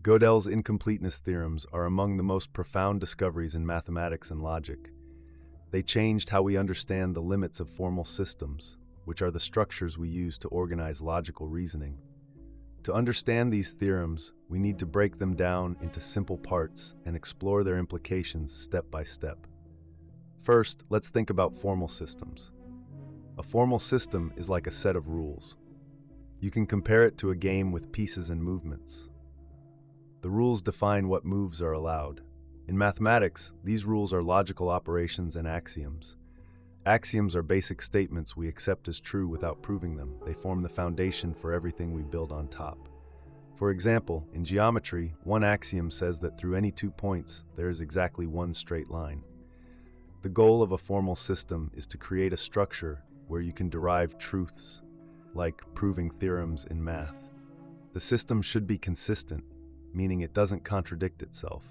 Gödel's incompleteness theorems are among the most profound discoveries in mathematics and logic. They changed how we understand the limits of formal systems, which are the structures we use to organize logical reasoning. To understand these theorems, we need to break them down into simple parts and explore their implications step by step. First, let's think about formal systems. A formal system is like a set of rules. You can compare it to a game with pieces and movements. The rules define what moves are allowed. In mathematics, these rules are logical operations and axioms. Axioms are basic statements we accept as true without proving them. They form the foundation for everything we build on top. For example, in geometry, one axiom says that through any 2 points, there is exactly one straight line. The goal of a formal system is to create a structure where you can derive truths, like proving theorems in math. The system should be consistent, meaning it doesn't contradict itself.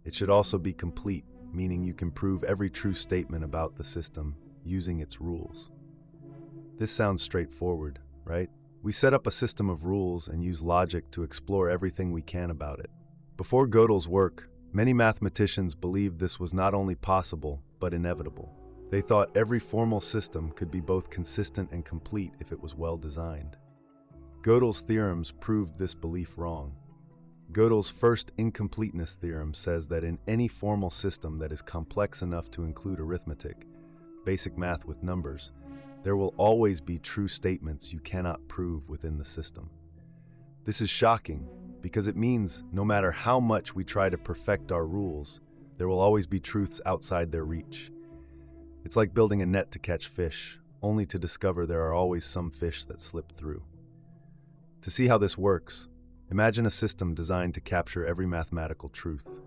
It should also be complete, meaning you can prove every true statement about the system using its rules. This sounds straightforward, right? We set up a system of rules and use logic to explore everything we can about it. Before Gödel's work, many mathematicians believed this was not only possible, but inevitable. They thought every formal system could be both consistent and complete if it was well designed. Gödel's theorems proved this belief wrong. Gödel's first incompleteness theorem says that in any formal system that is complex enough to include arithmetic, basic math with numbers, there will always be true statements you cannot prove within the system. This is shocking because it means no matter how much we try to perfect our rules, there will always be truths outside their reach. It's like building a net to catch fish, only to discover there are always some fish that slip through. To see how this works, imagine a system designed to capture every mathematical truth.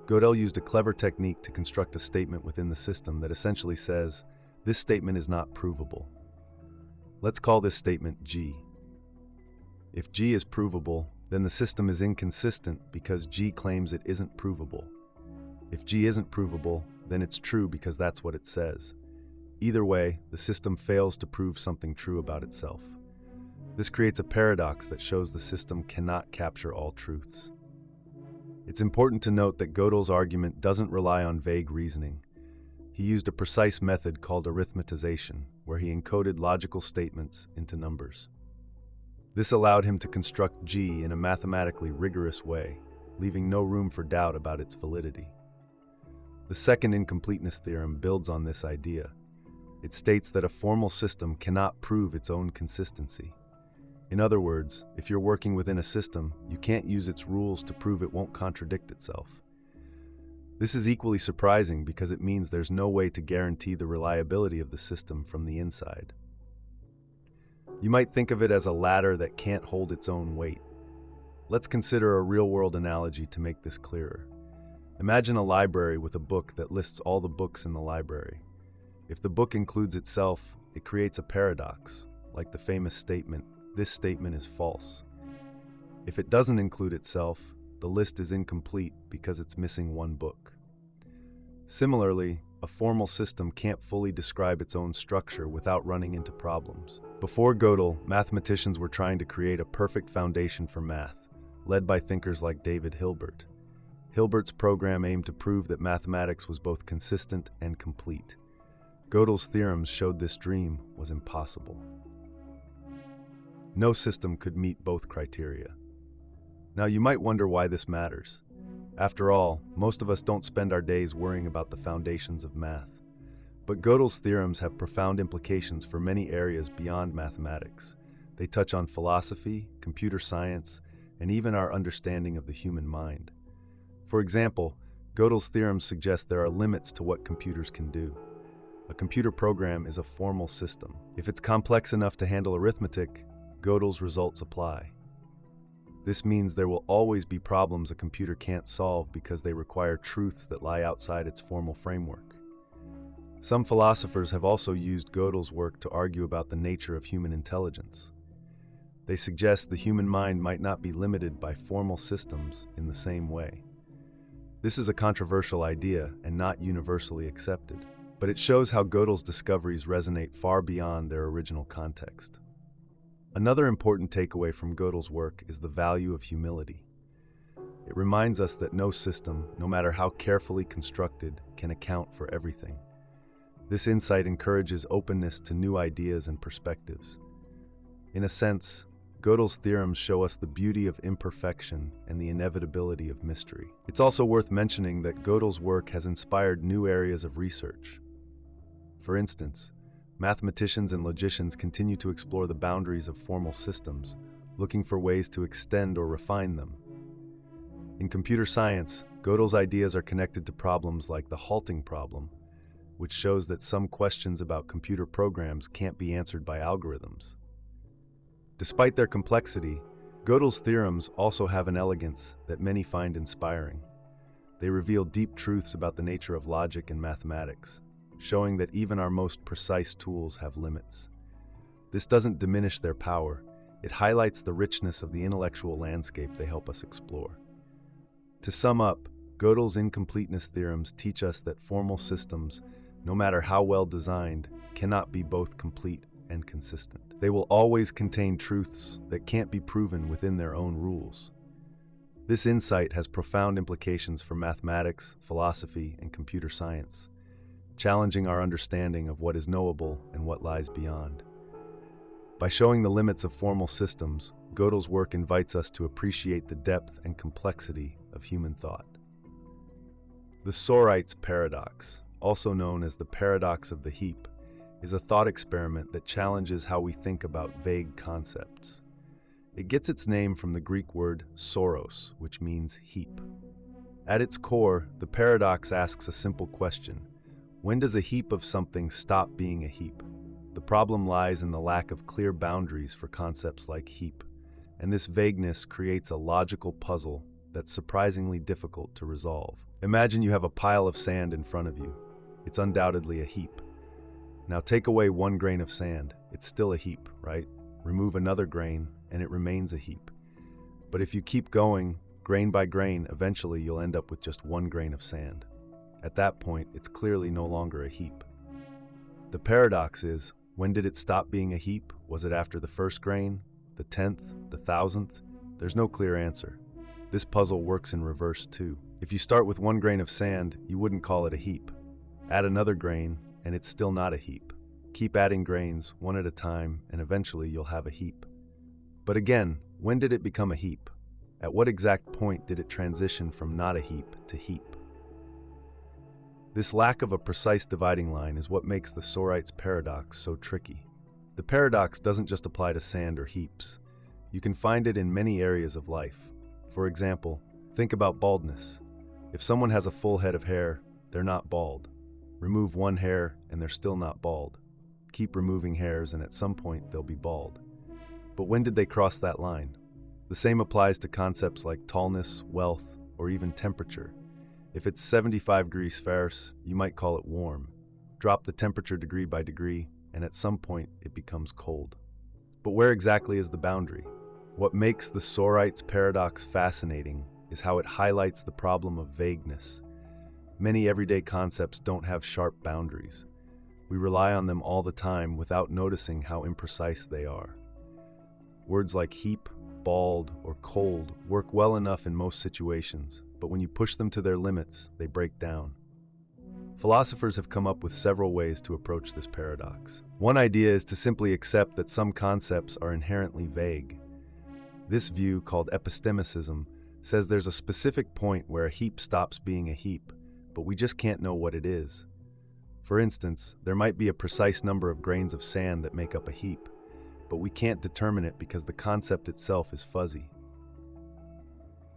Gödel used a clever technique to construct a statement within the system that essentially says, this statement is not provable. Let's call this statement G. If G is provable, then the system is inconsistent because G claims it isn't provable. If G isn't provable, then it's true because that's what it says. Either way, the system fails to prove something true about itself. This creates a paradox that shows the system cannot capture all truths. It's important to note that Gödel's argument doesn't rely on vague reasoning. He used a precise method called arithmetization, where he encoded logical statements into numbers. This allowed him to construct G in a mathematically rigorous way, leaving no room for doubt about its validity. The second incompleteness theorem builds on this idea. It states that a formal system cannot prove its own consistency. In other words, if you're working within a system, you can't use its rules to prove it won't contradict itself. This is equally surprising because it means there's no way to guarantee the reliability of the system from the inside. You might think of it as a ladder that can't hold its own weight. Let's consider a real-world analogy to make this clearer. Imagine a library with a book that lists all the books in the library. If the book includes itself, it creates a paradox, like the famous statement, "This statement is false." If it doesn't include itself, the list is incomplete because it's missing one book. Similarly, a formal system can't fully describe its own structure without running into problems. Before Gödel, mathematicians were trying to create a perfect foundation for math, led by thinkers like David Hilbert. Hilbert's program aimed to prove that mathematics was both consistent and complete. Gödel's theorems showed this dream was impossible. No system could meet both criteria. Now you might wonder why this matters. After all, most of us don't spend our days worrying about the foundations of math. But Gödel's theorems have profound implications for many areas beyond mathematics. They touch on philosophy, computer science, and even our understanding of the human mind. For example, Gödel's theorems suggest there are limits to what computers can do. A computer program is a formal system. If it's complex enough to handle arithmetic, Gödel's results apply. This means there will always be problems a computer can't solve because they require truths that lie outside its formal framework. Some philosophers have also used Gödel's work to argue about the nature of human intelligence. They suggest the human mind might not be limited by formal systems in the same way. This is a controversial idea and not universally accepted, but it shows how Gödel's discoveries resonate far beyond their original context. Another important takeaway from Gödel's work is the value of humility. It reminds us that no system, no matter how carefully constructed, can account for everything. This insight encourages openness to new ideas and perspectives. In a sense, Gödel's theorems show us the beauty of imperfection and the inevitability of mystery. It's also worth mentioning that Gödel's work has inspired new areas of research. For instance, mathematicians and logicians continue to explore the boundaries of formal systems, looking for ways to extend or refine them. In computer science, Gödel's ideas are connected to problems like the halting problem, which shows that some questions about computer programs can't be answered by algorithms. Despite their complexity, Gödel's theorems also have an elegance that many find inspiring. They reveal deep truths about the nature of logic and mathematics, showing that even our most precise tools have limits. This doesn't diminish their power, it highlights the richness of the intellectual landscape they help us explore. To sum up, Gödel's incompleteness theorems teach us that formal systems, no matter how well designed, cannot be both complete and consistent. They will always contain truths that can't be proven within their own rules. This insight has profound implications for mathematics, philosophy, and computer science, challenging our understanding of what is knowable and what lies beyond. By showing the limits of formal systems, Gödel's work invites us to appreciate the depth and complexity of human thought. The Sorites Paradox, also known as the Paradox of the Heap, is a thought experiment that challenges how we think about vague concepts. It gets its name from the Greek word soros, which means heap. At its core, the paradox asks a simple question: when does a heap of something stop being a heap? The problem lies in the lack of clear boundaries for concepts like heap, and this vagueness creates a logical puzzle that's surprisingly difficult to resolve. Imagine you have a pile of sand in front of you. It's undoubtedly a heap. Now take away one grain of sand. It's still a heap, right? Remove another grain, and it remains a heap. But if you keep going, grain by grain, eventually you'll end up with just one grain of sand. At that point, it's clearly no longer a heap. The paradox is, when did it stop being a heap? Was it after the first grain, the 10th, the 1000th? There's no clear answer. This puzzle works in reverse too. If you start with one grain of sand, you wouldn't call it a heap. Add another grain, and it's still not a heap. Keep adding grains, one at a time, and eventually you'll have a heap. But again, when did it become a heap? At what exact point did it transition from not a heap to heap? This lack of a precise dividing line is what makes the Sorites paradox so tricky. The paradox doesn't just apply to sand or heaps. You can find it in many areas of life. For example, think about baldness. If someone has a full head of hair, they're not bald. Remove one hair and they're still not bald. Keep removing hairs and at some point they'll be bald. But when did they cross that line? The same applies to concepts like tallness, wealth, or even temperature. If it's 75 degrees Fahrenheit, you might call it warm. Drop the temperature degree by degree, and at some point it becomes cold. But where exactly is the boundary? What makes the Sorites paradox fascinating is how it highlights the problem of vagueness. Many everyday concepts don't have sharp boundaries. We rely on them all the time without noticing how imprecise they are. Words like heap, bald, or cold work well enough in most situations, but when you push them to their limits, they break down. Philosophers have come up with several ways to approach this paradox. One idea is to simply accept that some concepts are inherently vague. This view, called epistemicism, says there's a specific point where a heap stops being a heap, but we just can't know what it is. For instance, there might be a precise number of grains of sand that make up a heap, but we can't determine it because the concept itself is fuzzy.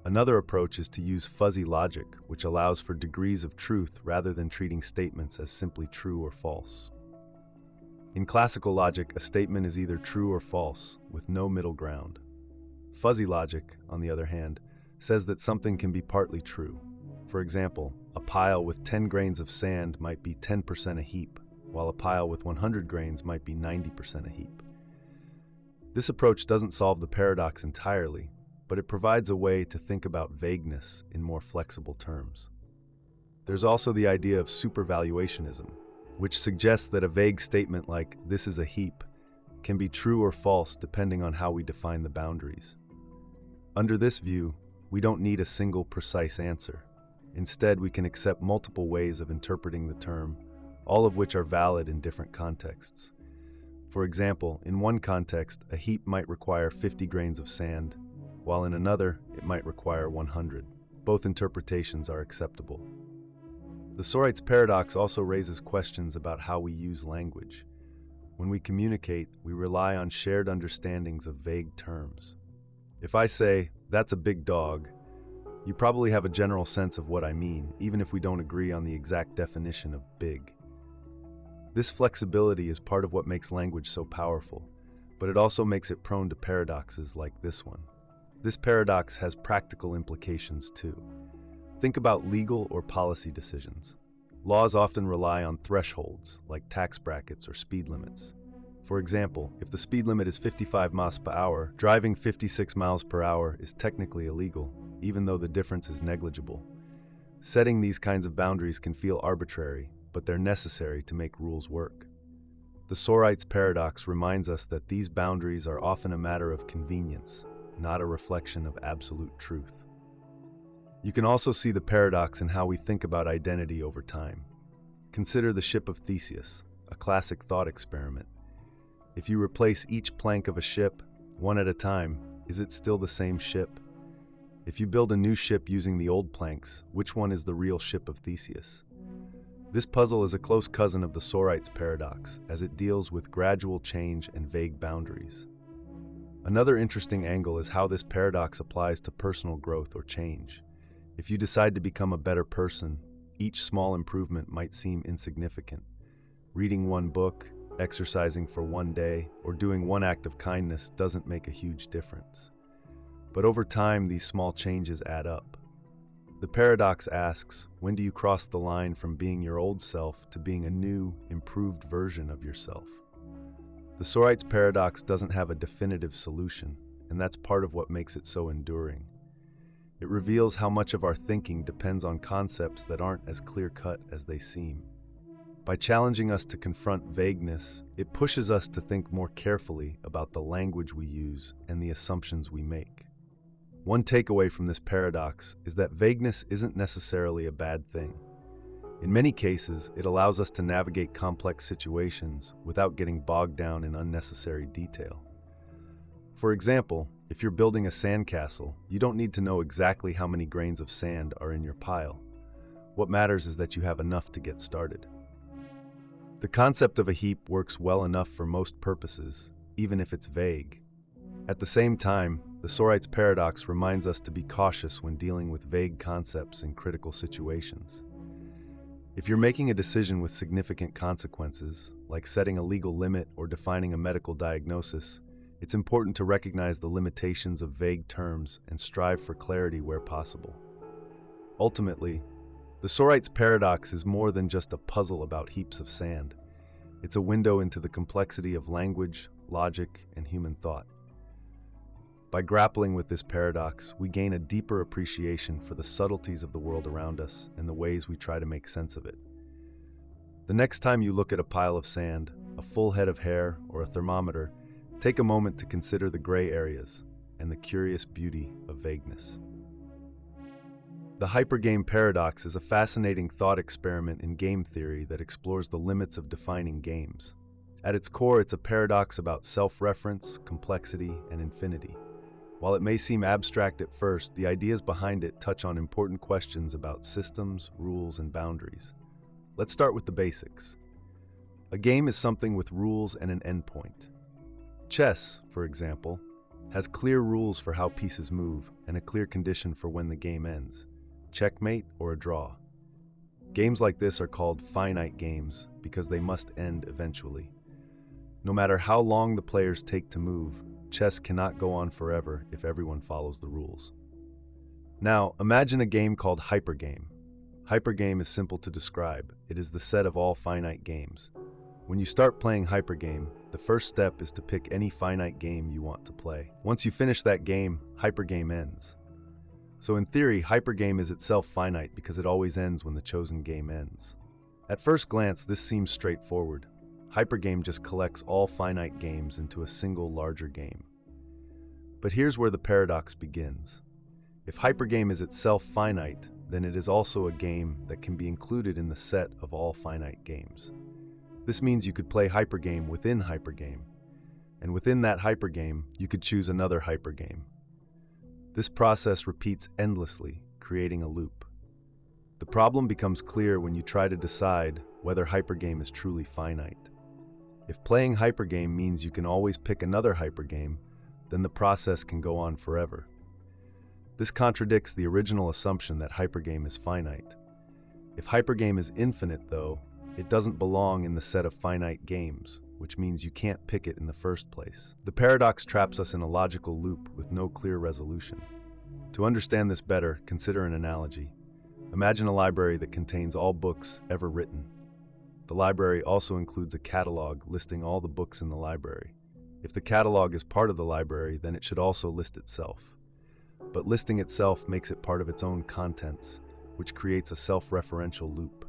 Another approach is to use fuzzy logic, which allows for degrees of truth rather than treating statements as simply true or false. In classical logic, a statement is either true or false, with no middle ground. Fuzzy logic, on the other hand, says that something can be partly true. For example, a pile with 10 grains of sand might be 10% a heap, while a pile with 100 grains might be 90% a heap. This approach doesn't solve the paradox entirely, but it provides a way to think about vagueness in more flexible terms. There's also the idea of supervaluationism, which suggests that a vague statement like "this is a heap" can be true or false depending on how we define the boundaries. Under this view, we don't need a single precise answer. Instead, we can accept multiple ways of interpreting the term, all of which are valid in different contexts. For example, in one context, a heap might require 50 grains of sand, while in another, it might require 100. Both interpretations are acceptable. The Sorites paradox also raises questions about how we use language. When we communicate, we rely on shared understandings of vague terms. If I say, "That's a big dog," you probably have a general sense of what I mean, even if we don't agree on the exact definition of big. This flexibility is part of what makes language so powerful, but it also makes it prone to paradoxes like this one. This paradox has practical implications too. Think about legal or policy decisions. Laws often rely on thresholds, like tax brackets or speed limits. For example, if the speed limit is 55 miles per hour, driving 56 miles per hour is technically illegal, even though the difference is negligible. Setting these kinds of boundaries can feel arbitrary, but they're necessary to make rules work. The Sorites paradox reminds us that these boundaries are often a matter of convenience, not a reflection of absolute truth. You can also see the paradox in how we think about identity over time. Consider the Ship of Theseus, a classic thought experiment. If you replace each plank of a ship, one at a time, is it still the same ship? If you build a new ship using the old planks, which one is the real Ship of Theseus? This puzzle is a close cousin of the Sorites paradox, as it deals with gradual change and vague boundaries. Another interesting angle is how this paradox applies to personal growth or change. If you decide to become a better person, each small improvement might seem insignificant. Reading one book, exercising for one day, or doing one act of kindness doesn't make a huge difference. But over time, these small changes add up. The paradox asks, when do you cross the line from being your old self to being a new, improved version of yourself? The Sorites paradox doesn't have a definitive solution, and that's part of what makes it so enduring. It reveals how much of our thinking depends on concepts that aren't as clear-cut as they seem. By challenging us to confront vagueness, it pushes us to think more carefully about the language we use and the assumptions we make. One takeaway from this paradox is that vagueness isn't necessarily a bad thing. In many cases, it allows us to navigate complex situations without getting bogged down in unnecessary detail. For example, if you're building a sandcastle, you don't need to know exactly how many grains of sand are in your pile. What matters is that you have enough to get started. The concept of a heap works well enough for most purposes, even if it's vague. At the same time, the Sorites paradox reminds us to be cautious when dealing with vague concepts in critical situations. If you're making a decision with significant consequences, like setting a legal limit or defining a medical diagnosis, it's important to recognize the limitations of vague terms and strive for clarity where possible. Ultimately, the Sorites paradox is more than just a puzzle about heaps of sand. It's a window into the complexity of language, logic, and human thought. By grappling with this paradox, we gain a deeper appreciation for the subtleties of the world around us and the ways we try to make sense of it. The next time you look at a pile of sand, a full head of hair, or a thermometer, take a moment to consider the gray areas and the curious beauty of vagueness. The Hypergame Paradox is a fascinating thought experiment in game theory that explores the limits of defining games. At its core, it's a paradox about self-reference, complexity, and infinity. While it may seem abstract at first, the ideas behind it touch on important questions about systems, rules, and boundaries. Let's start with the basics. A game is something with rules and an endpoint. Chess, for example, has clear rules for how pieces move and a clear condition for when the game ends: checkmate or a draw. Games like this are called finite games because they must end eventually. No matter how long the players take to move, chess cannot go on forever if everyone follows the rules. Now, imagine a game called Hypergame. Hypergame is simple to describe. It is the set of all finite games. When you start playing Hypergame, the first step is to pick any finite game you want to play. Once you finish that game, Hypergame ends. So in theory, Hypergame is itself finite because it always ends when the chosen game ends. At first glance, this seems straightforward. Hypergame just collects all finite games into a single larger game. But here's where the paradox begins. If Hypergame is itself finite, then it is also a game that can be included in the set of all finite games. This means you could play Hypergame within Hypergame, and within that Hypergame, you could choose another Hypergame. This process repeats endlessly, creating a loop. The problem becomes clear when you try to decide whether Hypergame is truly finite. If playing Hypergame means you can always pick another Hypergame, then the process can go on forever. This contradicts the original assumption that Hypergame is finite. If Hypergame is infinite, though, it doesn't belong in the set of finite games, which means you can't pick it in the first place. The paradox traps us in a logical loop with no clear resolution. To understand this better, consider an analogy. Imagine a library that contains all books ever written. The library also includes a catalog listing all the books in the library. If the catalog is part of the library, then it should also list itself. But listing itself makes it part of its own contents, which creates a self-referential loop.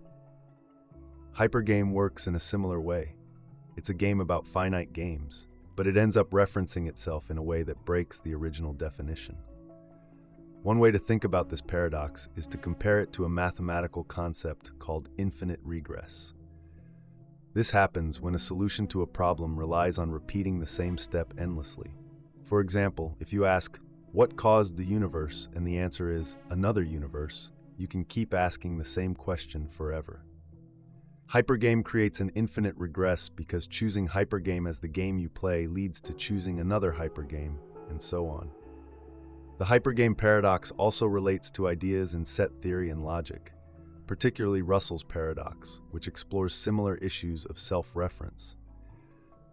Hypergame works in a similar way. It's a game about finite games, but it ends up referencing itself in a way that breaks the original definition. One way to think about this paradox is to compare it to a mathematical concept called infinite regress. This happens when a solution to a problem relies on repeating the same step endlessly. For example, if you ask, "What caused the universe?" and the answer is another universe, you can keep asking the same question forever. Hypergame creates an infinite regress because choosing Hypergame as the game you play leads to choosing another Hypergame, and so on. The Hypergame paradox also relates to ideas in set theory and logic, particularly Russell's paradox, which explores similar issues of self-reference.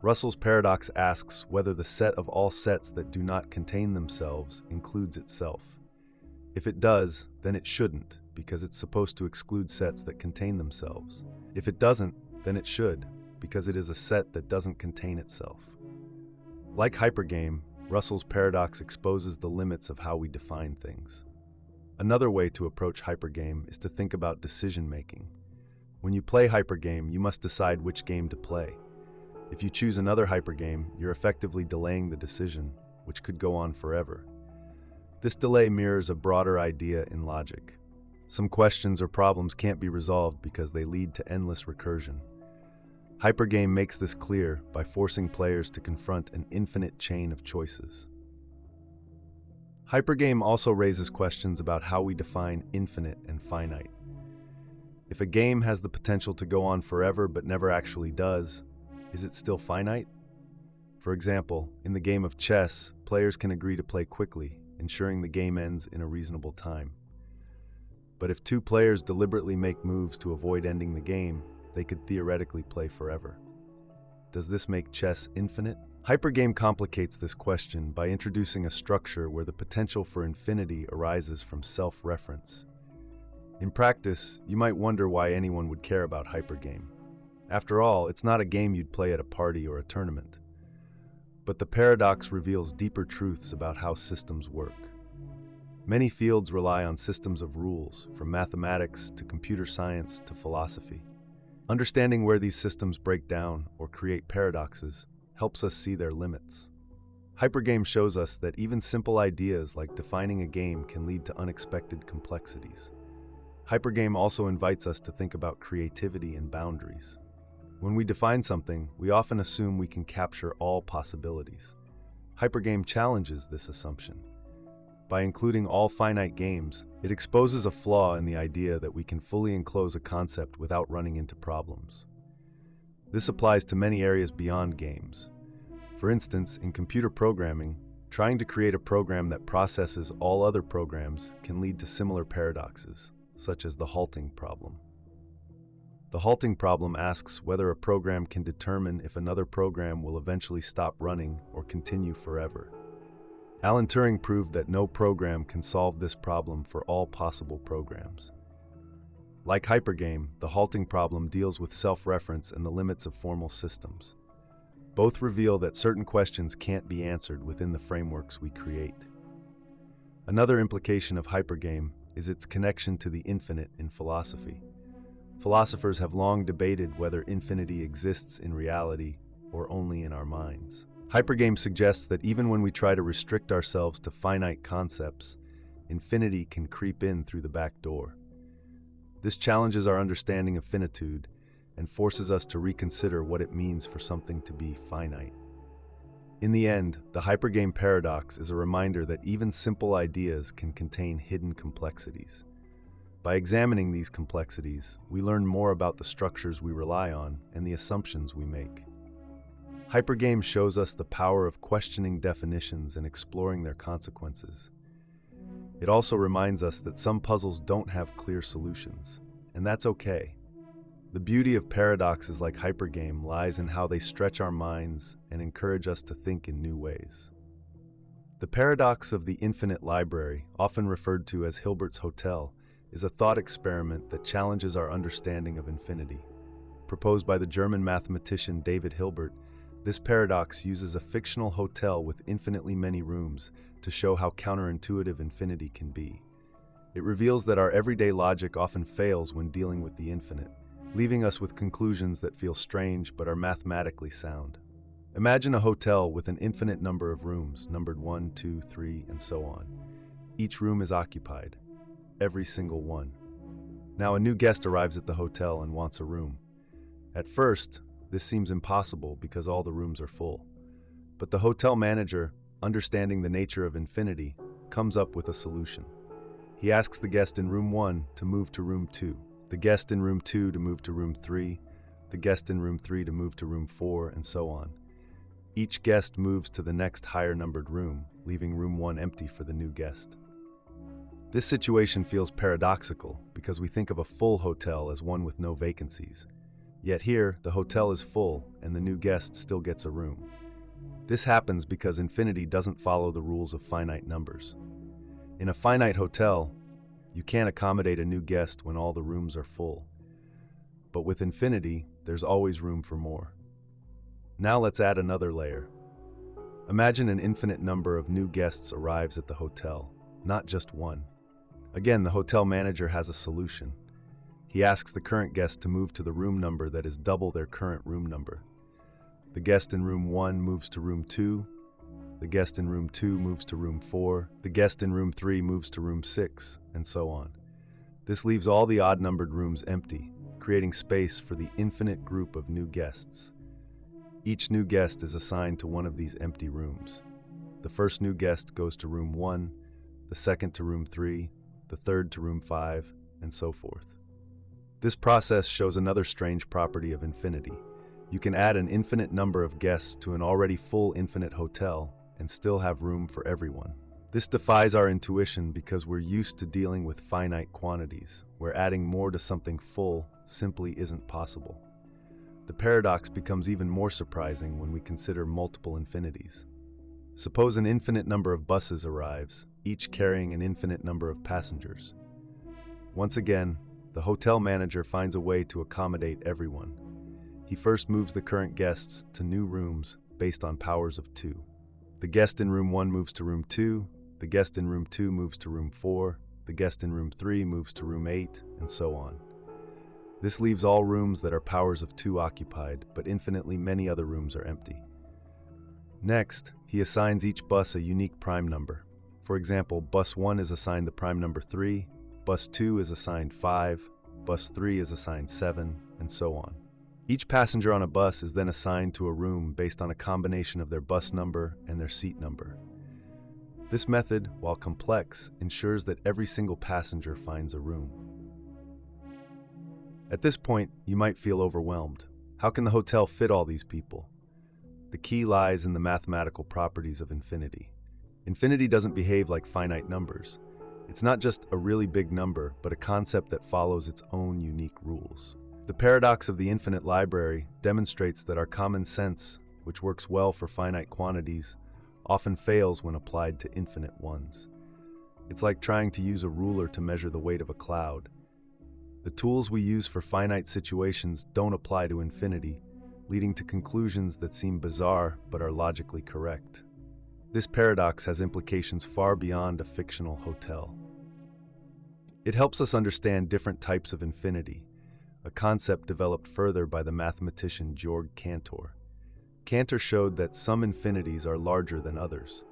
Russell's paradox asks whether the set of all sets that do not contain themselves includes itself. If it does, then it shouldn't, because it's supposed to exclude sets that contain themselves. If it doesn't, then it should, because it is a set that doesn't contain itself. Like Hypergame, Russell's paradox exposes the limits of how we define things. Another way to approach Hypergame is to think about decision-making. When you play Hypergame, you must decide which game to play. If you choose another Hypergame, you're effectively delaying the decision, which could go on forever. This delay mirrors a broader idea in logic. Some questions or problems can't be resolved because they lead to endless recursion. Hypergame makes this clear by forcing players to confront an infinite chain of choices. Hypergame also raises questions about how we define infinite and finite. If a game has the potential to go on forever but never actually does, is it still finite? For example, in the game of chess, players can agree to play quickly, ensuring the game ends in a reasonable time. But if two players deliberately make moves to avoid ending the game, they could theoretically play forever. Does this make chess infinite? Hypergame complicates this question by introducing a structure where the potential for infinity arises from self-reference. In practice, you might wonder why anyone would care about Hypergame. After all, it's not a game you'd play at a party or a tournament. But the paradox reveals deeper truths about how systems work. Many fields rely on systems of rules, from mathematics to computer science to philosophy. Understanding where these systems break down or create paradoxes helps us see their limits. Hypergame shows us that even simple ideas like defining a game can lead to unexpected complexities. Hypergame also invites us to think about creativity and boundaries. When we define something, we often assume we can capture all possibilities. Hypergame challenges this assumption. By including all finite games, it exposes a flaw in the idea that we can fully enclose a concept without running into problems. This applies to many areas beyond games. For instance, in computer programming, trying to create a program that processes all other programs can lead to similar paradoxes, such as the halting problem. The halting problem asks whether a program can determine if another program will eventually stop running or continue forever. Alan Turing proved that no program can solve this problem for all possible programs. Like Hypergame, the halting problem deals with self-reference and the limits of formal systems. Both reveal that certain questions can't be answered within the frameworks we create. Another implication of Hypergame is its connection to the infinite in philosophy. Philosophers have long debated whether infinity exists in reality or only in our minds. Hypergame suggests that even when we try to restrict ourselves to finite concepts, infinity can creep in through the back door. This challenges our understanding of finitude and forces us to reconsider what it means for something to be finite. In the end, the Hypergame Paradox is a reminder that even simple ideas can contain hidden complexities. By examining these complexities, we learn more about the structures we rely on and the assumptions we make. Hypergame shows us the power of questioning definitions and exploring their consequences. It also reminds us that some puzzles don't have clear solutions, and that's okay. The beauty of paradoxes like Hypergame lies in how they stretch our minds and encourage us to think in new ways. The paradox of the infinite library, often referred to as Hilbert's Hotel, is a thought experiment that challenges our understanding of infinity. Proposed by the German mathematician David Hilbert, this paradox uses a fictional hotel with infinitely many rooms to show how counterintuitive infinity can be. It reveals that our everyday logic often fails when dealing with the infinite, leaving us with conclusions that feel strange but are mathematically sound. Imagine a hotel with an infinite number of rooms, numbered 1, 2, 3, and so on. Each room is occupied, every single one. Now a new guest arrives at the hotel and wants a room. At first, this seems impossible because all the rooms are full. But the hotel manager, understanding the nature of infinity, comes up with a solution. He asks the guest in room 1 to move to room 2, the guest in room 2 to move to room 3, the guest in room 3 to move to room 4, and so on. Each guest moves to the next higher numbered room, leaving room 1 empty for the new guest. This situation feels paradoxical because we think of a full hotel as one with no vacancies. Yet here, the hotel is full and the new guest still gets a room. This happens because infinity doesn't follow the rules of finite numbers. In a finite hotel, you can't accommodate a new guest when all the rooms are full. But with infinity, there's always room for more. Now let's add another layer. Imagine an infinite number of new guests arrives at the hotel, not just one. Again, the hotel manager has a solution. He asks the current guest to move to the room number that is double their current room number. The guest in room 1 moves to room 2, the guest in room 2 moves to room 4, the guest in room 3 moves to room 6, and so on. This leaves all the odd-numbered rooms empty, creating space for the infinite group of new guests. Each new guest is assigned to one of these empty rooms. The first new guest goes to room 1, the second to room 3, the third to room 5, and so forth. This process shows another strange property of infinity. You can add an infinite number of guests to an already full infinite hotel and still have room for everyone. This defies our intuition because we're used to dealing with finite quantities, where adding more to something full simply isn't possible. The paradox becomes even more surprising when we consider multiple infinities. Suppose an infinite number of buses arrives, each carrying an infinite number of passengers. Once again, the hotel manager finds a way to accommodate everyone. He first moves the current guests to new rooms based on powers of 2. The guest in room 1 moves to room 2, the guest in room 2 moves to room 4, the guest in room 3 moves to room 8, and so on. This leaves all rooms that are powers of 2 occupied, but infinitely many other rooms are empty. Next, he assigns each bus a unique prime number. For example, bus 1 is assigned the prime number 3, bus 2 is assigned 5, bus 3 is assigned 7, and so on. Each passenger on a bus is then assigned to a room based on a combination of their bus number and their seat number. This method, while complex, ensures that every single passenger finds a room. At this point, you might feel overwhelmed. How can the hotel fit all these people? The key lies in the mathematical properties of infinity. Infinity doesn't behave like finite numbers. It's not just a really big number, but a concept that follows its own unique rules. The paradox of the infinite library demonstrates that our common sense, which works well for finite quantities, often fails when applied to infinite ones. It's like trying to use a ruler to measure the weight of a cloud. The tools we use for finite situations don't apply to infinity, leading to conclusions that seem bizarre but are logically correct. This paradox has implications far beyond a fictional hotel. It helps us understand different types of infinity, a concept developed further by the mathematician Georg Cantor. Cantor showed that some infinities are larger than others.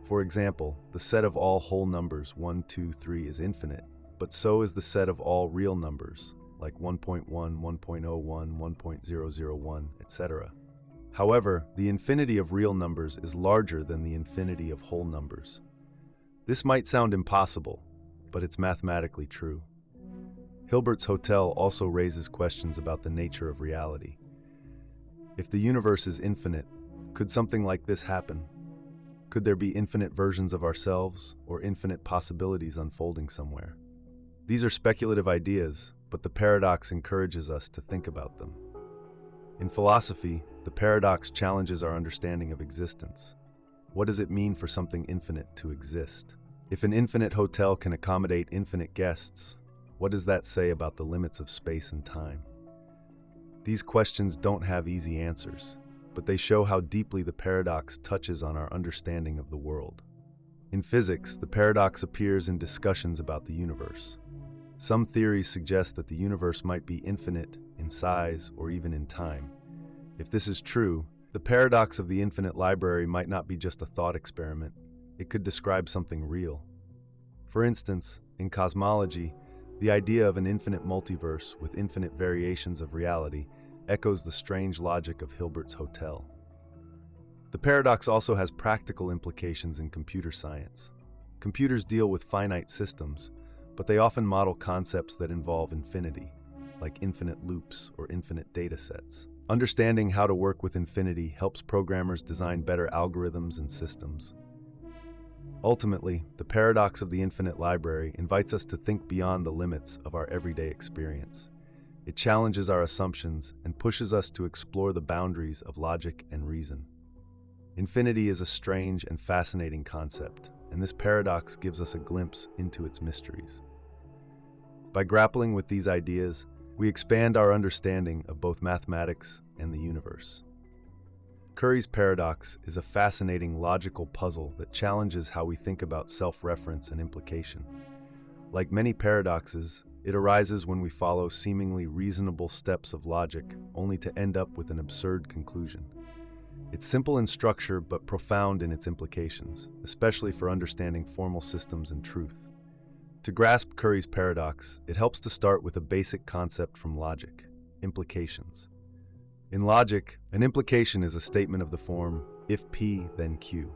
For example, the set of all whole numbers 1, 2, 3 is infinite, but so is the set of all real numbers, like 1.1, 1.01, 1.001, etc. However, the infinity of real numbers is larger than the infinity of whole numbers. This might sound impossible, but it's mathematically true. Hilbert's hotel also raises questions about the nature of reality. If the universe is infinite, could something like this happen? Could there be infinite versions of ourselves, or infinite possibilities unfolding somewhere? These are speculative ideas, but the paradox encourages us to think about them. In philosophy, the paradox challenges our understanding of existence. What does it mean for something infinite to exist? If an infinite hotel can accommodate infinite guests, what does that say about the limits of space and time? These questions don't have easy answers, but they show how deeply the paradox touches on our understanding of the world. In physics, the paradox appears in discussions about the universe. Some theories suggest that the universe might be infinite in size or even in time. If this is true, the paradox of the infinite library might not be just a thought experiment. It could describe something real. For instance, in cosmology, the idea of an infinite multiverse with infinite variations of reality echoes the strange logic of Hilbert's hotel. The paradox also has practical implications in computer science. Computers deal with finite systems, but they often model concepts that involve infinity, like infinite loops or infinite data sets. Understanding how to work with infinity helps programmers design better algorithms and systems. Ultimately, the paradox of the infinite library invites us to think beyond the limits of our everyday experience. It challenges our assumptions and pushes us to explore the boundaries of logic and reason. Infinity is a strange and fascinating concept, and this paradox gives us a glimpse into its mysteries. By grappling with these ideas, we expand our understanding of both mathematics and the universe. Curry's paradox is a fascinating logical puzzle that challenges how we think about self-reference and implication. Like many paradoxes, it arises when we follow seemingly reasonable steps of logic only to end up with an absurd conclusion. It's simple in structure but profound in its implications, especially for understanding formal systems and truth. To grasp Curry's paradox, it helps to start with a basic concept from logic: implications. In logic, an implication is a statement of the form, if P, then Q.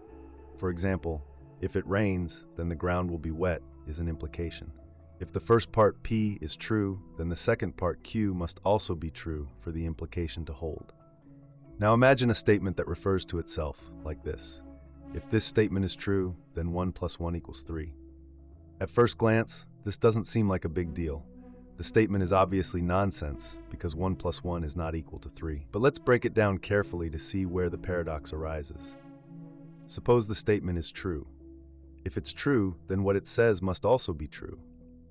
For example, if it rains, then the ground will be wet is an implication. If the first part P is true, then the second part Q must also be true for the implication to hold. Now imagine a statement that refers to itself, like this. If this statement is true, then 1 plus 1 equals 3. At first glance, this doesn't seem like a big deal. The statement is obviously nonsense, because 1 plus 1 is not equal to 3. But let's break it down carefully to see where the paradox arises. Suppose the statement is true. If it's true, then what it says must also be true.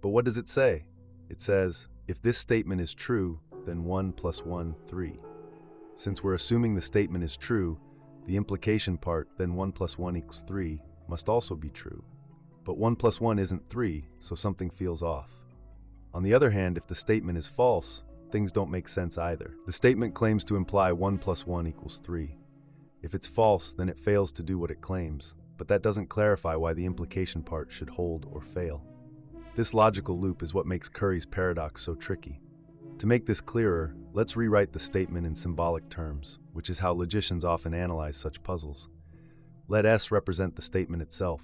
But what does it say? It says, if this statement is true, then 1 plus 1, 3. Since we're assuming the statement is true, the implication part, then 1 plus 1 equals 3, must also be true. But 1 plus 1 isn't 3, so something feels off. On the other hand, if the statement is false, things don't make sense either. The statement claims to imply 1 plus 1 equals 3. If it's false, then it fails to do what it claims, but that doesn't clarify why the implication part should hold or fail. This logical loop is what makes Curry's paradox so tricky. To make this clearer, let's rewrite the statement in symbolic terms, which is how logicians often analyze such puzzles. Let S represent the statement itself.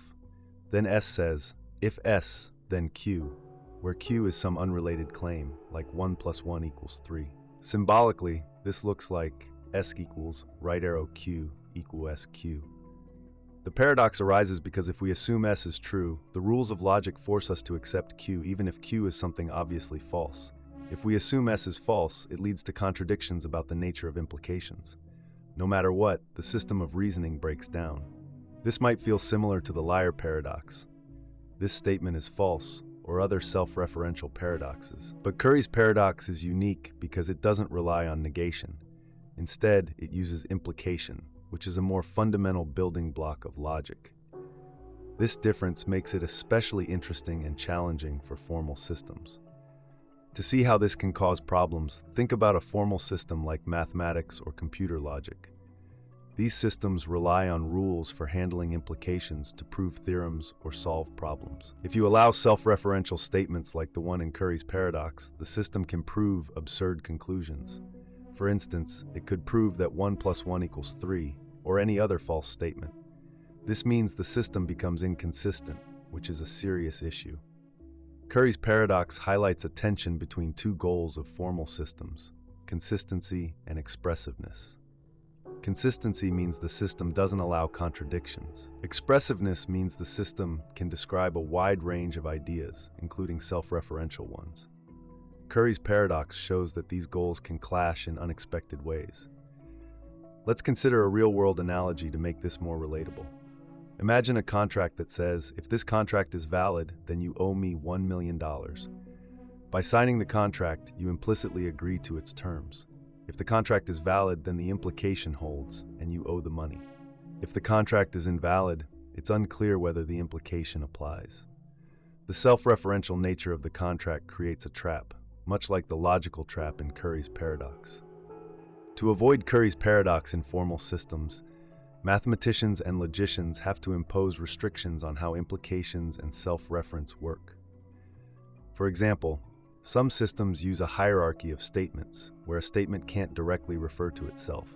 Then S says, if S, then Q, where Q is some unrelated claim, like 1 plus 1 equals 3. Symbolically, this looks like S equals right arrow Q equal SQ. The paradox arises because if we assume S is true, the rules of logic force us to accept Q even if Q is something obviously false. If we assume S is false, it leads to contradictions about the nature of implications. No matter what, the system of reasoning breaks down. This might feel similar to the liar paradox. This statement is false, or other self-referential paradoxes. But Curry's paradox is unique because it doesn't rely on negation. Instead, it uses implication, which is a more fundamental building block of logic. This difference makes it especially interesting and challenging for formal systems. To see how this can cause problems, think about a formal system like mathematics or computer logic. These systems rely on rules for handling implications to prove theorems or solve problems. If you allow self-referential statements like the one in Curry's paradox, the system can prove absurd conclusions. For instance, it could prove that 1 + 1 = 3, or any other false statement. This means the system becomes inconsistent, which is a serious issue. Curry's paradox highlights a tension between two goals of formal systems: consistency and expressiveness. Consistency means the system doesn't allow contradictions. Expressiveness means the system can describe a wide range of ideas, including self-referential ones. Curry's paradox shows that these goals can clash in unexpected ways. Let's consider a real-world analogy to make this more relatable. Imagine a contract that says, if this contract is valid, then you owe me $1 million. By signing the contract, you implicitly agree to its terms. If the contract is valid, then the implication holds, and you owe the money. If the contract is invalid, it's unclear whether the implication applies. The self-referential nature of the contract creates a trap, much like the logical trap in Curry's paradox. To avoid Curry's paradox in formal systems, mathematicians and logicians have to impose restrictions on how implications and self-reference work. For example, some systems use a hierarchy of statements, where a statement can't directly refer to itself.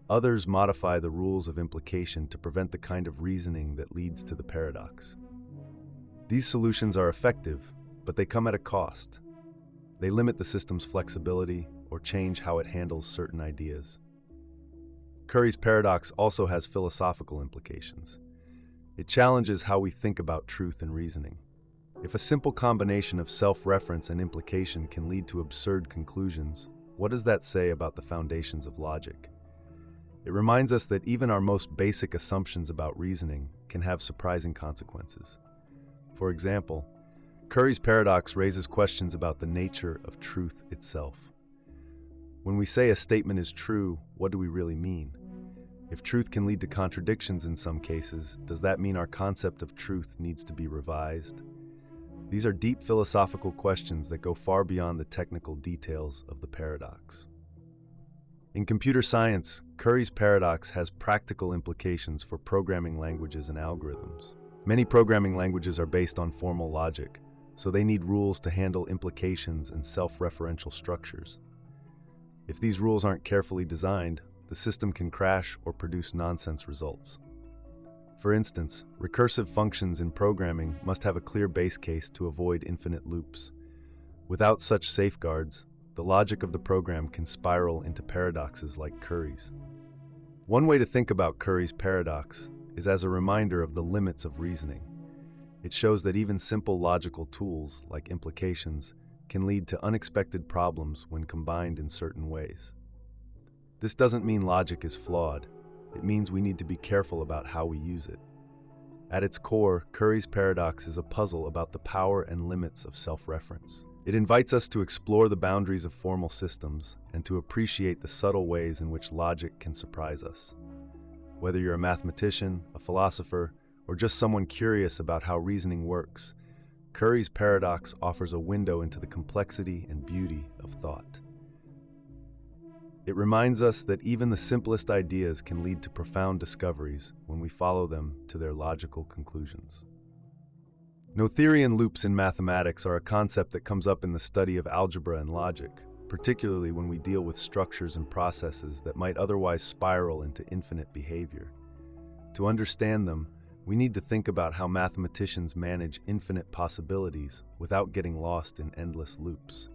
Others modify the rules of implication to prevent the kind of reasoning that leads to the paradox. These solutions are effective, but they come at a cost. They limit the system's flexibility or change how it handles certain ideas. Curry's paradox also has philosophical implications. It challenges how we think about truth and reasoning. If a simple combination of self-reference and implication can lead to absurd conclusions, what does that say about the foundations of logic? It reminds us that even our most basic assumptions about reasoning can have surprising consequences. For example, Curry's paradox raises questions about the nature of truth itself. When we say a statement is true, what do we really mean? If truth can lead to contradictions in some cases, does that mean our concept of truth needs to be revised? These are deep philosophical questions that go far beyond the technical details of the paradox. In computer science, Curry's paradox has practical implications for programming languages and algorithms. Many programming languages are based on formal logic, so they need rules to handle implications and self-referential structures. If these rules aren't carefully designed, the system can crash or produce nonsense results. For instance, recursive functions in programming must have a clear base case to avoid infinite loops. Without such safeguards, the logic of the program can spiral into paradoxes like Curry's. One way to think about Curry's paradox is as a reminder of the limits of reasoning. It shows that even simple logical tools, like implications, can lead to unexpected problems when combined in certain ways. This doesn't mean logic is flawed. It means we need to be careful about how we use it. At its core, Curry's paradox is a puzzle about the power and limits of self-reference. It invites us to explore the boundaries of formal systems and to appreciate the subtle ways in which logic can surprise us. Whether you're a mathematician, a philosopher, or just someone curious about how reasoning works, Curry's paradox offers a window into the complexity and beauty of thought. It reminds us that even the simplest ideas can lead to profound discoveries when we follow them to their logical conclusions. Noetherian loops in mathematics are a concept that comes up in the study of algebra and logic, particularly when we deal with structures and processes that might otherwise spiral into infinite behavior. To understand them, we need to think about how mathematicians manage infinite possibilities without getting lost in endless loops.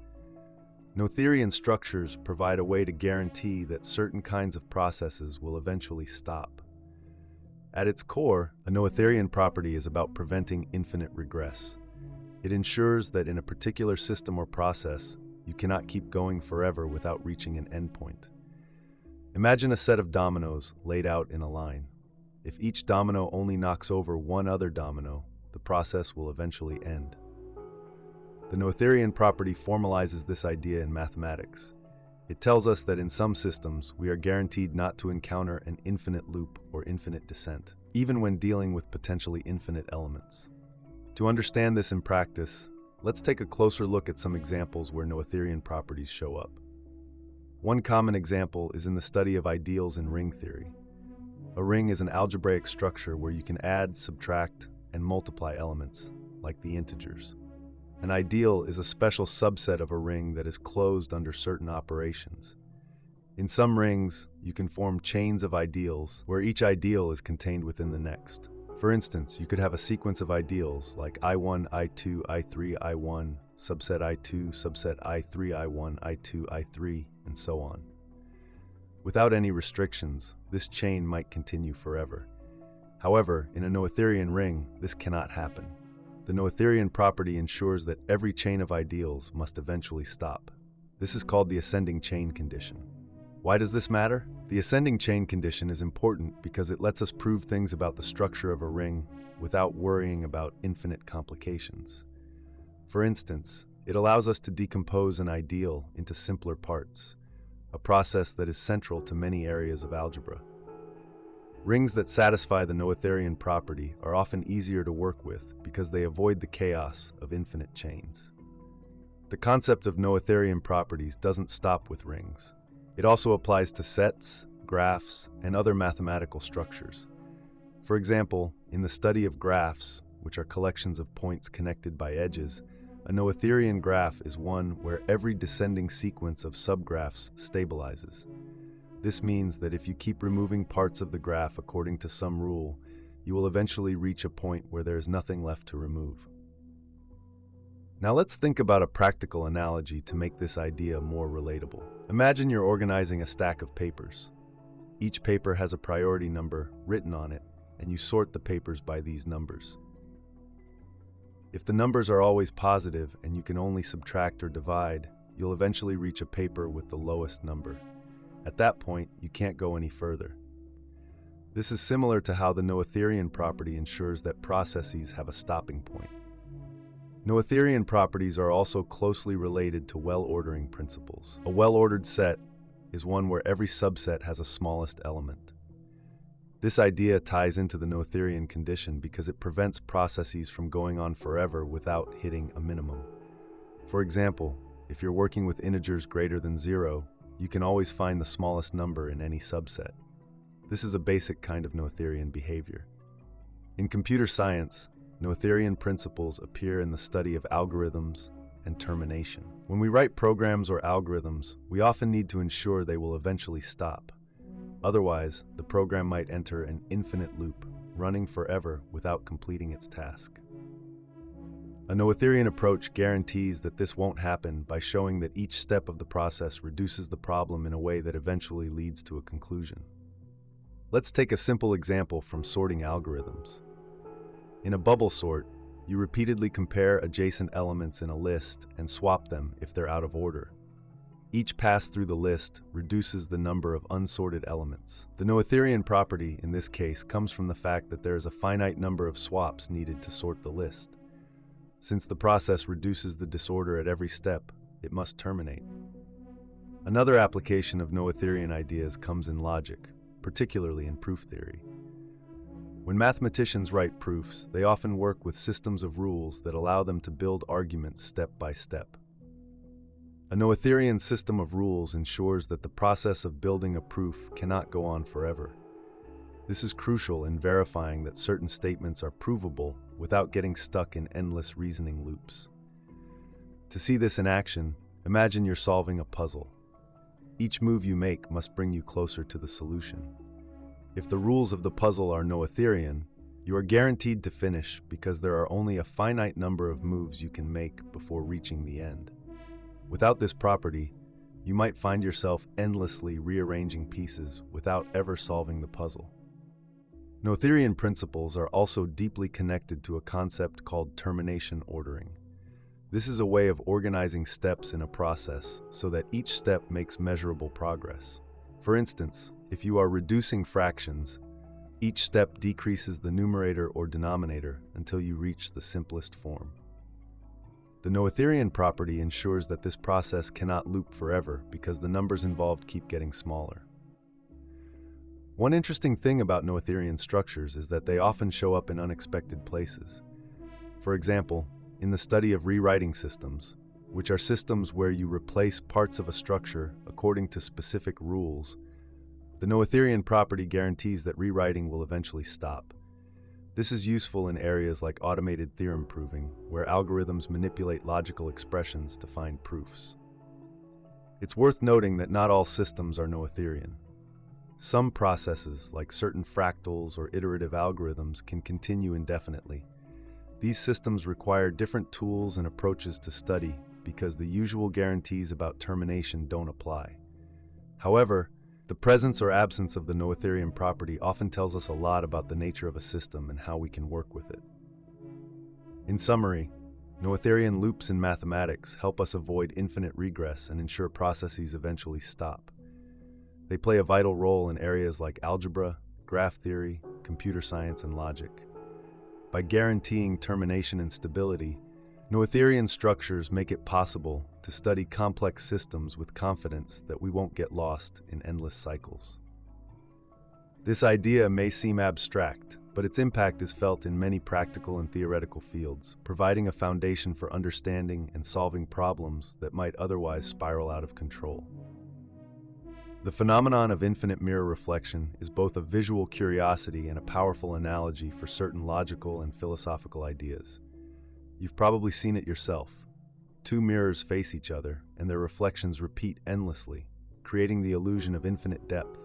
Noetherian structures provide a way to guarantee that certain kinds of processes will eventually stop. At its core, a Noetherian property is about preventing infinite regress. It ensures that in a particular system or process, you cannot keep going forever without reaching an endpoint. Imagine a set of dominoes laid out in a line. If each domino only knocks over one other domino, the process will eventually end. The Noetherian property formalizes this idea in mathematics. It tells us that in some systems, we are guaranteed not to encounter an infinite loop or infinite descent, even when dealing with potentially infinite elements. To understand this in practice, let's take a closer look at some examples where Noetherian properties show up. One common example is in the study of ideals in ring theory. A ring is an algebraic structure where you can add, subtract, and multiply elements, like the integers. An ideal is a special subset of a ring that is closed under certain operations. In some rings, you can form chains of ideals where each ideal is contained within the next. For instance, you could have a sequence of ideals like I1, I2, I3, I1, subset I2, subset I3, I1, I2, I3, and so on. Without any restrictions, this chain might continue forever. However, in a Noetherian ring, this cannot happen. The Noetherian property ensures that every chain of ideals must eventually stop. This is called the ascending chain condition. Why does this matter? The ascending chain condition is important because it lets us prove things about the structure of a ring without worrying about infinite complications. For instance, it allows us to decompose an ideal into simpler parts, a process that is central to many areas of algebra. Rings that satisfy the Noetherian property are often easier to work with because they avoid the chaos of infinite chains. The concept of Noetherian properties doesn't stop with rings. It also applies to sets, graphs, and other mathematical structures. For example, in the study of graphs, which are collections of points connected by edges, a Noetherian graph is one where every descending sequence of subgraphs stabilizes. This means that if you keep removing parts of the graph according to some rule, you will eventually reach a point where there is nothing left to remove. Now let's think about a practical analogy to make this idea more relatable. Imagine you're organizing a stack of papers. Each paper has a priority number written on it, and you sort the papers by these numbers. If the numbers are always positive and you can only subtract or divide, you'll eventually reach a paper with the lowest number. At that point, you can't go any further. This is similar to how the Noetherian property ensures that processes have a stopping point. Noetherian properties are also closely related to well-ordering principles. A well-ordered set is one where every subset has a smallest element. This idea ties into the Noetherian condition because it prevents processes from going on forever without hitting a minimum. For example, if you're working with integers greater than 0, you can always find the smallest number in any subset. This is a basic kind of Noetherian behavior. In computer science, Noetherian principles appear in the study of algorithms and termination. When we write programs or algorithms, we often need to ensure they will eventually stop. Otherwise, the program might enter an infinite loop, running forever without completing its task. A Noetherian approach guarantees that this won't happen by showing that each step of the process reduces the problem in a way that eventually leads to a conclusion. Let's take a simple example from sorting algorithms. In a bubble sort, you repeatedly compare adjacent elements in a list and swap them if they're out of order. Each pass through the list reduces the number of unsorted elements. The Noetherian property in this case comes from the fact that there is a finite number of swaps needed to sort the list. Since the process reduces the disorder at every step, it must terminate. Another application of Noetherian ideas comes in logic, particularly in proof theory. When mathematicians write proofs, they often work with systems of rules that allow them to build arguments step by step. A Noetherian system of rules ensures that the process of building a proof cannot go on forever. This is crucial in verifying that certain statements are provable without getting stuck in endless reasoning loops. To see this in action, imagine you're solving a puzzle. Each move you make must bring you closer to the solution. If the rules of the puzzle are Noetherian, you are guaranteed to finish because there are only a finite number of moves you can make before reaching the end. Without this property, you might find yourself endlessly rearranging pieces without ever solving the puzzle. Noetherian principles are also deeply connected to a concept called termination ordering. This is a way of organizing steps in a process so that each step makes measurable progress. For instance, if you are reducing fractions, each step decreases the numerator or denominator until you reach the simplest form. The Noetherian property ensures that this process cannot loop forever because the numbers involved keep getting smaller. One interesting thing about Noetherian structures is that they often show up in unexpected places. For example, in the study of rewriting systems, which are systems where you replace parts of a structure according to specific rules, the Noetherian property guarantees that rewriting will eventually stop. This is useful in areas like automated theorem proving, where algorithms manipulate logical expressions to find proofs. It's worth noting that not all systems are Noetherian. Some processes, like certain fractals or iterative algorithms, can continue indefinitely. These systems require different tools and approaches to study because the usual guarantees about termination don't apply. However, the presence or absence of the Noetherian property often tells us a lot about the nature of a system and how we can work with it. In summary, Noetherian loops in mathematics help us avoid infinite regress and ensure processes eventually stop. They play a vital role in areas like algebra, graph theory, computer science, and logic. By guaranteeing termination and stability, Noetherian structures make it possible to study complex systems with confidence that we won't get lost in endless cycles. This idea may seem abstract, but its impact is felt in many practical and theoretical fields, providing a foundation for understanding and solving problems that might otherwise spiral out of control. The phenomenon of infinite mirror reflection is both a visual curiosity and a powerful analogy for certain logical and philosophical ideas. You've probably seen it yourself. Two mirrors face each other, and their reflections repeat endlessly, creating the illusion of infinite depth.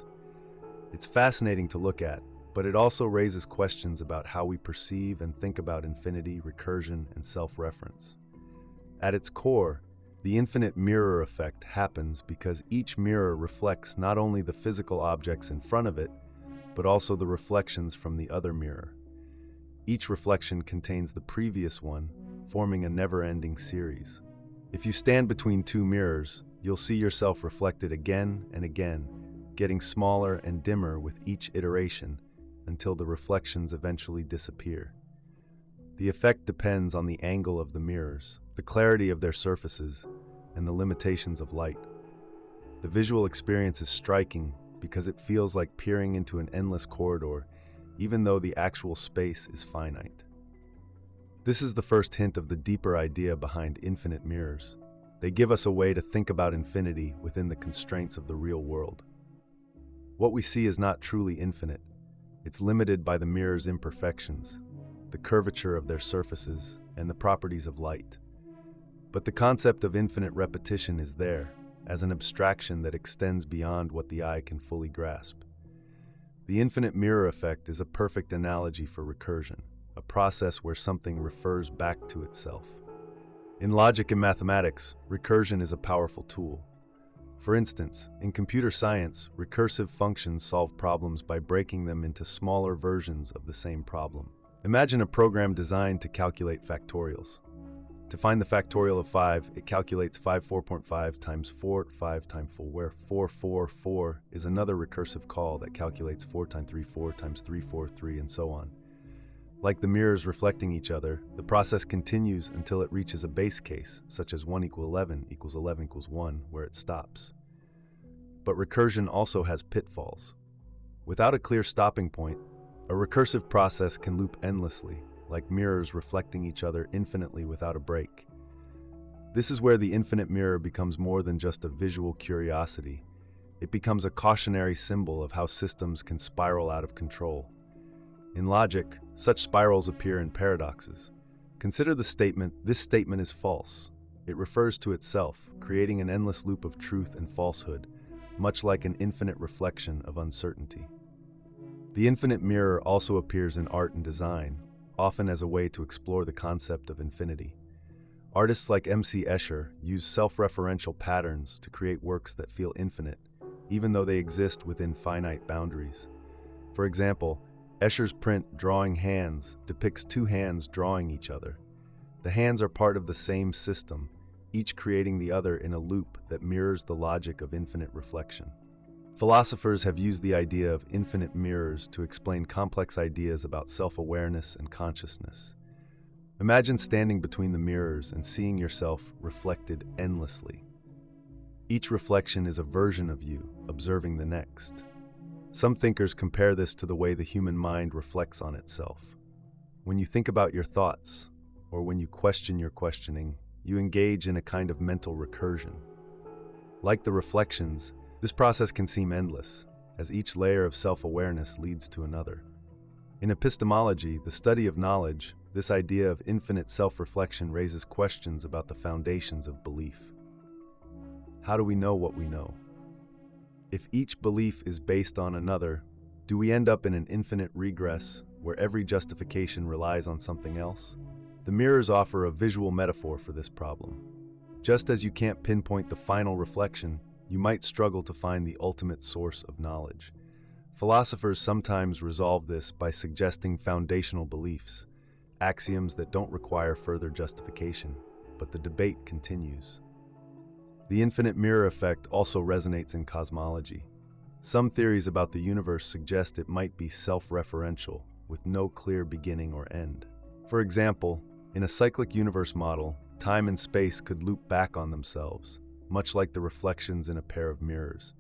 It's fascinating to look at, but it also raises questions about how we perceive and think about infinity, recursion, and self-reference. At its core, the infinite mirror effect happens because each mirror reflects not only the physical objects in front of it, but also the reflections from the other mirror. Each reflection contains the previous one, forming a never-ending series. If you stand between two mirrors, you'll see yourself reflected again and again, getting smaller and dimmer with each iteration until the reflections eventually disappear. The effect depends on the angle of the mirrors, the clarity of their surfaces, and the limitations of light. The visual experience is striking because it feels like peering into an endless corridor, even though the actual space is finite. This is the first hint of the deeper idea behind infinite mirrors. They give us a way to think about infinity within the constraints of the real world. What we see is not truly infinite. It's limited by the mirror's imperfections, the curvature of their surfaces, and the properties of light. But the concept of infinite repetition is there, as an abstraction that extends beyond what the eye can fully grasp. The infinite mirror effect is a perfect analogy for recursion, a process where something refers back to itself. In logic and mathematics, recursion is a powerful tool. For instance, in computer science, recursive functions solve problems by breaking them into smaller versions of the same problem. Imagine a program designed to calculate factorials. To find the factorial of 5, it calculates 5 4.5 times 4 5 times 4, where 4 4 4 is another recursive call that calculates 4 times 3 4 times 3 4 3, and so on. Like the mirrors reflecting each other, the process continues until it reaches a base case, such as 1 equals 11 equals 11 equals 1, where it stops. But recursion also has pitfalls. Without a clear stopping point, a recursive process can loop endlessly, like mirrors reflecting each other infinitely without a break. This is where the infinite mirror becomes more than just a visual curiosity. It becomes a cautionary symbol of how systems can spiral out of control. In logic, such spirals appear in paradoxes. Consider the statement, "This statement is false." It refers to itself, creating an endless loop of truth and falsehood, much like an infinite reflection of uncertainty. The infinite mirror also appears in art and design, often as a way to explore the concept of infinity. Artists like M.C. Escher use self-referential patterns to create works that feel infinite, even though they exist within finite boundaries. For example, Escher's print Drawing Hands depicts two hands drawing each other. The hands are part of the same system, each creating the other in a loop that mirrors the logic of infinite reflection. Philosophers have used the idea of infinite mirrors to explain complex ideas about self-awareness and consciousness. Imagine standing between the mirrors and seeing yourself reflected endlessly. Each reflection is a version of you, observing the next. Some thinkers compare this to the way the human mind reflects on itself. When you think about your thoughts, or when you question your questioning, you engage in a kind of mental recursion. Like the reflections, this process can seem endless, as each layer of self-awareness leads to another. In epistemology, the study of knowledge, this idea of infinite self-reflection raises questions about the foundations of belief. How do we know what we know? If each belief is based on another, do we end up in an infinite regress where every justification relies on something else? The mirrors offer a visual metaphor for this problem. Just as you can't pinpoint the final reflection, you might struggle to find the ultimate source of knowledge. Philosophers sometimes resolve this by suggesting foundational beliefs, axioms that don't require further justification, but the debate continues. The infinite mirror effect also resonates in cosmology. Some theories about the universe suggest it might be self-referential, with no clear beginning or end. For example, in a cyclic universe model, time and space could loop back on themselves, much like the reflections in a pair of mirrors.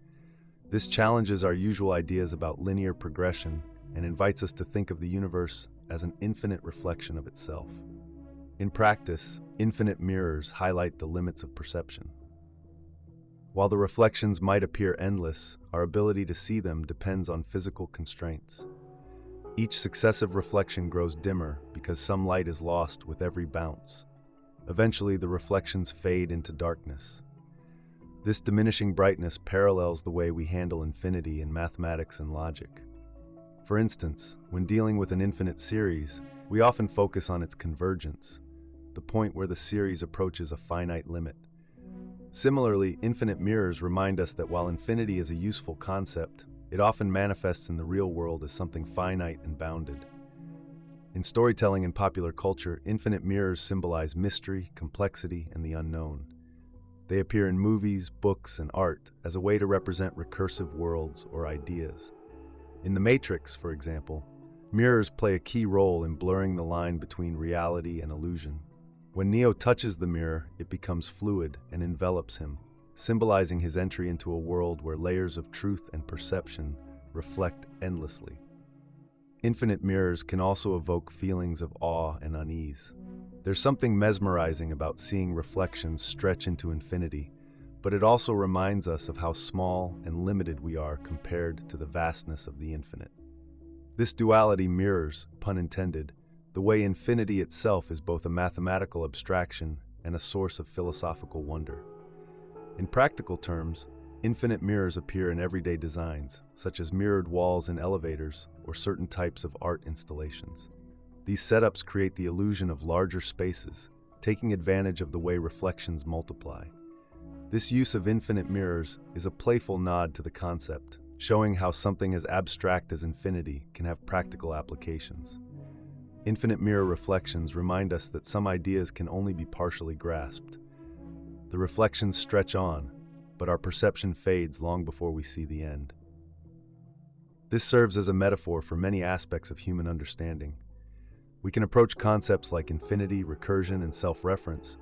This challenges our usual ideas about linear progression and invites us to think of the universe as an infinite reflection of itself. In practice, infinite mirrors highlight the limits of perception. While the reflections might appear endless, our ability to see them depends on physical constraints. Each successive reflection grows dimmer because some light is lost with every bounce. Eventually, the reflections fade into darkness. This diminishing brightness parallels the way we handle infinity in mathematics and logic. For instance, when dealing with an infinite series, we often focus on its convergence, the point where the series approaches a finite limit. Similarly, infinite mirrors remind us that while infinity is a useful concept, it often manifests in the real world as something finite and bounded. In storytelling and popular culture, infinite mirrors symbolize mystery, complexity, and the unknown. They appear in movies, books, and art as a way to represent recursive worlds or ideas. In The Matrix, for example, mirrors play a key role in blurring the line between reality and illusion. When Neo touches the mirror, it becomes fluid and envelops him, symbolizing his entry into a world where layers of truth and perception reflect endlessly. Infinite mirrors can also evoke feelings of awe and unease. There's something mesmerizing about seeing reflections stretch into infinity, but it also reminds us of how small and limited we are compared to the vastness of the infinite. This duality mirrors, pun intended, the way infinity itself is both a mathematical abstraction and a source of philosophical wonder. In practical terms, infinite mirrors appear in everyday designs, such as mirrored walls in elevators or certain types of art installations. These setups create the illusion of larger spaces, taking advantage of the way reflections multiply. This use of infinite mirrors is a playful nod to the concept, showing how something as abstract as infinity can have practical applications. Infinite mirror reflections remind us that some ideas can only be partially grasped. The reflections stretch on, but our perception fades long before we see the end. This serves as a metaphor for many aspects of human understanding. We can approach concepts like infinity, recursion, and self-reference,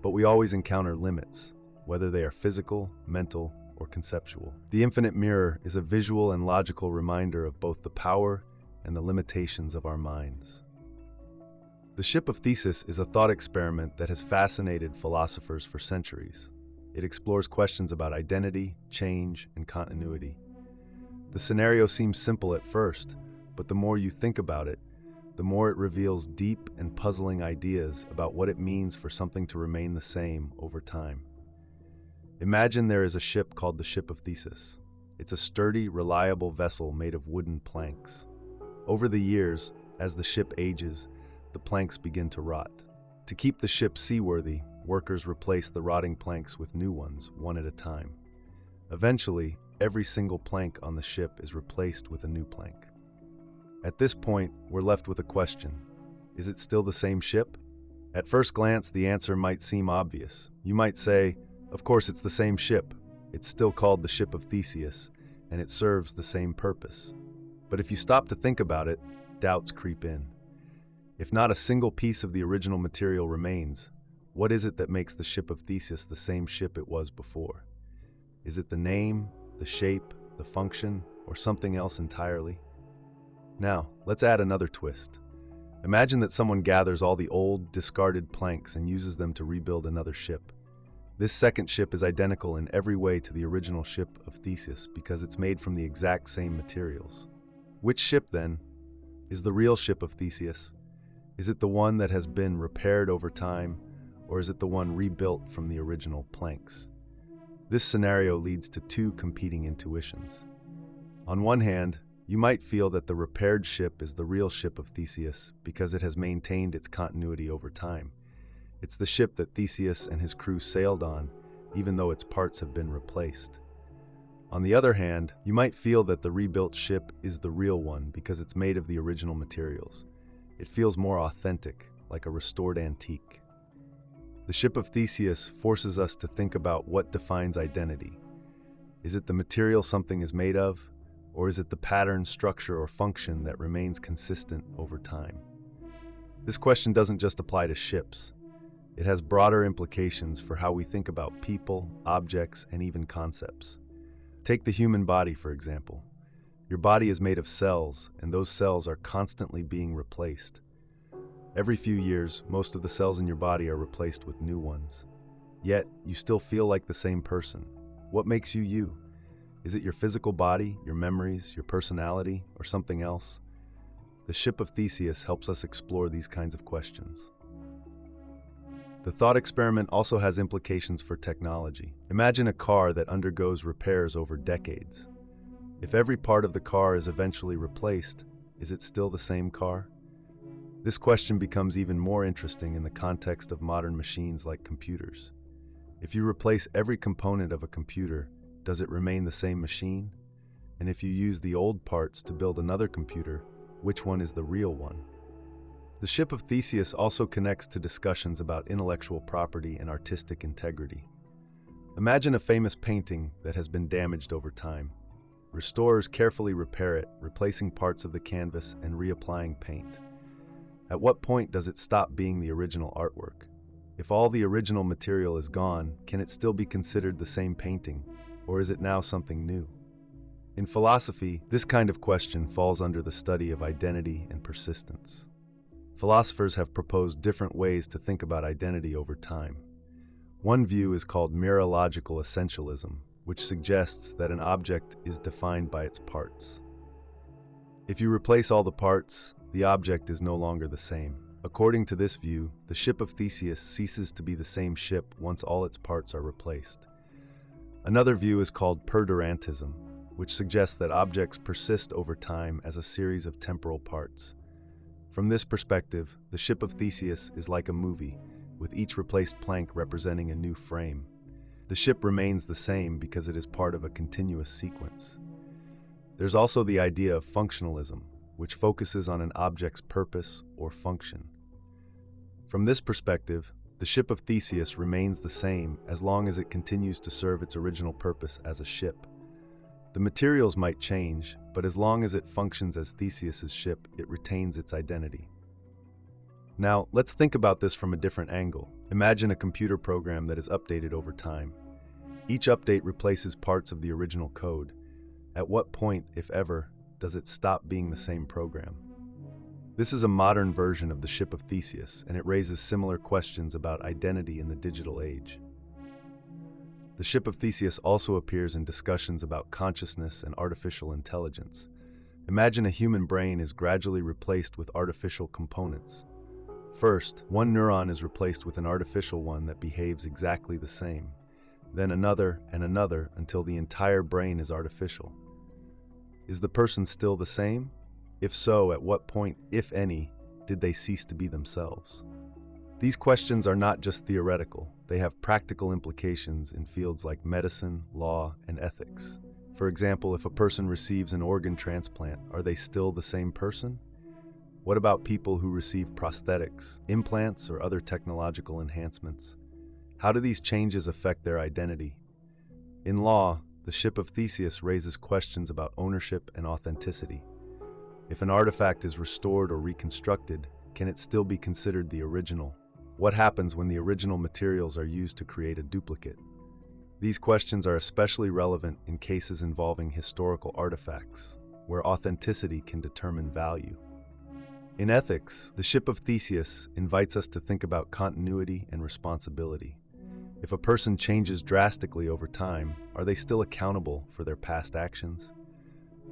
but we always encounter limits, whether they are physical, mental, or conceptual. The infinite mirror is a visual and logical reminder of both the power and the limitations of our minds. The Ship of Theseus is a thought experiment that has fascinated philosophers for centuries. It explores questions about identity, change, and continuity. The scenario seems simple at first, but the more you think about it, the more it reveals deep and puzzling ideas about what it means for something to remain the same over time. Imagine there is a ship called the Ship of Theseus. It's a sturdy, reliable vessel made of wooden planks. Over the years, as the ship ages, the planks begin to rot. To keep the ship seaworthy, workers replace the rotting planks with new ones, one at a time. Eventually, every single plank on the ship is replaced with a new plank. At this point, we're left with a question. Is it still the same ship? At first glance, the answer might seem obvious. You might say, of course it's the same ship. It's still called the Ship of Theseus, and it serves the same purpose. But if you stop to think about it, doubts creep in. If not a single piece of the original material remains, what is it that makes the Ship of Theseus the same ship it was before? Is it the name, the shape, the function, or something else entirely? Now, let's add another twist. Imagine that someone gathers all the old, discarded planks and uses them to rebuild another ship. This second ship is identical in every way to the original Ship of Theseus because it's made from the exact same materials. Which ship, then, is the real Ship of Theseus? Is it the one that has been repaired over time, or is it the one rebuilt from the original planks? This scenario leads to two competing intuitions. On one hand, you might feel that the repaired ship is the real Ship of Theseus because it has maintained its continuity over time. It's the ship that Theseus and his crew sailed on, even though its parts have been replaced. On the other hand, you might feel that the rebuilt ship is the real one because it's made of the original materials. It feels more authentic, like a restored antique. The Ship of Theseus forces us to think about what defines identity. Is it the material something is made of, or is it the pattern, structure, or function that remains consistent over time? This question doesn't just apply to ships. It has broader implications for how we think about people, objects, and even concepts. Take the human body, for example. Your body is made of cells, and those cells are constantly being replaced. Every few years, most of the cells in your body are replaced with new ones. Yet, you still feel like the same person. What makes you you? Is it your physical body, your memories, your personality, or something else? The Ship of Theseus helps us explore these kinds of questions. The thought experiment also has implications for technology. Imagine a car that undergoes repairs over decades. If every part of the car is eventually replaced, is it still the same car? This question becomes even more interesting in the context of modern machines like computers. If you replace every component of a computer, does it remain the same machine? And if you use the old parts to build another computer, which one is the real one? The Ship of Theseus also connects to discussions about intellectual property and artistic integrity. Imagine a famous painting that has been damaged over time. Restorers carefully repair it, replacing parts of the canvas and reapplying paint. At what point does it stop being the original artwork? If all the original material is gone, can it still be considered the same painting, or is it now something new? In philosophy, this kind of question falls under the study of identity and persistence. Philosophers have proposed different ways to think about identity over time. One view is called mereological essentialism, which suggests that an object is defined by its parts. If you replace all the parts, the object is no longer the same. According to this view, the Ship of Theseus ceases to be the same ship once all its parts are replaced. Another view is called perdurantism, which suggests that objects persist over time as a series of temporal parts. From this perspective, the Ship of Theseus is like a movie, with each replaced plank representing a new frame. The ship remains the same because it is part of a continuous sequence. There's also the idea of functionalism, which focuses on an object's purpose or function. From this perspective, the Ship of Theseus remains the same as long as it continues to serve its original purpose as a ship. The materials might change, but as long as it functions as Theseus's ship, it retains its identity. Now, let's think about this from a different angle. Imagine a computer program that is updated over time. Each update replaces parts of the original code. At what point, if ever, does it stop being the same program? This is a modern version of the Ship of Theseus, and it raises similar questions about identity in the digital age. The Ship of Theseus also appears in discussions about consciousness and artificial intelligence. Imagine a human brain is gradually replaced with artificial components. First, one neuron is replaced with an artificial one that behaves exactly the same. Then another and another until the entire brain is artificial. Is the person still the same? If so, at what point, if any, did they cease to be themselves? These questions are not just theoretical. They have practical implications in fields like medicine, law, and ethics. For example, if a person receives an organ transplant, are they still the same person? What about people who receive prosthetics, implants, or other technological enhancements? How do these changes affect their identity? In law, the Ship of Theseus raises questions about ownership and authenticity. If an artifact is restored or reconstructed, can it still be considered the original? What happens when the original materials are used to create a duplicate? These questions are especially relevant in cases involving historical artifacts, where authenticity can determine value. In ethics, the Ship of Theseus invites us to think about continuity and responsibility. If a person changes drastically over time, are they still accountable for their past actions?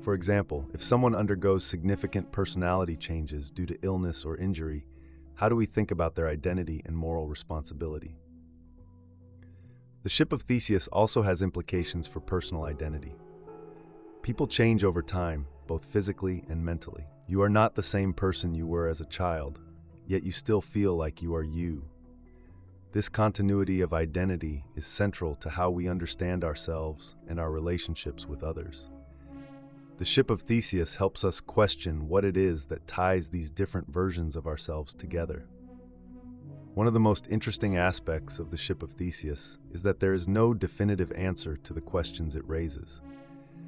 For example, if someone undergoes significant personality changes due to illness or injury, how do we think about their identity and moral responsibility? The Ship of Theseus also has implications for personal identity. People change over time, both physically and mentally. You are not the same person you were as a child, yet you still feel like you are you. This continuity of identity is central to how we understand ourselves and our relationships with others. The Ship of Theseus helps us question what it is that ties these different versions of ourselves together. One of the most interesting aspects of the Ship of Theseus is that there is no definitive answer to the questions it raises.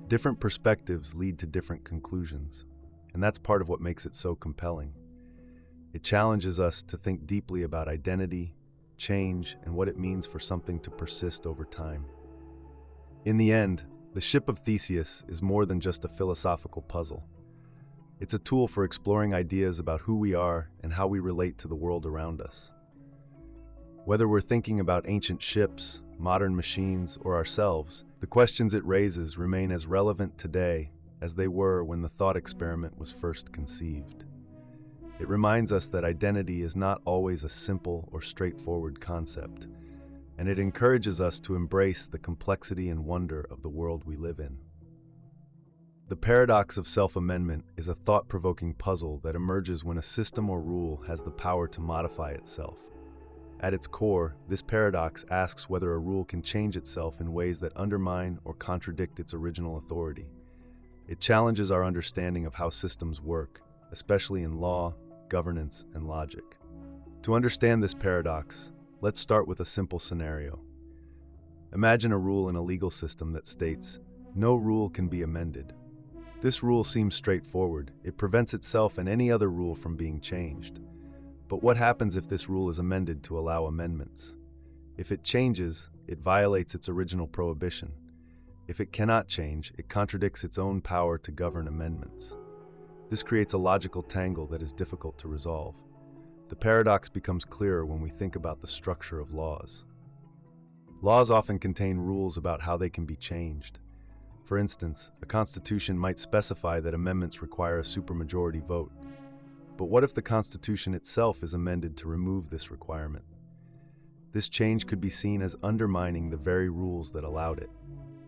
Different perspectives lead to different conclusions, and that's part of what makes it so compelling. It challenges us to think deeply about identity, change, and what it means for something to persist over time. In the end, the Ship of Theseus is more than just a philosophical puzzle. It's a tool for exploring ideas about who we are and how we relate to the world around us. Whether we're thinking about ancient ships, modern machines, or ourselves, the questions it raises remain as relevant today as they were when the thought experiment was first conceived. It reminds us that identity is not always a simple or straightforward concept, and it encourages us to embrace the complexity and wonder of the world we live in. The paradox of self-amendment is a thought-provoking puzzle that emerges when a system or rule has the power to modify itself. At its core, this paradox asks whether a rule can change itself in ways that undermine or contradict its original authority. It challenges our understanding of how systems work, especially in law, governance, and logic. To understand this paradox, let's start with a simple scenario. Imagine a rule in a legal system that states, "No rule can be amended." This rule seems straightforward. It prevents itself and any other rule from being changed. But what happens if this rule is amended to allow amendments? If it changes, it violates its original prohibition. If it cannot change, it contradicts its own power to govern amendments. This creates a logical tangle that is difficult to resolve. The paradox becomes clearer when we think about the structure of laws. Laws often contain rules about how they can be changed. For instance, a constitution might specify that amendments require a supermajority vote. But what if the Constitution itself is amended to remove this requirement? This change could be seen as undermining the very rules that allowed it.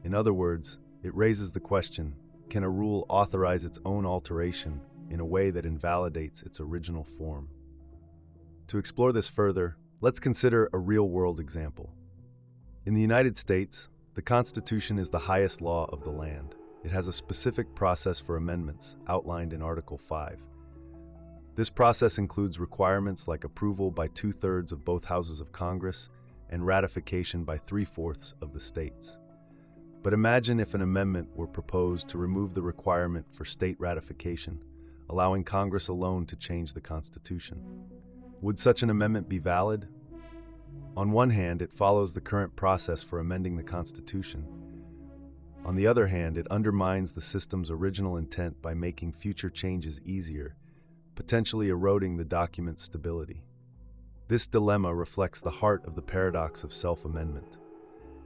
In other words, it raises the question, can a rule authorize its own alteration in a way that invalidates its original form? To explore this further, let's consider a real-world example. In the United States, the Constitution is the highest law of the land. It has a specific process for amendments outlined in Article 5. This process includes requirements like approval by 2/3 of both houses of Congress and ratification by 3/4 of the states. But imagine if an amendment were proposed to remove the requirement for state ratification, allowing Congress alone to change the Constitution. Would such an amendment be valid? On one hand, it follows the current process for amending the Constitution. On the other hand, it undermines the system's original intent by making future changes easier, potentially eroding the document's stability. This dilemma reflects the heart of the paradox of self-amendment.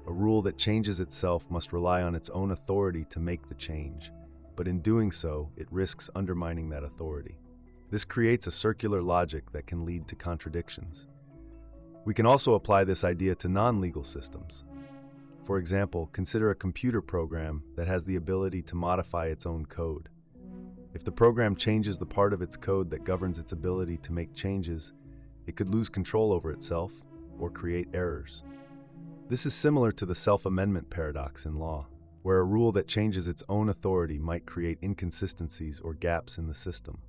A rule that changes itself must rely on its own authority to make the change, but in doing so, it risks undermining that authority. This creates a circular logic that can lead to contradictions. We can also apply this idea to non-legal systems. For example, consider a computer program that has the ability to modify its own code. If the program changes the part of its code that governs its ability to make changes, it could lose control over itself or create errors. This is similar to the self-amendment paradox in law, where a rule that changes its own authority might create inconsistencies or gaps in the system.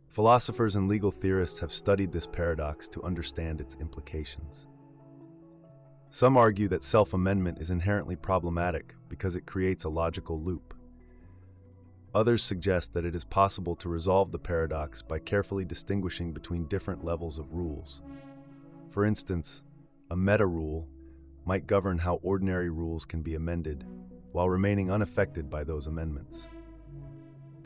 Philosophers and legal theorists have studied this paradox to understand its implications. Some argue that self-amendment is inherently problematic because it creates a logical loop. Others suggest that it is possible to resolve the paradox by carefully distinguishing between different levels of rules. For instance, a meta-rule might govern how ordinary rules can be amended, while remaining unaffected by those amendments.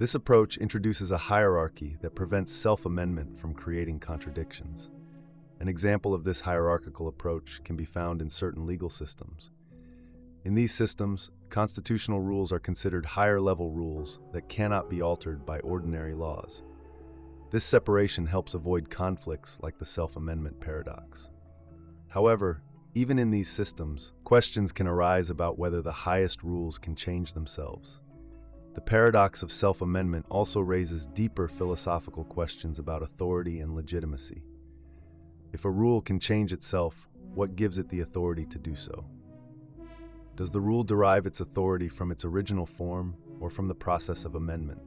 This approach introduces a hierarchy that prevents self-amendment from creating contradictions. An example of this hierarchical approach can be found in certain legal systems. In these systems, constitutional rules are considered higher-level rules that cannot be altered by ordinary laws. This separation helps avoid conflicts like the self-amendment paradox. However, even in these systems, questions can arise about whether the highest rules can change themselves. The paradox of self-amendment also raises deeper philosophical questions about authority and legitimacy. If a rule can change itself, what gives it the authority to do so? Does the rule derive its authority from its original form or from the process of amendment?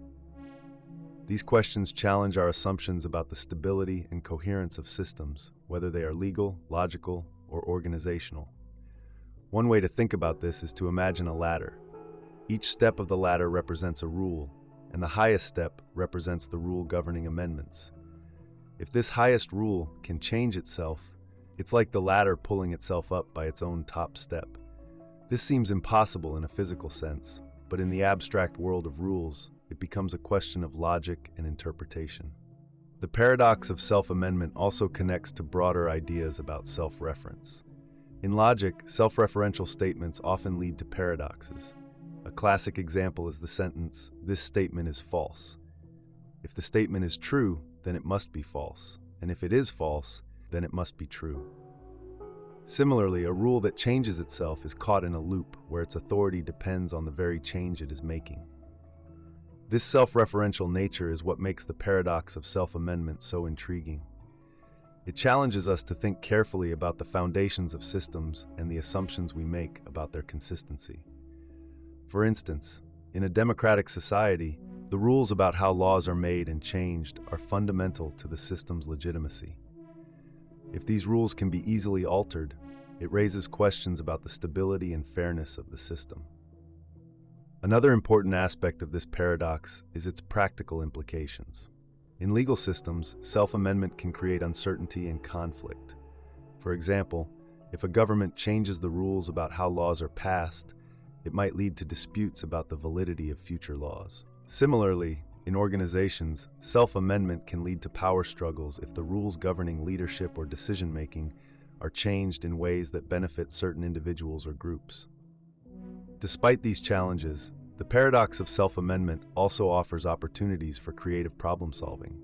These questions challenge our assumptions about the stability and coherence of systems, whether they are legal, logical, or organizational. One way to think about this is to imagine a ladder. Each step of the ladder represents a rule, and the highest step represents the rule governing amendments. If this highest rule can change itself, it's like the ladder pulling itself up by its own top step. This seems impossible in a physical sense, but in the abstract world of rules, it becomes a question of logic and interpretation. The paradox of self-amendment also connects to broader ideas about self-reference. In logic, self-referential statements often lead to paradoxes. A classic example is the sentence, "This statement is false." If the statement is true, then it must be false, and if it is false, then it must be true. Similarly, a rule that changes itself is caught in a loop where its authority depends on the very change it is making. This self-referential nature is what makes the paradox of self-amendment so intriguing. It challenges us to think carefully about the foundations of systems and the assumptions we make about their consistency. For instance, in a democratic society, the rules about how laws are made and changed are fundamental to the system's legitimacy. If these rules can be easily altered, it raises questions about the stability and fairness of the system. Another important aspect of this paradox is its practical implications. In legal systems, self-amendment can create uncertainty and conflict. For example, if a government changes the rules about how laws are passed, it might lead to disputes about the validity of future laws. Similarly, in organizations, self-amendment can lead to power struggles if the rules governing leadership or decision-making are changed in ways that benefit certain individuals or groups. Despite these challenges, the paradox of self-amendment also offers opportunities for creative problem-solving.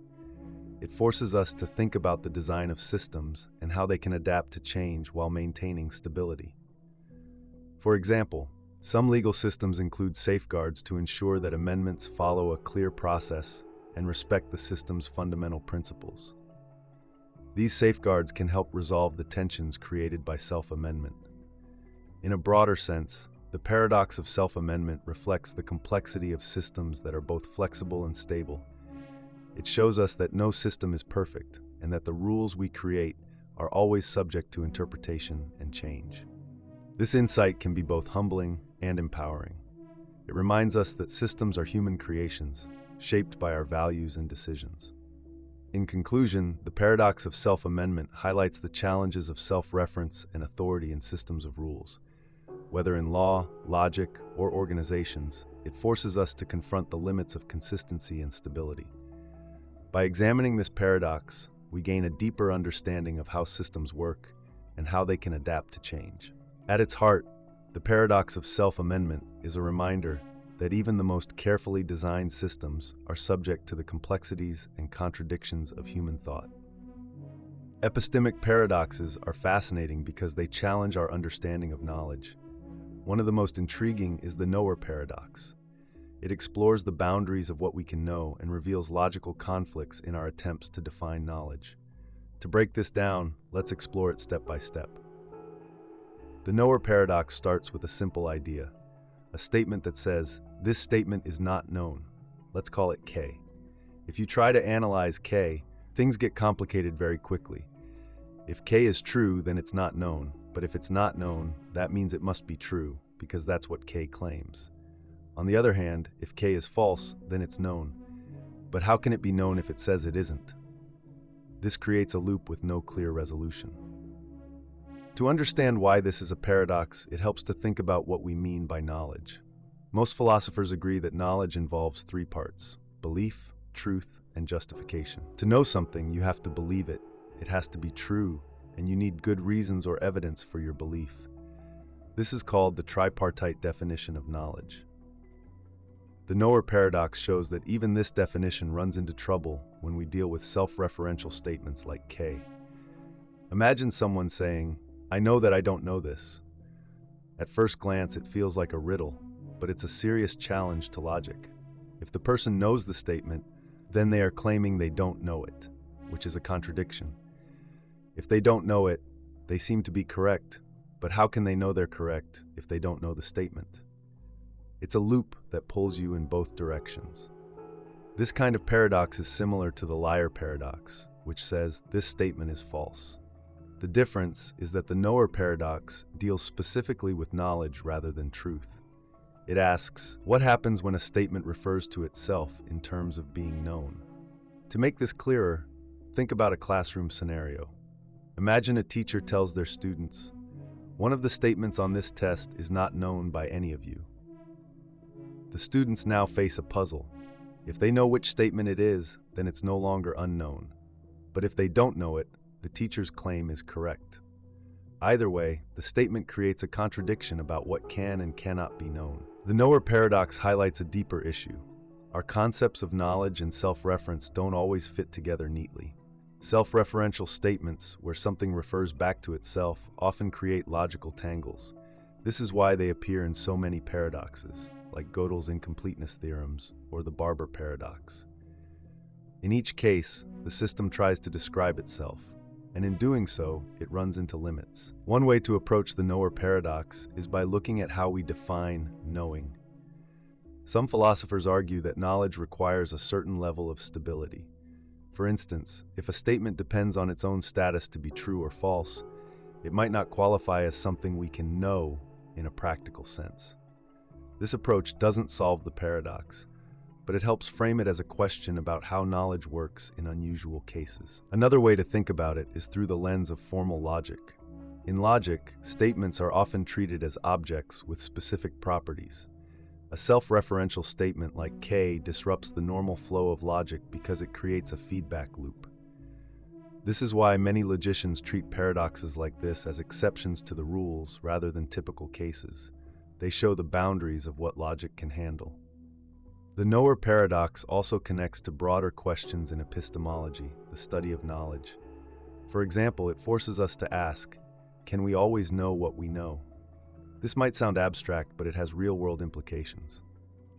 It forces us to think about the design of systems and how they can adapt to change while maintaining stability. For example, some legal systems include safeguards to ensure that amendments follow a clear process and respect the system's fundamental principles. These safeguards can help resolve the tensions created by self-amendment. In a broader sense, the paradox of self-amendment reflects the complexity of systems that are both flexible and stable. It shows us that no system is perfect and that the rules we create are always subject to interpretation and change. This insight can be both humbling and empowering. It reminds us that systems are human creations, shaped by our values and decisions. In conclusion, the paradox of self-amendment highlights the challenges of self-reference and authority in systems of rules. Whether in law, logic, or organizations, it forces us to confront the limits of consistency and stability. By examining this paradox, we gain a deeper understanding of how systems work and how they can adapt to change. At its heart, the paradox of self-amendment is a reminder that even the most carefully designed systems are subject to the complexities and contradictions of human thought. Epistemic paradoxes are fascinating because they challenge our understanding of knowledge. One of the most intriguing is the knower paradox. It explores the boundaries of what we can know and reveals logical conflicts in our attempts to define knowledge. To break this down, let's explore it step by step. The knower paradox starts with a simple idea, a statement that says, "This statement is not known." Let's call it K. If you try to analyze K, things get complicated very quickly. If K is true, then it's not known, but if it's not known, that means it must be true, because that's what K claims. On the other hand, if K is false, then it's known. But how can it be known if it says it isn't? This creates a loop with no clear resolution. To understand why this is a paradox, it helps to think about what we mean by knowledge. Most philosophers agree that knowledge involves three parts: belief, truth, and justification. To know something, you have to believe it. It has to be true, and you need good reasons or evidence for your belief. This is called the tripartite definition of knowledge. The knower paradox shows that even this definition runs into trouble when we deal with self-referential statements like K. Imagine someone saying, "I know that I don't know this." At first glance, it feels like a riddle, but it's a serious challenge to logic. If the person knows the statement, then they are claiming they don't know it, which is a contradiction. If they don't know it, they seem to be correct, but how can they know they're correct if they don't know the statement? It's a loop that pulls you in both directions. This kind of paradox is similar to the liar paradox, which says this statement is false. The difference is that the knower paradox deals specifically with knowledge rather than truth. It asks, what happens when a statement refers to itself in terms of being known? To make this clearer, think about a classroom scenario. Imagine a teacher tells their students, "One of the statements on this test is not known by any of you." The students now face a puzzle. If they know which statement it is, then it's no longer unknown. But if they don't know it, the teacher's claim is correct. Either way, the statement creates a contradiction about what can and cannot be known. The knower paradox highlights a deeper issue. Our concepts of knowledge and self-reference don't always fit together neatly. Self-referential statements, where something refers back to itself, often create logical tangles. This is why they appear in so many paradoxes, like Gödel's incompleteness theorems or the Barber paradox. In each case, the system tries to describe itself, and in doing so, it runs into limits. One way to approach the knower paradox is by looking at how we define knowing. Some philosophers argue that knowledge requires a certain level of stability. For instance, if a statement depends on its own status to be true or false, it might not qualify as something we can know in a practical sense. This approach doesn't solve the paradox, but it helps frame it as a question about how knowledge works in unusual cases. Another way to think about it is through the lens of formal logic. In logic, statements are often treated as objects with specific properties. A self-referential statement like K disrupts the normal flow of logic because it creates a feedback loop. This is why many logicians treat paradoxes like this as exceptions to the rules rather than typical cases. They show the boundaries of what logic can handle. The knower paradox also connects to broader questions in epistemology, the study of knowledge. For example, it forces us to ask, can we always know what we know? This might sound abstract, but it has real-world implications.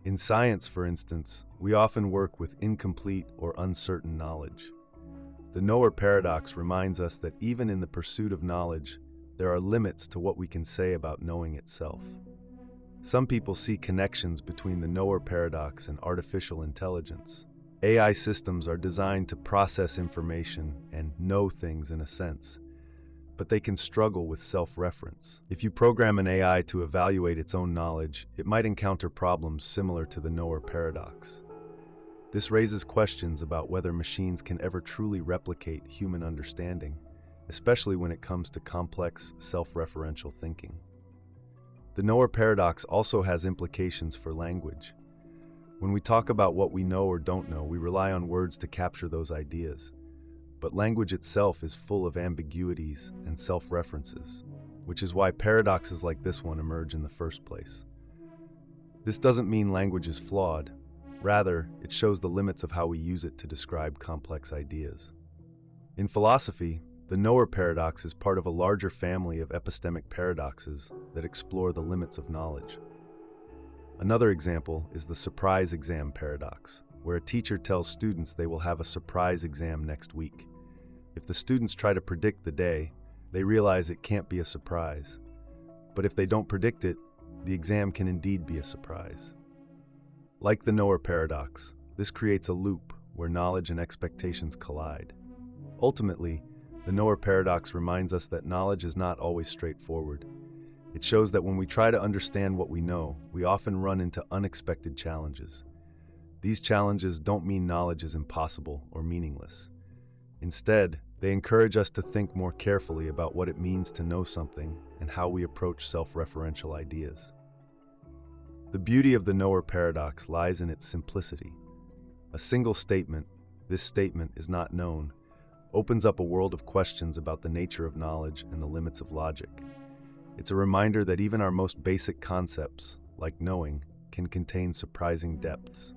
In science, for instance, we often work with incomplete or uncertain knowledge. The knower paradox reminds us that even in the pursuit of knowledge, there are limits to what we can say about knowing itself. Some people see connections between the knower paradox and artificial intelligence. AI systems are designed to process information and know things in a sense, but they can struggle with self-reference. If you program an AI to evaluate its own knowledge, it might encounter problems similar to the knower paradox. This raises questions about whether machines can ever truly replicate human understanding, especially when it comes to complex, self-referential thinking. The knower paradox also has implications for language. When we talk about what we know or don't know, we rely on words to capture those ideas. But language itself is full of ambiguities and self-references, which is why paradoxes like this one emerge in the first place. This doesn't mean language is flawed. Rather, it shows the limits of how we use it to describe complex ideas. In philosophy, the knower paradox is part of a larger family of epistemic paradoxes that explore the limits of knowledge. Another example is the surprise exam paradox, where a teacher tells students they will have a surprise exam next week. If the students try to predict the day, they realize it can't be a surprise. But if they don't predict it, the exam can indeed be a surprise. Like the knower paradox, this creates a loop where knowledge and expectations collide. Ultimately, the knower paradox reminds us that knowledge is not always straightforward. It shows that when we try to understand what we know, we often run into unexpected challenges. These challenges don't mean knowledge is impossible or meaningless. Instead, they encourage us to think more carefully about what it means to know something and how we approach self-referential ideas. The beauty of the knower paradox lies in its simplicity. A single statement, "This statement is not known," opens up a world of questions about the nature of knowledge and the limits of logic. It's a reminder that even our most basic concepts, like knowing, can contain surprising depths.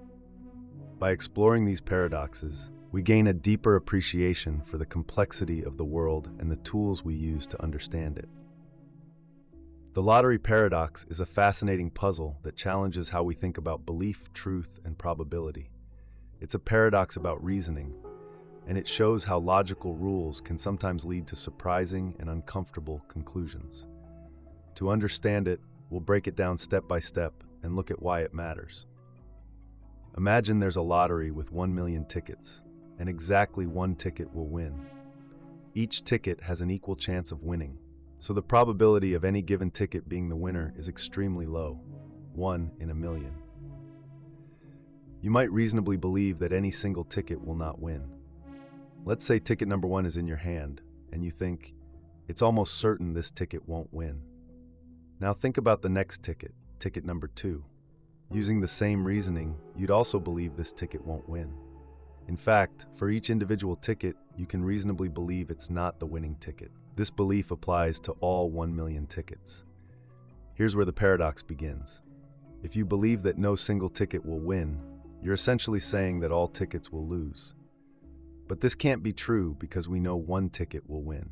By exploring these paradoxes, we gain a deeper appreciation for the complexity of the world and the tools we use to understand it. The lottery paradox is a fascinating puzzle that challenges how we think about belief, truth, and probability. It's a paradox about reasoning, and it shows how logical rules can sometimes lead to surprising and uncomfortable conclusions. To understand it, we'll break it down step by step and look at why it matters. Imagine there's a lottery with 1 million tickets, and exactly one ticket will win. Each ticket has an equal chance of winning, so the probability of any given ticket being the winner is extremely low, 1 in a million. You might reasonably believe that any single ticket will not win. Let's say ticket number 1 is in your hand, and you think, it's almost certain this ticket won't win. Now think about the next ticket, ticket number 2. Using the same reasoning, you'd also believe this ticket won't win. In fact, for each individual ticket, you can reasonably believe it's not the winning ticket. This belief applies to all 1 million tickets. Here's where the paradox begins. If you believe that no single ticket will win, you're essentially saying that all tickets will lose. But this can't be true because we know one ticket will win.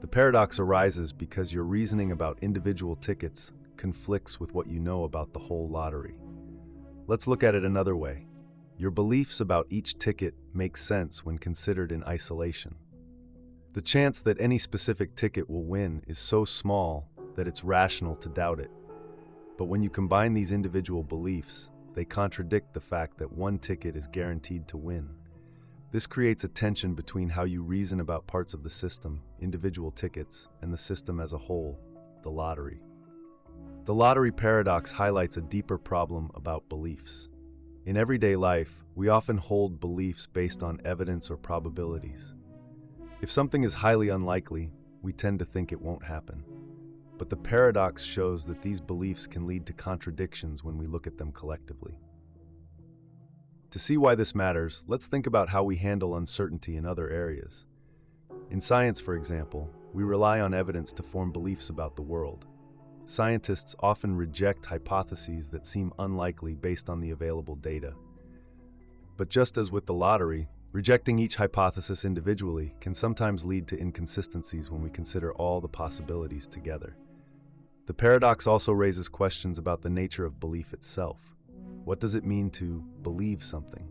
The paradox arises because your reasoning about individual tickets conflicts with what you know about the whole lottery. Let's look at it another way. Your beliefs about each ticket make sense when considered in isolation. The chance that any specific ticket will win is so small that it's rational to doubt it. But when you combine these individual beliefs, they contradict the fact that one ticket is guaranteed to win. This creates a tension between how you reason about parts of the system, individual tickets, and the system as a whole, the lottery. The lottery paradox highlights a deeper problem about beliefs. In everyday life, we often hold beliefs based on evidence or probabilities. If something is highly unlikely, we tend to think it won't happen. But the paradox shows that these beliefs can lead to contradictions when we look at them collectively. To see why this matters, let's think about how we handle uncertainty in other areas. In science, for example, we rely on evidence to form beliefs about the world. Scientists often reject hypotheses that seem unlikely based on the available data. But just as with the lottery, rejecting each hypothesis individually can sometimes lead to inconsistencies when we consider all the possibilities together. The paradox also raises questions about the nature of belief itself. What does it mean to believe something?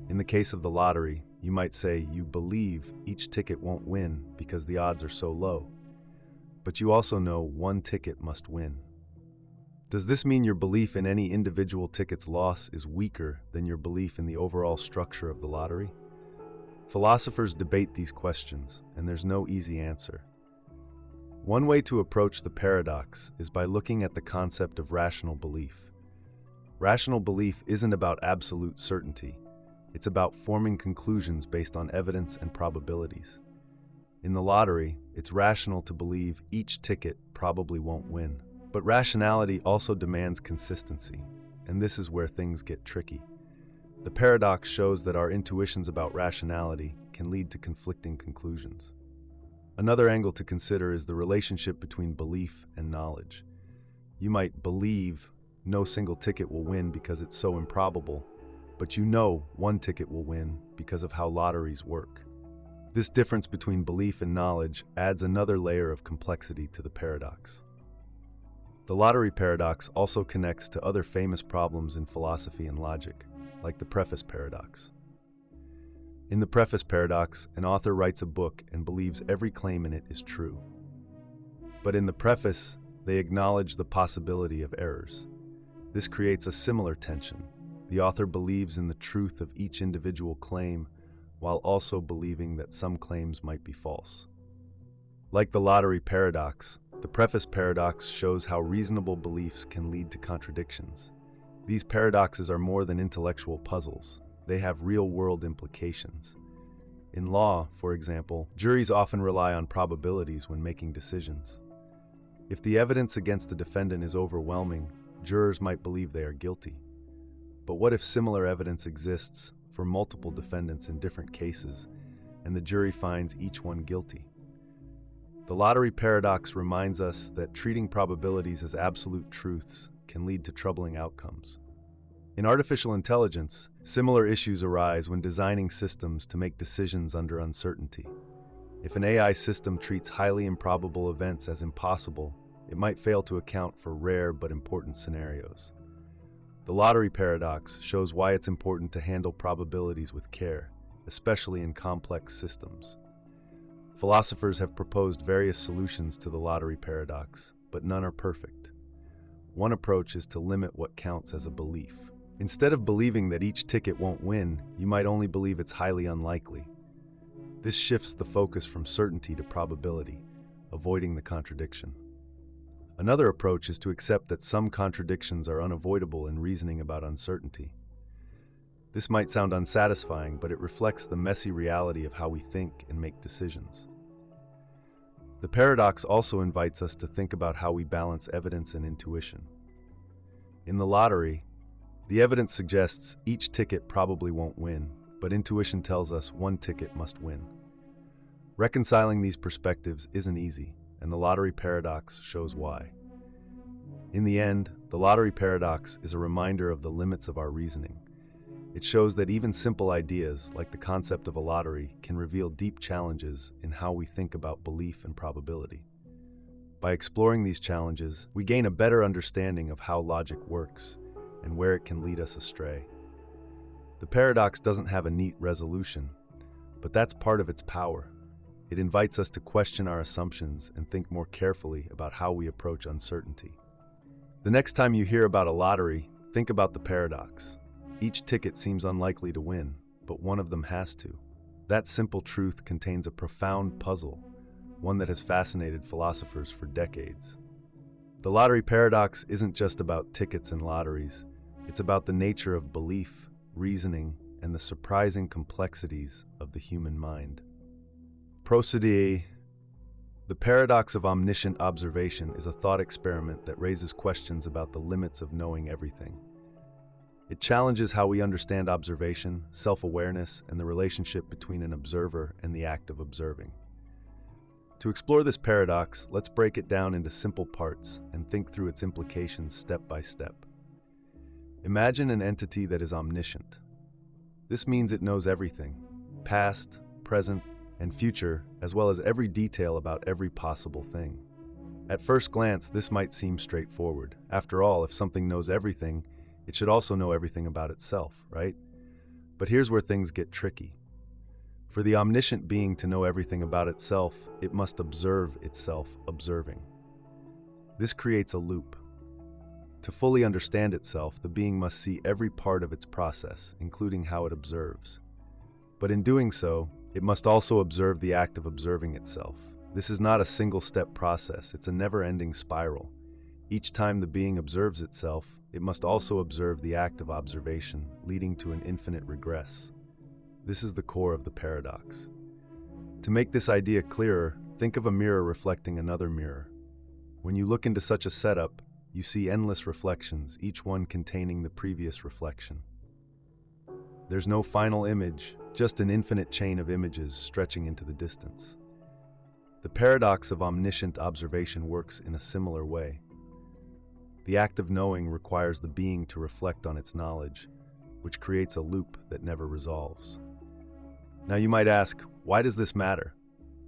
In the case of the lottery, you might say you believe each ticket won't win because the odds are so low. But you also know one ticket must win. Does this mean your belief in any individual ticket's loss is weaker than your belief in the overall structure of the lottery? Philosophers debate these questions, and there's no easy answer. One way to approach the paradox is by looking at the concept of rational belief. Rational belief isn't about absolute certainty. It's about forming conclusions based on evidence and probabilities. In the lottery, it's rational to believe each ticket probably won't win. But rationality also demands consistency, and this is where things get tricky. The paradox shows that our intuitions about rationality can lead to conflicting conclusions. Another angle to consider is the relationship between belief and knowledge. You might believe no single ticket will win because it's so improbable, but you know one ticket will win because of how lotteries work. This difference between belief and knowledge adds another layer of complexity to the paradox. The lottery paradox also connects to other famous problems in philosophy and logic, like the preface paradox. In the preface paradox, an author writes a book and believes every claim in it is true. But in the preface, they acknowledge the possibility of errors. This creates a similar tension. The author believes in the truth of each individual claim, while also believing that some claims might be false. Like the lottery paradox, the preface paradox shows how reasonable beliefs can lead to contradictions. These paradoxes are more than intellectual puzzles. They have real-world implications. In law, for example, juries often rely on probabilities when making decisions. If the evidence against a defendant is overwhelming, jurors might believe they are guilty. But what if similar evidence exists for multiple defendants in different cases, and the jury finds each one guilty? The lottery paradox reminds us that treating probabilities as absolute truths can lead to troubling outcomes. In artificial intelligence, similar issues arise when designing systems to make decisions under uncertainty. If an AI system treats highly improbable events as impossible, it might fail to account for rare but important scenarios. The lottery paradox shows why it's important to handle probabilities with care, especially in complex systems. Philosophers have proposed various solutions to the lottery paradox, but none are perfect. One approach is to limit what counts as a belief. Instead of believing that each ticket won't win, you might only believe it's highly unlikely. This shifts the focus from certainty to probability, avoiding the contradiction. Another approach is to accept that some contradictions are unavoidable in reasoning about uncertainty. This might sound unsatisfying, but it reflects the messy reality of how we think and make decisions. The paradox also invites us to think about how we balance evidence and intuition. In the lottery, the evidence suggests each ticket probably won't win, but intuition tells us one ticket must win. Reconciling these perspectives isn't easy, and the lottery paradox shows why. In the end, the lottery paradox is a reminder of the limits of our reasoning. It shows that even simple ideas, like the concept of a lottery, can reveal deep challenges in how we think about belief and probability. By exploring these challenges, we gain a better understanding of how logic works and where it can lead us astray. The paradox doesn't have a neat resolution, but that's part of its power. It invites us to question our assumptions and think more carefully about how we approach uncertainty. The next time you hear about a lottery, think about the paradox. Each ticket seems unlikely to win, but one of them has to. That simple truth contains a profound puzzle, one that has fascinated philosophers for decades. The lottery paradox isn't just about tickets and lotteries. It's about the nature of belief, reasoning, and the surprising complexities of the human mind. Procedé. The paradox of omniscient observation is a thought experiment that raises questions about the limits of knowing everything. It challenges how we understand observation, self-awareness, and the relationship between an observer and the act of observing. To explore this paradox, let's break it down into simple parts and think through its implications step by step. Imagine an entity that is omniscient. This means it knows everything, past, present, and future, as well as every detail about every possible thing. At first glance, this might seem straightforward. After all, if something knows everything, it should also know everything about itself, right? But here's where things get tricky. For the omniscient being to know everything about itself, it must observe itself observing. This creates a loop. To fully understand itself, the being must see every part of its process, including how it observes. But in doing so, it must also observe the act of observing itself. This is not a single-step process, it's a never-ending spiral. Each time the being observes itself, it must also observe the act of observation, leading to an infinite regress. This is the core of the paradox. To make this idea clearer, think of a mirror reflecting another mirror. When you look into such a setup, you see endless reflections, each one containing the previous reflection. There's no final image, just an infinite chain of images stretching into the distance. The paradox of omniscient observation works in a similar way. The act of knowing requires the being to reflect on its knowledge, which creates a loop that never resolves. Now you might ask, why does this matter?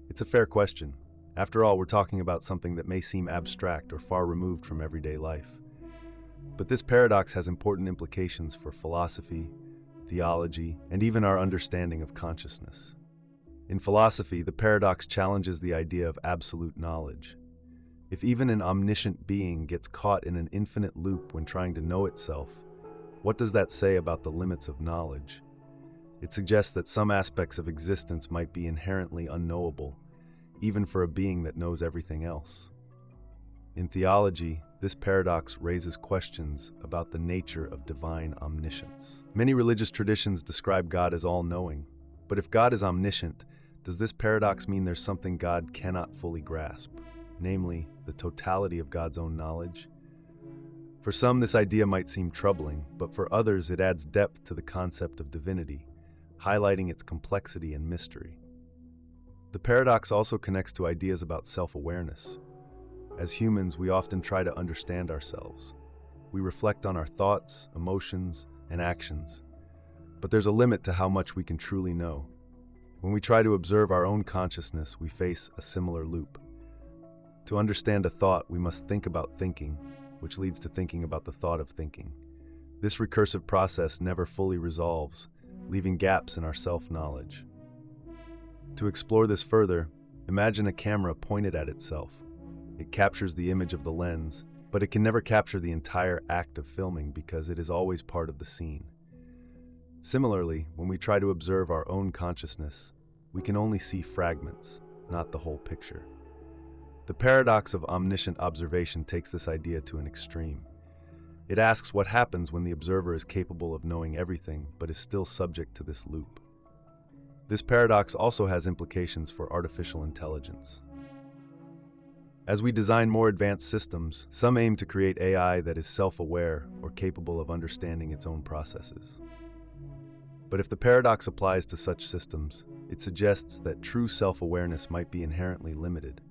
It's a fair question. After all, we're talking about something that may seem abstract or far removed from everyday life. But this paradox has important implications for philosophy, theology, and even our understanding of consciousness. In philosophy, the paradox challenges the idea of absolute knowledge. If even an omniscient being gets caught in an infinite loop when trying to know itself, what does that say about the limits of knowledge? It suggests that some aspects of existence might be inherently unknowable, even for a being that knows everything else. In theology, this paradox raises questions about the nature of divine omniscience. Many religious traditions describe God as all-knowing, but if God is omniscient, does this paradox mean there's something God cannot fully grasp, namely, the totality of God's own knowledge? For some, this idea might seem troubling, but for others, it adds depth to the concept of divinity, highlighting its complexity and mystery. The paradox also connects to ideas about self-awareness. As humans, we often try to understand ourselves. We reflect on our thoughts, emotions, and actions. But there's a limit to how much we can truly know. When we try to observe our own consciousness, we face a similar loop. To understand a thought, we must think about thinking, which leads to thinking about the thought of thinking. This recursive process never fully resolves, leaving gaps in our self-knowledge. To explore this further, imagine a camera pointed at itself. It captures the image of the lens, but it can never capture the entire act of filming because it is always part of the scene. Similarly, when we try to observe our own consciousness, we can only see fragments, not the whole picture. The paradox of omniscient observation takes this idea to an extreme. It asks what happens when the observer is capable of knowing everything but is still subject to this loop. This paradox also has implications for artificial intelligence. As we design more advanced systems, some aim to create AI that is self-aware or capable of understanding its own processes. But if the paradox applies to such systems, it suggests that true self-awareness might be inherently limited.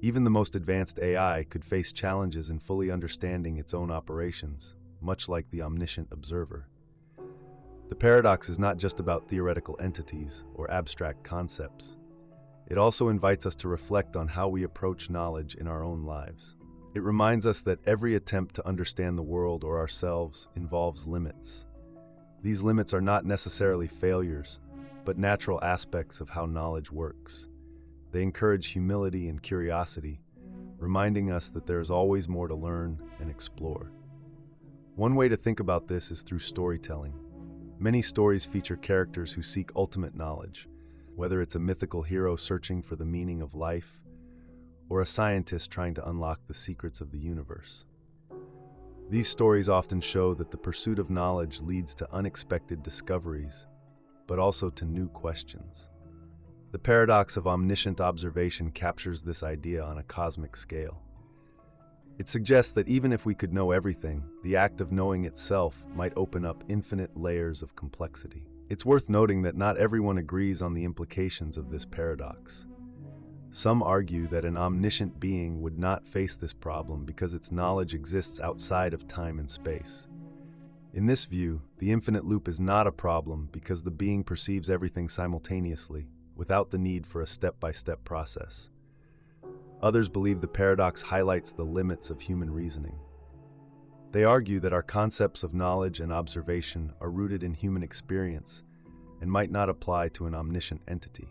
Even the most advanced AI could face challenges in fully understanding its own operations, much like the omniscient observer. The paradox is not just about theoretical entities or abstract concepts. It also invites us to reflect on how we approach knowledge in our own lives. It reminds us that every attempt to understand the world or ourselves involves limits. These limits are not necessarily failures, but natural aspects of how knowledge works. They encourage humility and curiosity, reminding us that there is always more to learn and explore. One way to think about this is through storytelling. Many stories feature characters who seek ultimate knowledge, whether it's a mythical hero searching for the meaning of life, or a scientist trying to unlock the secrets of the universe. These stories often show that the pursuit of knowledge leads to unexpected discoveries, but also to new questions. The paradox of omniscient observation captures this idea on a cosmic scale. It suggests that even if we could know everything, the act of knowing itself might open up infinite layers of complexity. It's worth noting that not everyone agrees on the implications of this paradox. Some argue that an omniscient being would not face this problem because its knowledge exists outside of time and space. In this view, the infinite loop is not a problem because the being perceives everything simultaneously, without the need for a step-by-step process. Others believe the paradox highlights the limits of human reasoning. They argue that our concepts of knowledge and observation are rooted in human experience and might not apply to an omniscient entity.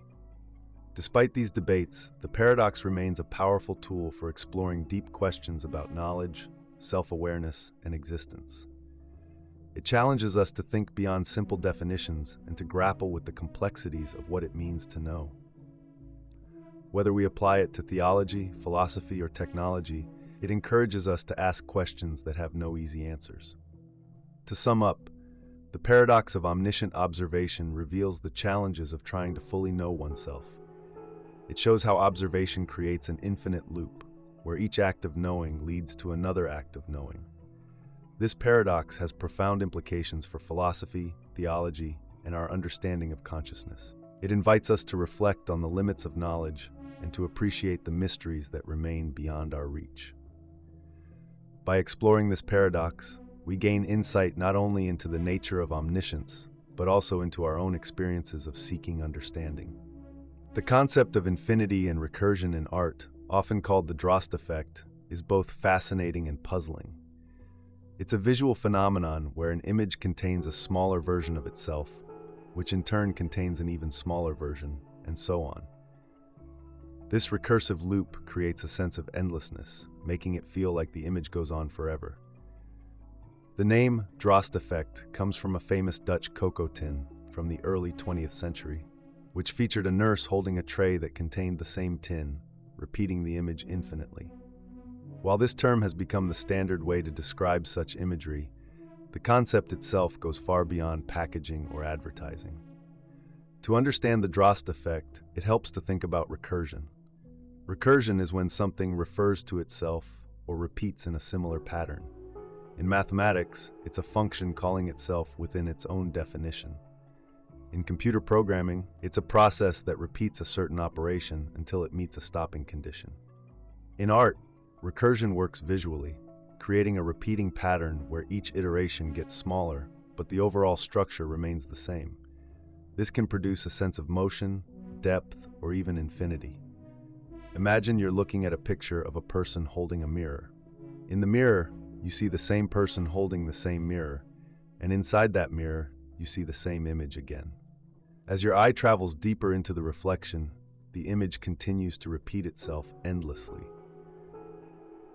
Despite these debates, the paradox remains a powerful tool for exploring deep questions about knowledge, self-awareness, and existence. It challenges us to think beyond simple definitions and to grapple with the complexities of what it means to know. Whether we apply it to theology, philosophy, or technology, it encourages us to ask questions that have no easy answers. To sum up, the paradox of omniscient observation reveals the challenges of trying to fully know oneself. It shows how observation creates an infinite loop, where each act of knowing leads to another act of knowing. This paradox has profound implications for philosophy, theology, and our understanding of consciousness. It invites us to reflect on the limits of knowledge and to appreciate the mysteries that remain beyond our reach. By exploring this paradox, we gain insight not only into the nature of omniscience, but also into our own experiences of seeking understanding. The concept of infinity and recursion in art, often called the Droste effect, is both fascinating and puzzling. It's a visual phenomenon where an image contains a smaller version of itself, which in turn contains an even smaller version, and so on. This recursive loop creates a sense of endlessness, making it feel like the image goes on forever. The name Droste effect comes from a famous Dutch cocoa tin from the early 20th century, which featured a nurse holding a tray that contained the same tin, repeating the image infinitely. While this term has become the standard way to describe such imagery, the concept itself goes far beyond packaging or advertising. To understand the Droste effect, it helps to think about recursion. Recursion is when something refers to itself or repeats in a similar pattern. In mathematics, it's a function calling itself within its own definition. In computer programming, it's a process that repeats a certain operation until it meets a stopping condition. In art, recursion works visually, creating a repeating pattern where each iteration gets smaller, but the overall structure remains the same. This can produce a sense of motion, depth, or even infinity. Imagine you're looking at a picture of a person holding a mirror. In the mirror, you see the same person holding the same mirror, and inside that mirror, you see the same image again. As your eye travels deeper into the reflection, the image continues to repeat itself endlessly.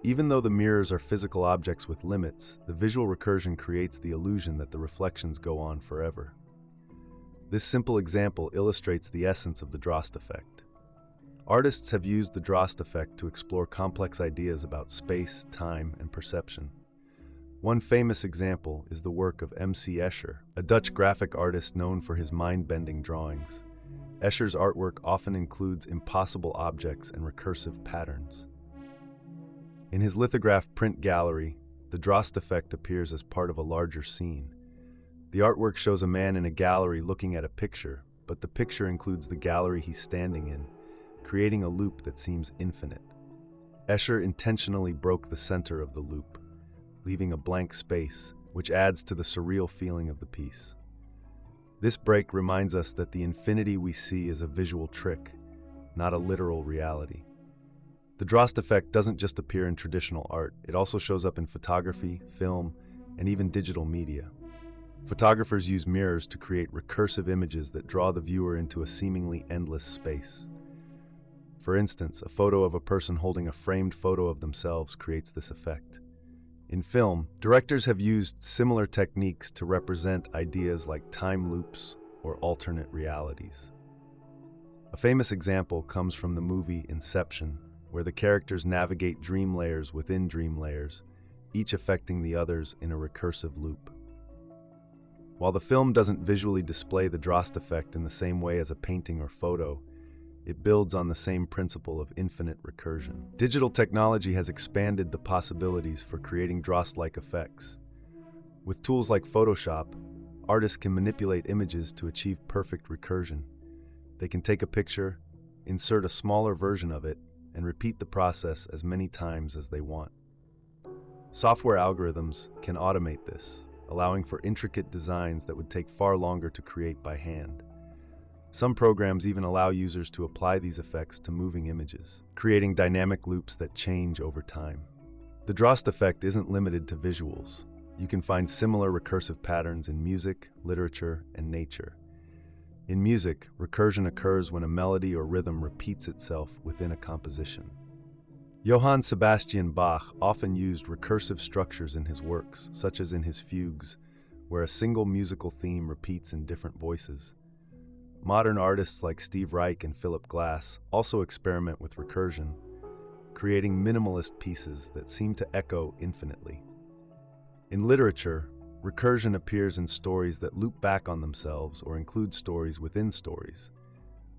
Even though the mirrors are physical objects with limits, the visual recursion creates the illusion that the reflections go on forever. This simple example illustrates the essence of the Droste effect. Artists have used the Droste effect to explore complex ideas about space, time, and perception. One famous example is the work of M.C. Escher, a Dutch graphic artist known for his mind-bending drawings. Escher's artwork often includes impossible objects and recursive patterns. In his lithograph print gallery, the Droste effect appears as part of a larger scene. The artwork shows a man in a gallery looking at a picture, but the picture includes the gallery he's standing in, creating a loop that seems infinite. Escher intentionally broke the center of the loop, leaving a blank space, which adds to the surreal feeling of the piece. This break reminds us that the infinity we see is a visual trick, not a literal reality. The Droste effect doesn't just appear in traditional art, it also shows up in photography, film, and even digital media. Photographers use mirrors to create recursive images that draw the viewer into a seemingly endless space. For instance, a photo of a person holding a framed photo of themselves creates this effect. In film, directors have used similar techniques to represent ideas like time loops or alternate realities. A famous example comes from the movie Inception, where the characters navigate dream layers within dream layers, each affecting the others in a recursive loop. While the film doesn't visually display the Droste effect in the same way as a painting or photo, it builds on the same principle of infinite recursion. Digital technology has expanded the possibilities for creating Droste-like effects. With tools like Photoshop, artists can manipulate images to achieve perfect recursion. They can take a picture, insert a smaller version of it, and repeat the process as many times as they want. Software algorithms can automate this, allowing for intricate designs that would take far longer to create by hand. Some programs even allow users to apply these effects to moving images, creating dynamic loops that change over time. The Droste effect isn't limited to visuals. You can find similar recursive patterns in music, literature, and nature. In music, recursion occurs when a melody or rhythm repeats itself within a composition. Johann Sebastian Bach often used recursive structures in his works, such as in his fugues, where a single musical theme repeats in different voices. Modern artists like Steve Reich and Philip Glass also experiment with recursion, creating minimalist pieces that seem to echo infinitely. In literature, recursion appears in stories that loop back on themselves or include stories within stories.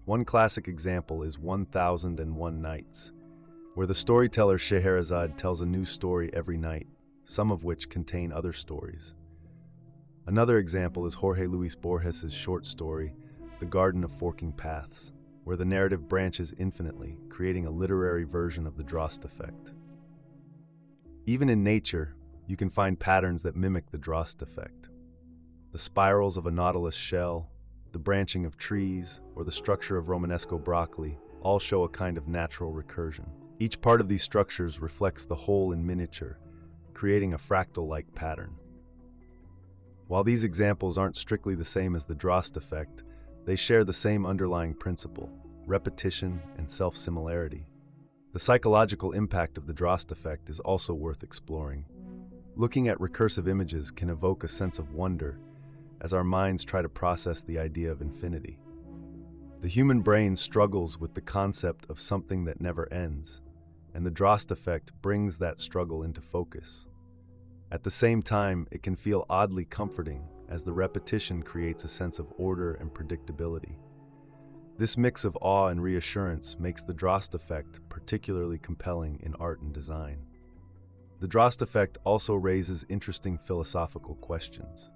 One classic example is 1001 Nights, where the storyteller Scheherazade tells a new story every night, some of which contain other stories. Another example is Jorge Luis Borges' short story, The Garden of Forking Paths, where the narrative branches infinitely, creating a literary version of the Droste effect. Even in nature, you can find patterns that mimic the Droste effect. The spirals of a nautilus shell, the branching of trees, or the structure of Romanesco broccoli all show a kind of natural recursion. Each part of these structures reflects the whole in miniature, creating a fractal-like pattern. While these examples aren't strictly the same as the Droste effect, they share the same underlying principle, repetition and self-similarity. The psychological impact of the Droste effect is also worth exploring. Looking at recursive images can evoke a sense of wonder as our minds try to process the idea of infinity. The human brain struggles with the concept of something that never ends, and the Droste effect brings that struggle into focus. At the same time, it can feel oddly comforting as the repetition creates a sense of order and predictability. This mix of awe and reassurance makes the Droste effect particularly compelling in art and design. The Droste effect also raises interesting philosophical questions.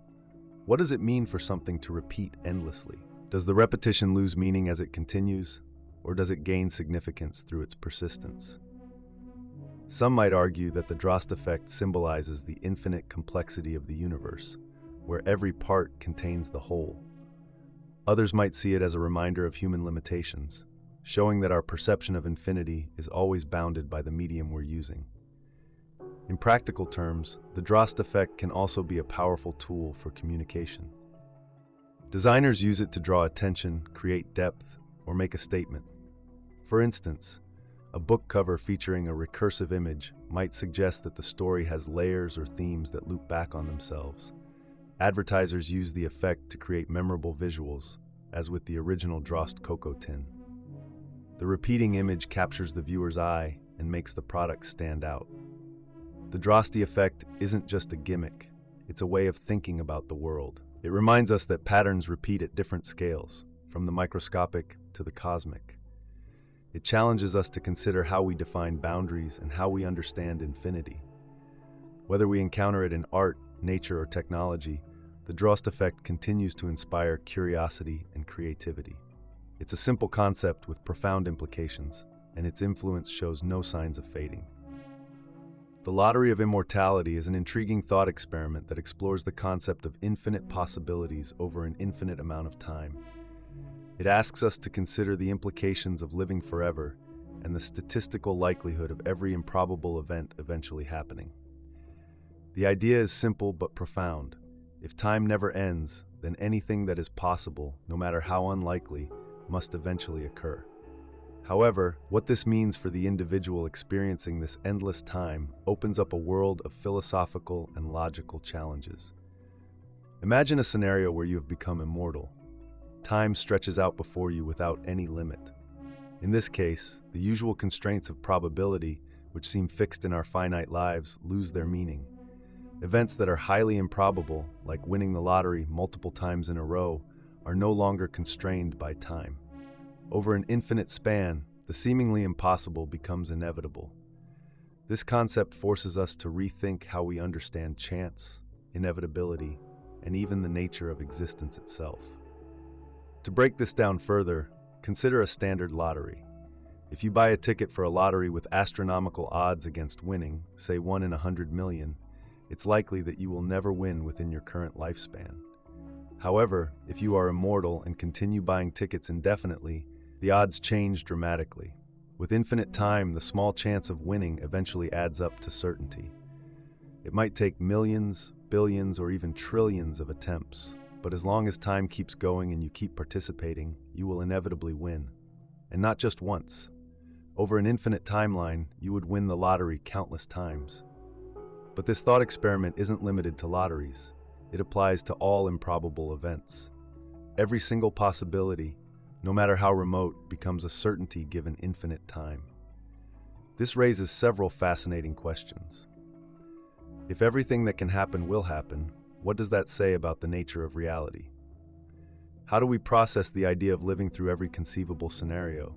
What does it mean for something to repeat endlessly? Does the repetition lose meaning as it continues, or does it gain significance through its persistence? Some might argue that the Droste effect symbolizes the infinite complexity of the universe, where every part contains the whole. Others might see it as a reminder of human limitations, showing that our perception of infinity is always bounded by the medium we're using. In practical terms, the Droste effect can also be a powerful tool for communication. Designers use it to draw attention, create depth, or make a statement. For instance, a book cover featuring a recursive image might suggest that the story has layers or themes that loop back on themselves. Advertisers use the effect to create memorable visuals, as with the original Droste cocoa tin. The repeating image captures the viewer's eye and makes the product stand out. The Droste effect isn't just a gimmick, it's a way of thinking about the world. It reminds us that patterns repeat at different scales, from the microscopic to the cosmic. It challenges us to consider how we define boundaries and how we understand infinity. Whether we encounter it in art, nature, or technology, the Droste effect continues to inspire curiosity and creativity. It's a simple concept with profound implications, and its influence shows no signs of fading. The Lottery of Immortality is an intriguing thought experiment that explores the concept of infinite possibilities over an infinite amount of time. It asks us to consider the implications of living forever and the statistical likelihood of every improbable event eventually happening. The idea is simple but profound. If time never ends, then anything that is possible, no matter how unlikely, must eventually occur. However, what this means for the individual experiencing this endless time opens up a world of philosophical and logical challenges. Imagine a scenario where you have become immortal. Time stretches out before you without any limit. In this case, the usual constraints of probability, which seem fixed in our finite lives, lose their meaning. Events that are highly improbable, like winning the lottery multiple times in a row, are no longer constrained by time. Over an infinite span, the seemingly impossible becomes inevitable. This concept forces us to rethink how we understand chance, inevitability, and even the nature of existence itself. To break this down further, consider a standard lottery. If you buy a ticket for a lottery with astronomical odds against winning, say 1 in 100 million, it's likely that you will never win within your current lifespan. However, if you are immortal and continue buying tickets indefinitely, the odds change dramatically. With infinite time, the small chance of winning eventually adds up to certainty. It might take millions, billions, or even trillions of attempts, but as long as time keeps going and you keep participating, you will inevitably win. And not just once. Over an infinite timeline, you would win the lottery countless times. But this thought experiment isn't limited to lotteries. It applies to all improbable events. Every single possibility, no matter how remote, becomes a certainty given infinite time. This raises several fascinating questions. If everything that can happen will happen, what does that say about the nature of reality? How do we process the idea of living through every conceivable scenario?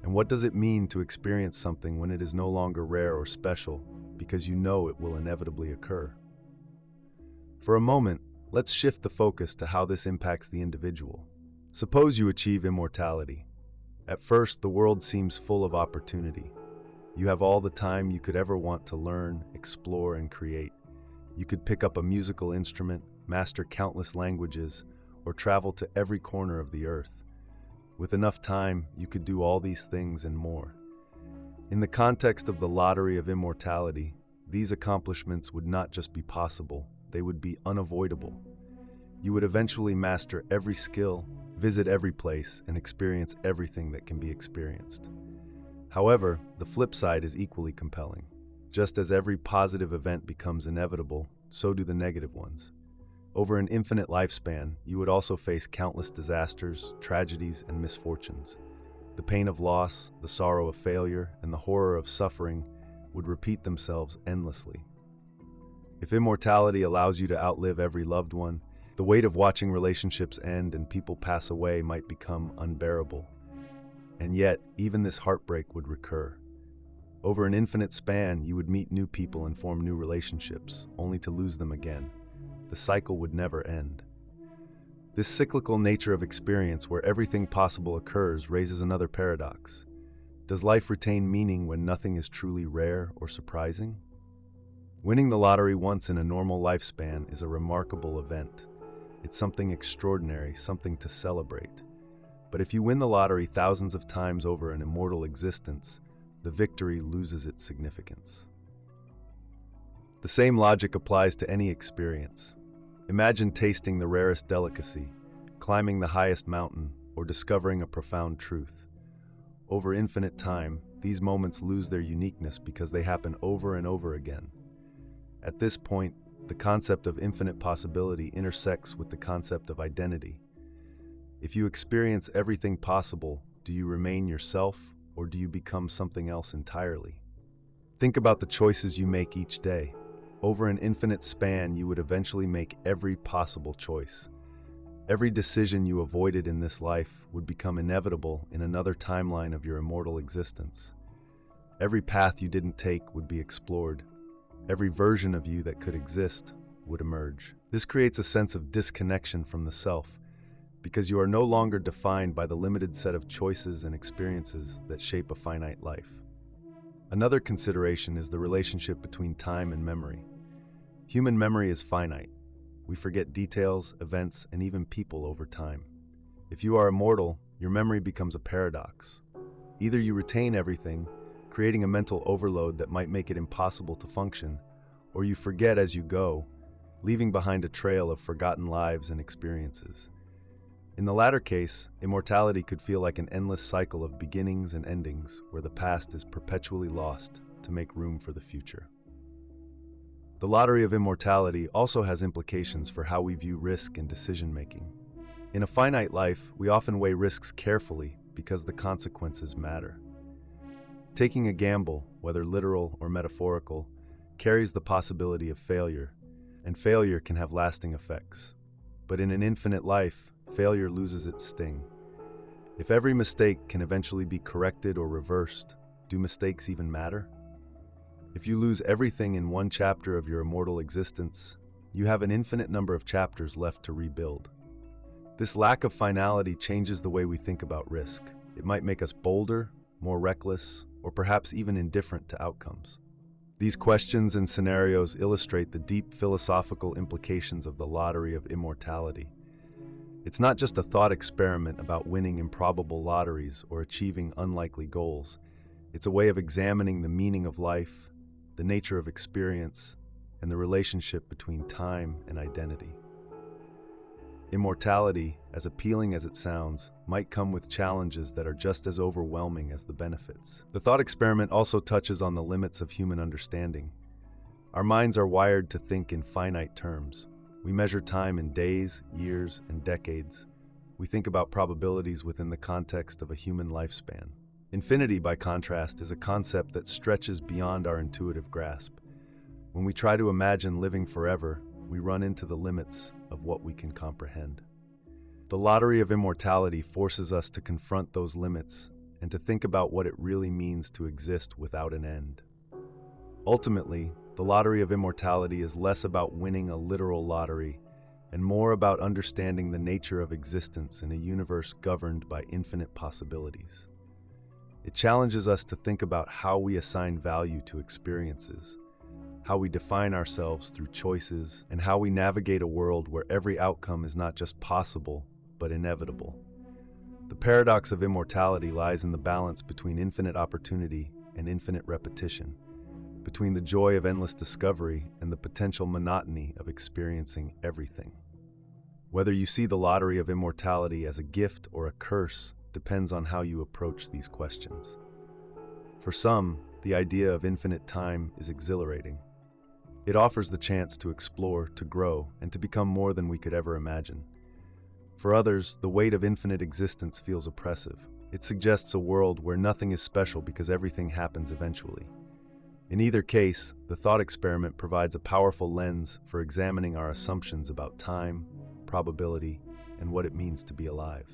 And what does it mean to experience something when it is no longer rare or special because you know it will inevitably occur? For a moment, let's shift the focus to how this impacts the individual. Suppose you achieve immortality. At first, the world seems full of opportunity. You have all the time you could ever want to learn, explore, and create. You could pick up a musical instrument, master countless languages, or travel to every corner of the earth. With enough time, you could do all these things and more. In the context of the Lottery of Immortality, these accomplishments would not just be possible, they would be unavoidable. You would eventually master every skill, visit every place, and experience everything that can be experienced. However, the flip side is equally compelling. Just as every positive event becomes inevitable, so do the negative ones. Over an infinite lifespan, you would also face countless disasters, tragedies, and misfortunes. The pain of loss, the sorrow of failure, and the horror of suffering would repeat themselves endlessly. If immortality allows you to outlive every loved one, the weight of watching relationships end and people pass away might become unbearable. And yet, even this heartbreak would recur. Over an infinite span, you would meet new people and form new relationships, only to lose them again. The cycle would never end. This cyclical nature of experience, where everything possible occurs, raises another paradox. Does life retain meaning when nothing is truly rare or surprising? Winning the lottery once in a normal lifespan is a remarkable event. It's something extraordinary, something to celebrate. But if you win the lottery thousands of times over an immortal existence, the victory loses its significance. The same logic applies to any experience. Imagine tasting the rarest delicacy, climbing the highest mountain, or discovering a profound truth. Over infinite time, these moments lose their uniqueness because they happen over and over again. At this point, the concept of infinite possibility intersects with the concept of identity. If you experience everything possible, do you remain yourself, or do you become something else entirely? Think about the choices you make each day. Over an infinite span, you would eventually make every possible choice. Every decision you avoided in this life would become inevitable in another timeline of your immortal existence. Every path you didn't take would be explored. Every version of you that could exist would emerge. This creates a sense of disconnection from the self, because you are no longer defined by the limited set of choices and experiences that shape a finite life. Another consideration is the relationship between time and memory. Human memory is finite. We forget details, events, and even people over time. If you are immortal, your memory becomes a paradox. Either you retain everything, creating a mental overload that might make it impossible to function, or you forget as you go, leaving behind a trail of forgotten lives and experiences. In the latter case, immortality could feel like an endless cycle of beginnings and endings where the past is perpetually lost to make room for the future. The Lottery of Immortality also has implications for how we view risk and decision-making. In a finite life, we often weigh risks carefully because the consequences matter. Taking a gamble, whether literal or metaphorical, carries the possibility of failure, and failure can have lasting effects. But in an infinite life, failure loses its sting. If every mistake can eventually be corrected or reversed, do mistakes even matter? If you lose everything in one chapter of your immortal existence, you have an infinite number of chapters left to rebuild. This lack of finality changes the way we think about risk. It might make us bolder, more reckless, or perhaps even indifferent to outcomes. These questions and scenarios illustrate the deep philosophical implications of the Lottery of Immortality. It's not just a thought experiment about winning improbable lotteries or achieving unlikely goals. It's a way of examining the meaning of life, the nature of experience, and the relationship between time and identity. Immortality, as appealing as it sounds, might come with challenges that are just as overwhelming as the benefits. The thought experiment also touches on the limits of human understanding. Our minds are wired to think in finite terms. We measure time in days, years, and decades. We think about probabilities within the context of a human lifespan. Infinity, by contrast, is a concept that stretches beyond our intuitive grasp. When we try to imagine living forever, we run into the limits of what we can comprehend. The Lottery of Immortality forces us to confront those limits and to think about what it really means to exist without an end. Ultimately, the Lottery of Immortality is less about winning a literal lottery and more about understanding the nature of existence in a universe governed by infinite possibilities. It challenges us to think about how we assign value to experiences, how we define ourselves through choices, and how we navigate a world where every outcome is not just possible, but inevitable. The paradox of immortality lies in the balance between infinite opportunity and infinite repetition, between the joy of endless discovery and the potential monotony of experiencing everything. Whether you see the Lottery of Immortality as a gift or a curse depends on how you approach these questions. For some, the idea of infinite time is exhilarating. It offers the chance to explore, to grow, and to become more than we could ever imagine. For others, the weight of infinite existence feels oppressive. It suggests a world where nothing is special because everything happens eventually. In either case, the thought experiment provides a powerful lens for examining our assumptions about time, probability, and what it means to be alive.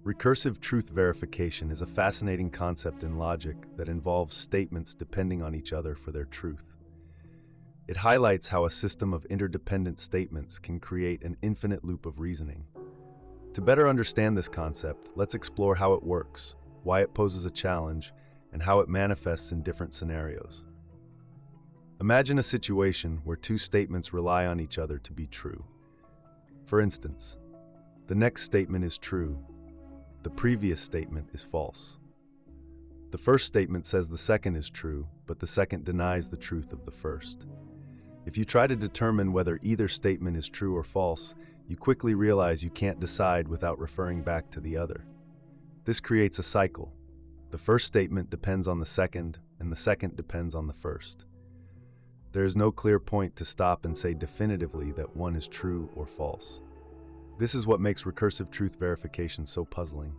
Recursive truth verification is a fascinating concept in logic that involves statements depending on each other for their truth. It highlights how a system of interdependent statements can create an infinite loop of reasoning. To better understand this concept, let's explore how it works, why it poses a challenge, and how it manifests in different scenarios. Imagine a situation where two statements rely on each other to be true. For instance, the next statement is true. The previous statement is false. The first statement says the second is true, but the second denies the truth of the first. If you try to determine whether either statement is true or false, you quickly realize you can't decide without referring back to the other. This creates a cycle. The first statement depends on the second, and the second depends on the first. There is no clear point to stop and say definitively that one is true or false. This is what makes recursive truth verification so puzzling.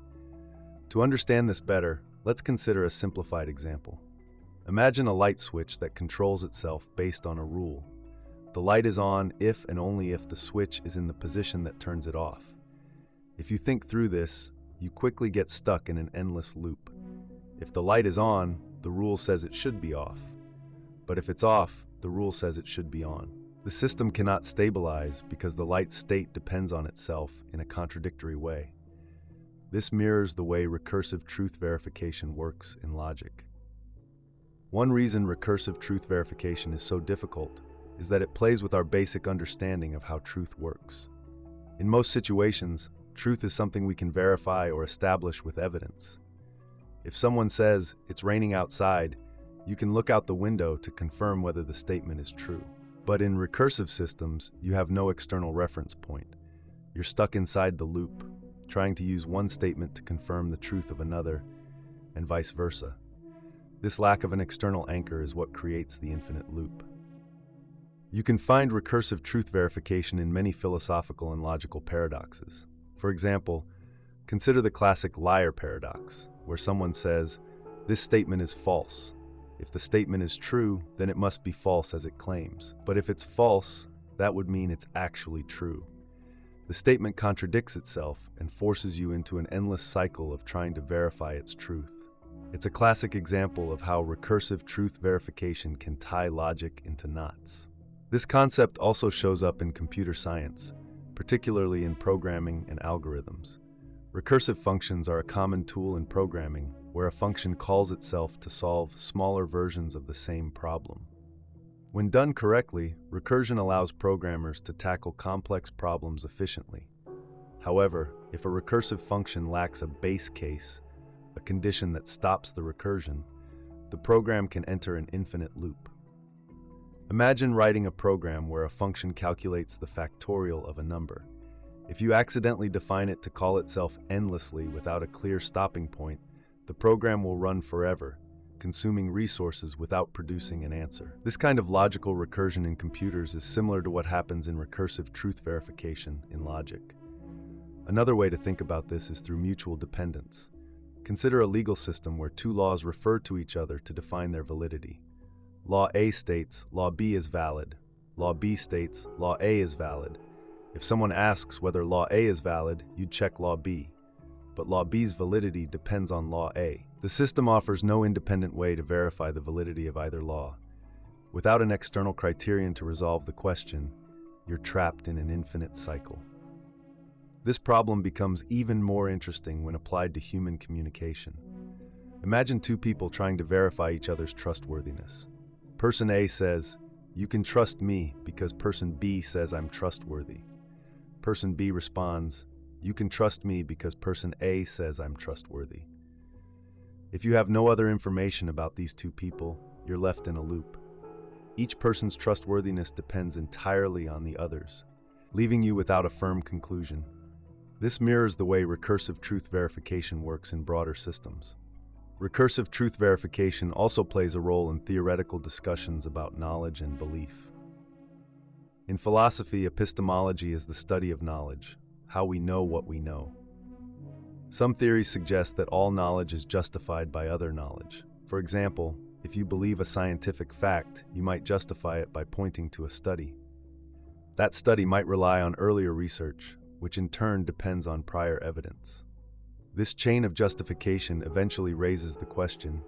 To understand this better, let's consider a simplified example. Imagine a light switch that controls itself based on a rule. The light is on if and only if the switch is in the position that turns it off. If you think through this, you quickly get stuck in an endless loop. If the light is on, the rule says it should be off. But if it's off, the rule says it should be on. The system cannot stabilize because the light's state depends on itself in a contradictory way. This mirrors the way recursive truth verification works in logic. One reason recursive truth verification is so difficult is that it plays with our basic understanding of how truth works. In most situations, truth is something we can verify or establish with evidence. If someone says, "It's raining outside," you can look out the window to confirm whether the statement is true. But in recursive systems, you have no external reference point. You're stuck inside the loop, trying to use one statement to confirm the truth of another, and vice versa. This lack of an external anchor is what creates the infinite loop. You can find recursive truth verification in many philosophical and logical paradoxes. For example, consider the classic liar paradox, where someone says, "This statement is false." If the statement is true, then it must be false as it claims. But if it's false, that would mean it's actually true. The statement contradicts itself and forces you into an endless cycle of trying to verify its truth. It's a classic example of how recursive truth verification can tie logic into knots. This concept also shows up in computer science, particularly in programming and algorithms. Recursive functions are a common tool in programming where a function calls itself to solve smaller versions of the same problem. When done correctly, recursion allows programmers to tackle complex problems efficiently. However, if a recursive function lacks a base case, a condition that stops the recursion, the program can enter an infinite loop. Imagine writing a program where a function calculates the factorial of a number. If you accidentally define it to call itself endlessly without a clear stopping point, the program will run forever, consuming resources without producing an answer. This kind of logical recursion in computers is similar to what happens in recursive truth verification in logic. Another way to think about this is through mutual dependence. Consider a legal system where two laws refer to each other to define their validity. Law A states Law B is valid. Law B states Law A is valid. If someone asks whether Law A is valid, you'd check Law B. But Law B's validity depends on Law A. The system offers no independent way to verify the validity of either law. Without an external criterion to resolve the question, you're trapped in an infinite cycle. This problem becomes even more interesting when applied to human communication. Imagine two people trying to verify each other's trustworthiness. Person A says, "You can trust me because person B says I'm trustworthy." Person B responds, "You can trust me because person A says I'm trustworthy." If you have no other information about these two people, you're left in a loop. Each person's trustworthiness depends entirely on the others, leaving you without a firm conclusion. This mirrors the way recursive truth verification works in broader systems. Recursive truth verification also plays a role in theoretical discussions about knowledge and belief. In philosophy, epistemology is the study of knowledge, how we know what we know. Some theories suggest that all knowledge is justified by other knowledge. For example, if you believe a scientific fact, you might justify it by pointing to a study. That study might rely on earlier research, which in turn depends on prior evidence. This chain of justification eventually raises the question,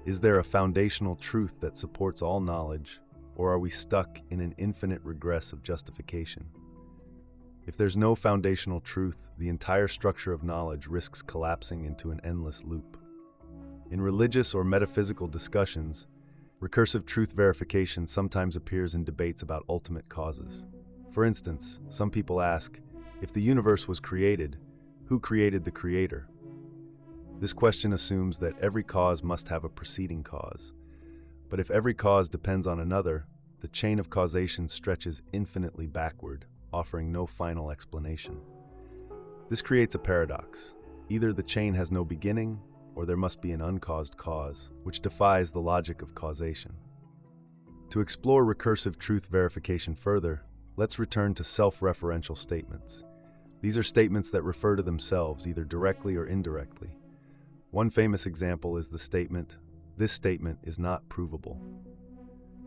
is there a foundational truth that supports all knowledge, or are we stuck in an infinite regress of justification? If there's no foundational truth, the entire structure of knowledge risks collapsing into an endless loop. In religious or metaphysical discussions, recursive truth verification sometimes appears in debates about ultimate causes. For instance, some people ask, if the universe was created, who created the creator? This question assumes that every cause must have a preceding cause. But if every cause depends on another, the chain of causation stretches infinitely backward, offering no final explanation. This creates a paradox. Either the chain has no beginning, or there must be an uncaused cause, which defies the logic of causation. To explore recursive truth verification further, let's return to self-referential statements. These are statements that refer to themselves either directly or indirectly. One famous example is the statement, "This statement is not provable."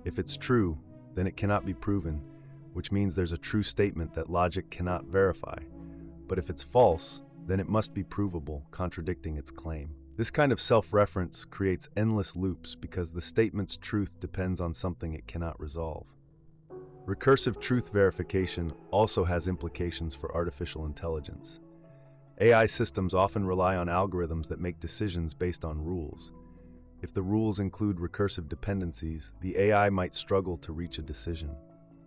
If it's true, then it cannot be proven, which means there's a true statement that logic cannot verify. But if it's false, then it must be provable, contradicting its claim. This kind of self-reference creates endless loops because the statement's truth depends on something it cannot resolve. Recursive truth verification also has implications for artificial intelligence. AI systems often rely on algorithms that make decisions based on rules. If the rules include recursive dependencies, the AI might struggle to reach a decision.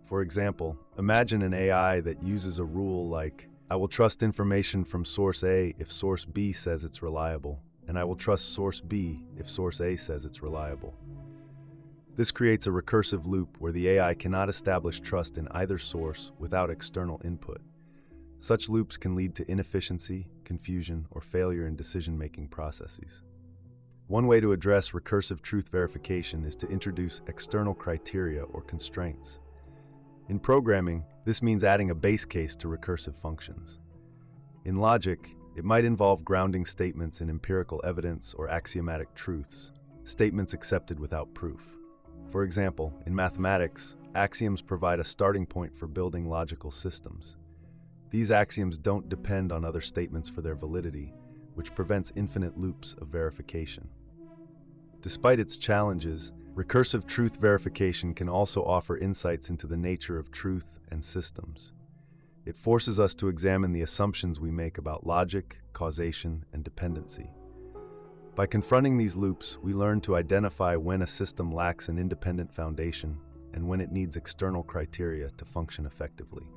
For example, imagine an AI that uses a rule like, I will trust information from source A if source B says it's reliable, and I will trust source B if source A says it's reliable. This creates a recursive loop where the AI cannot establish trust in either source without external input. Such loops can lead to inefficiency, confusion, or failure in decision-making processes. One way to address recursive truth verification is to introduce external criteria or constraints. In programming, this means adding a base case to recursive functions. In logic, it might involve grounding statements in empirical evidence or axiomatic truths, statements accepted without proof. For example, in mathematics, axioms provide a starting point for building logical systems. These axioms don't depend on other statements for their validity, which prevents infinite loops of verification. Despite its challenges, recursive truth verification can also offer insights into the nature of truth and systems. It forces us to examine the assumptions we make about logic, causation, and dependency. By confronting these loops, we learn to identify when a system lacks an independent foundation and when it needs external criteria to function effectively.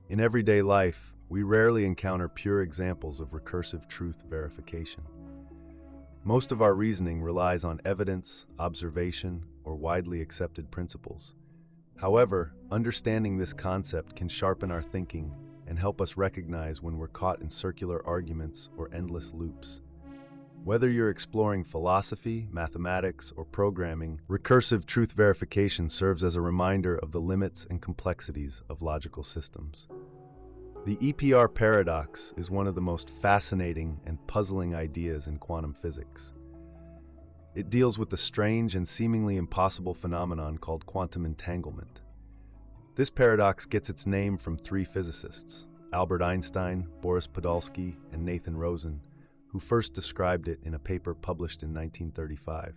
In everyday life, we rarely encounter pure examples of recursive truth verification. Most of our reasoning relies on evidence, observation, or widely accepted principles. However, understanding this concept can sharpen our thinking and help us recognize when we're caught in circular arguments or endless loops. Whether you're exploring philosophy, mathematics, or programming, recursive truth verification serves as a reminder of the limits and complexities of logical systems. The EPR paradox is one of the most fascinating and puzzling ideas in quantum physics. It deals with the strange and seemingly impossible phenomenon called quantum entanglement. This paradox gets its name from three physicists, Albert Einstein, Boris Podolsky, and Nathan Rosen, who first described it in a paper published in 1935.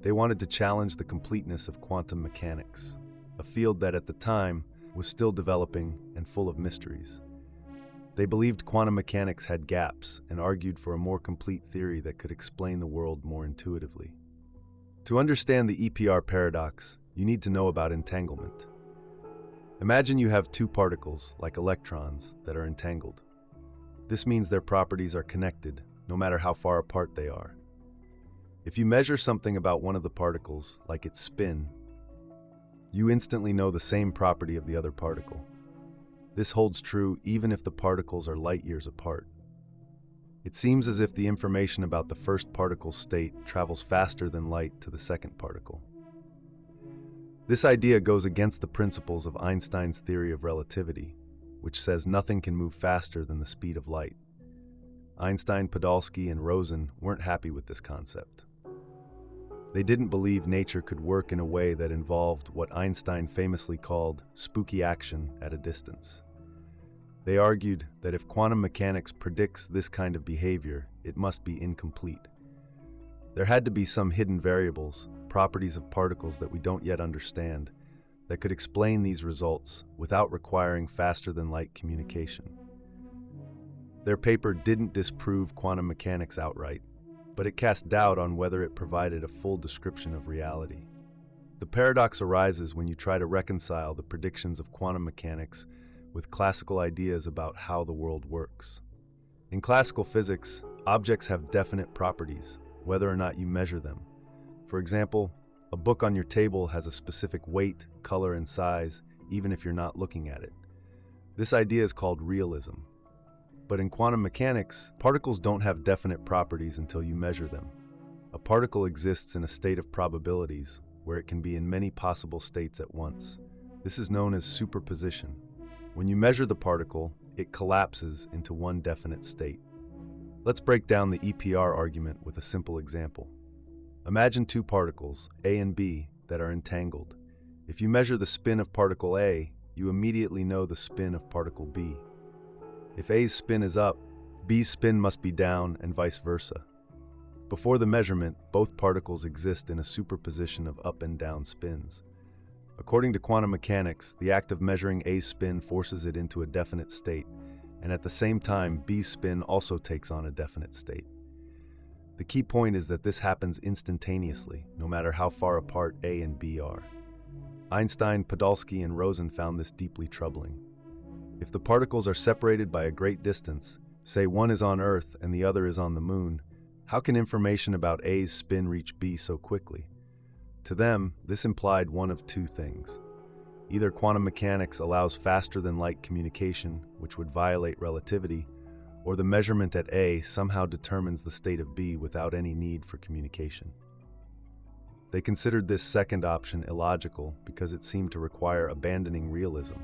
They wanted to challenge the completeness of quantum mechanics, a field that at the time was still developing and full of mysteries. They believed quantum mechanics had gaps and argued for a more complete theory that could explain the world more intuitively. To understand the EPR paradox, you need to know about entanglement. Imagine you have two particles, like electrons, that are entangled. This means their properties are connected, no matter how far apart they are. If you measure something about one of the particles, like its spin, you instantly know the same property of the other particle. This holds true even if the particles are light years apart. It seems as if the information about the first particle's state travels faster than light to the second particle. This idea goes against the principles of Einstein's theory of relativity, which says nothing can move faster than the speed of light. Einstein, Podolsky, and Rosen weren't happy with this concept. They didn't believe nature could work in a way that involved what Einstein famously called spooky action at a distance. They argued that if quantum mechanics predicts this kind of behavior, it must be incomplete. There had to be some hidden variables, properties of particles that we don't yet understand, that could explain these results without requiring faster-than-light communication. Their paper didn't disprove quantum mechanics outright, but it cast doubt on whether it provided a full description of reality. The paradox arises when you try to reconcile the predictions of quantum mechanics with classical ideas about how the world works. In classical physics, objects have definite properties, whether or not you measure them. For example, a book on your table has a specific weight, color, and size, even if you're not looking at it. This idea is called realism. But in quantum mechanics, particles don't have definite properties until you measure them. A particle exists in a state of probabilities, where it can be in many possible states at once. This is known as superposition. When you measure the particle, it collapses into one definite state. Let's break down the EPR argument with a simple example. Imagine two particles, A and B, that are entangled. If you measure the spin of particle A, you immediately know the spin of particle B. If A's spin is up, B's spin must be down, and vice versa. Before the measurement, both particles exist in a superposition of up and down spins. According to quantum mechanics, the act of measuring A's spin forces it into a definite state, and at the same time, B's spin also takes on a definite state. The key point is that this happens instantaneously, no matter how far apart A and B are. Einstein, Podolsky, and Rosen found this deeply troubling. If the particles are separated by a great distance, say one is on Earth and the other is on the Moon, how can information about A's spin reach B so quickly? To them, this implied one of two things. Either quantum mechanics allows faster-than-light communication, which would violate relativity, or the measurement at A somehow determines the state of B without any need for communication. They considered this second option illogical because it seemed to require abandoning realism,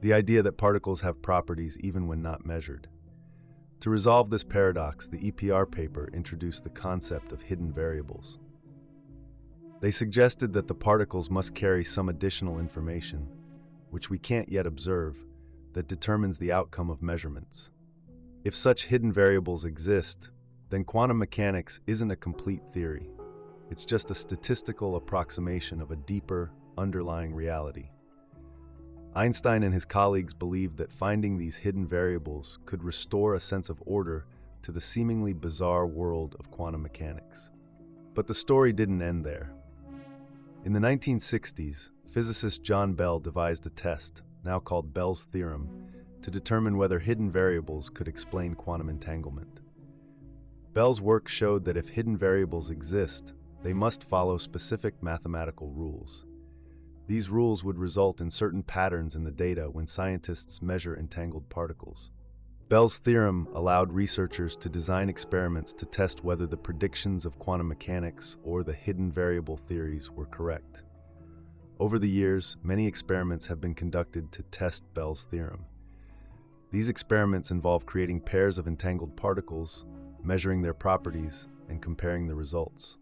the idea that particles have properties even when not measured. To resolve this paradox, the EPR paper introduced the concept of hidden variables. They suggested that the particles must carry some additional information, which we can't yet observe, that determines the outcome of measurements. If such hidden variables exist, then quantum mechanics isn't a complete theory. It's just a statistical approximation of a deeper, underlying reality. Einstein and his colleagues believed that finding these hidden variables could restore a sense of order to the seemingly bizarre world of quantum mechanics. But the story didn't end there. In the 1960s, physicist John Bell devised a test, now called Bell's theorem, to determine whether hidden variables could explain quantum entanglement. Bell's work showed that if hidden variables exist, they must follow specific mathematical rules. These rules would result in certain patterns in the data when scientists measure entangled particles. Bell's theorem allowed researchers to design experiments to test whether the predictions of quantum mechanics or the hidden variable theories were correct. Over the years, many experiments have been conducted to test Bell's theorem. These experiments involve creating pairs of entangled particles, measuring their properties, and comparing the results.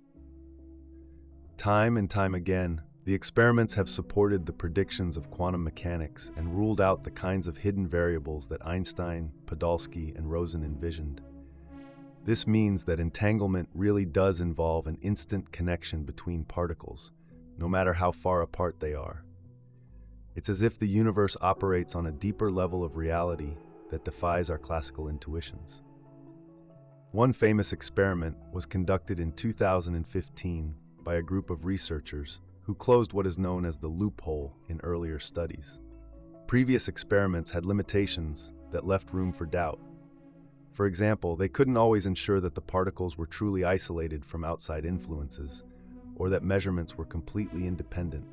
Time and time again, the experiments have supported the predictions of quantum mechanics and ruled out the kinds of hidden variables that Einstein, Podolsky, and Rosen envisioned. This means that entanglement really does involve an instant connection between particles, no matter how far apart they are. It's as if the universe operates on a deeper level of reality that defies our classical intuitions. One famous experiment was conducted in 2015 by a group of researchers who closed what is known as the loophole in earlier studies. Previous experiments had limitations that left room for doubt. For example, they couldn't always ensure that the particles were truly isolated from outside influences, or that measurements were completely independent.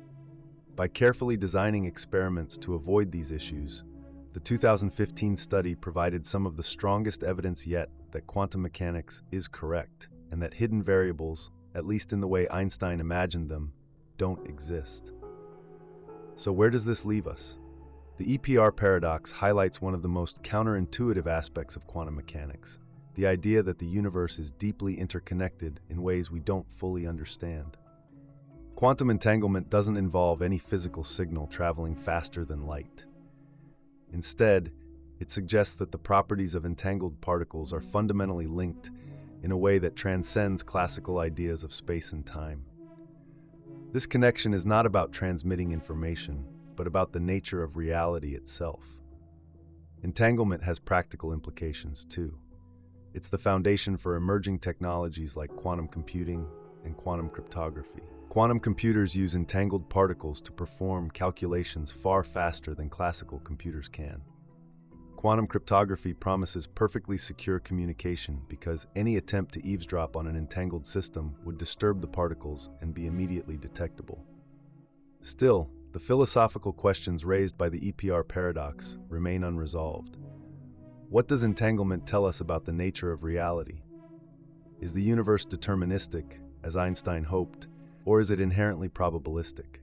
By carefully designing experiments to avoid these issues, the 2015 study provided some of the strongest evidence yet that quantum mechanics is correct, and that hidden variables, at least in the way Einstein imagined them, don't exist. So where does this leave us? The EPR paradox highlights one of the most counterintuitive aspects of quantum mechanics, the idea that the universe is deeply interconnected in ways we don't fully understand. Quantum entanglement doesn't involve any physical signal traveling faster than light. Instead, It suggests that the properties of entangled particles are fundamentally linked in a way that transcends classical ideas of space and time. This connection is not about transmitting information, but about the nature of reality itself. Entanglement has practical implications too. It's the foundation for emerging technologies like quantum computing and quantum cryptography. Quantum computers use entangled particles to perform calculations far faster than classical computers can. Quantum cryptography promises perfectly secure communication because any attempt to eavesdrop on an entangled system would disturb the particles and be immediately detectable. Still, the philosophical questions raised by the EPR paradox remain unresolved. What does entanglement tell us about the nature of reality? Is the universe deterministic, as Einstein hoped, or is it inherently probabilistic?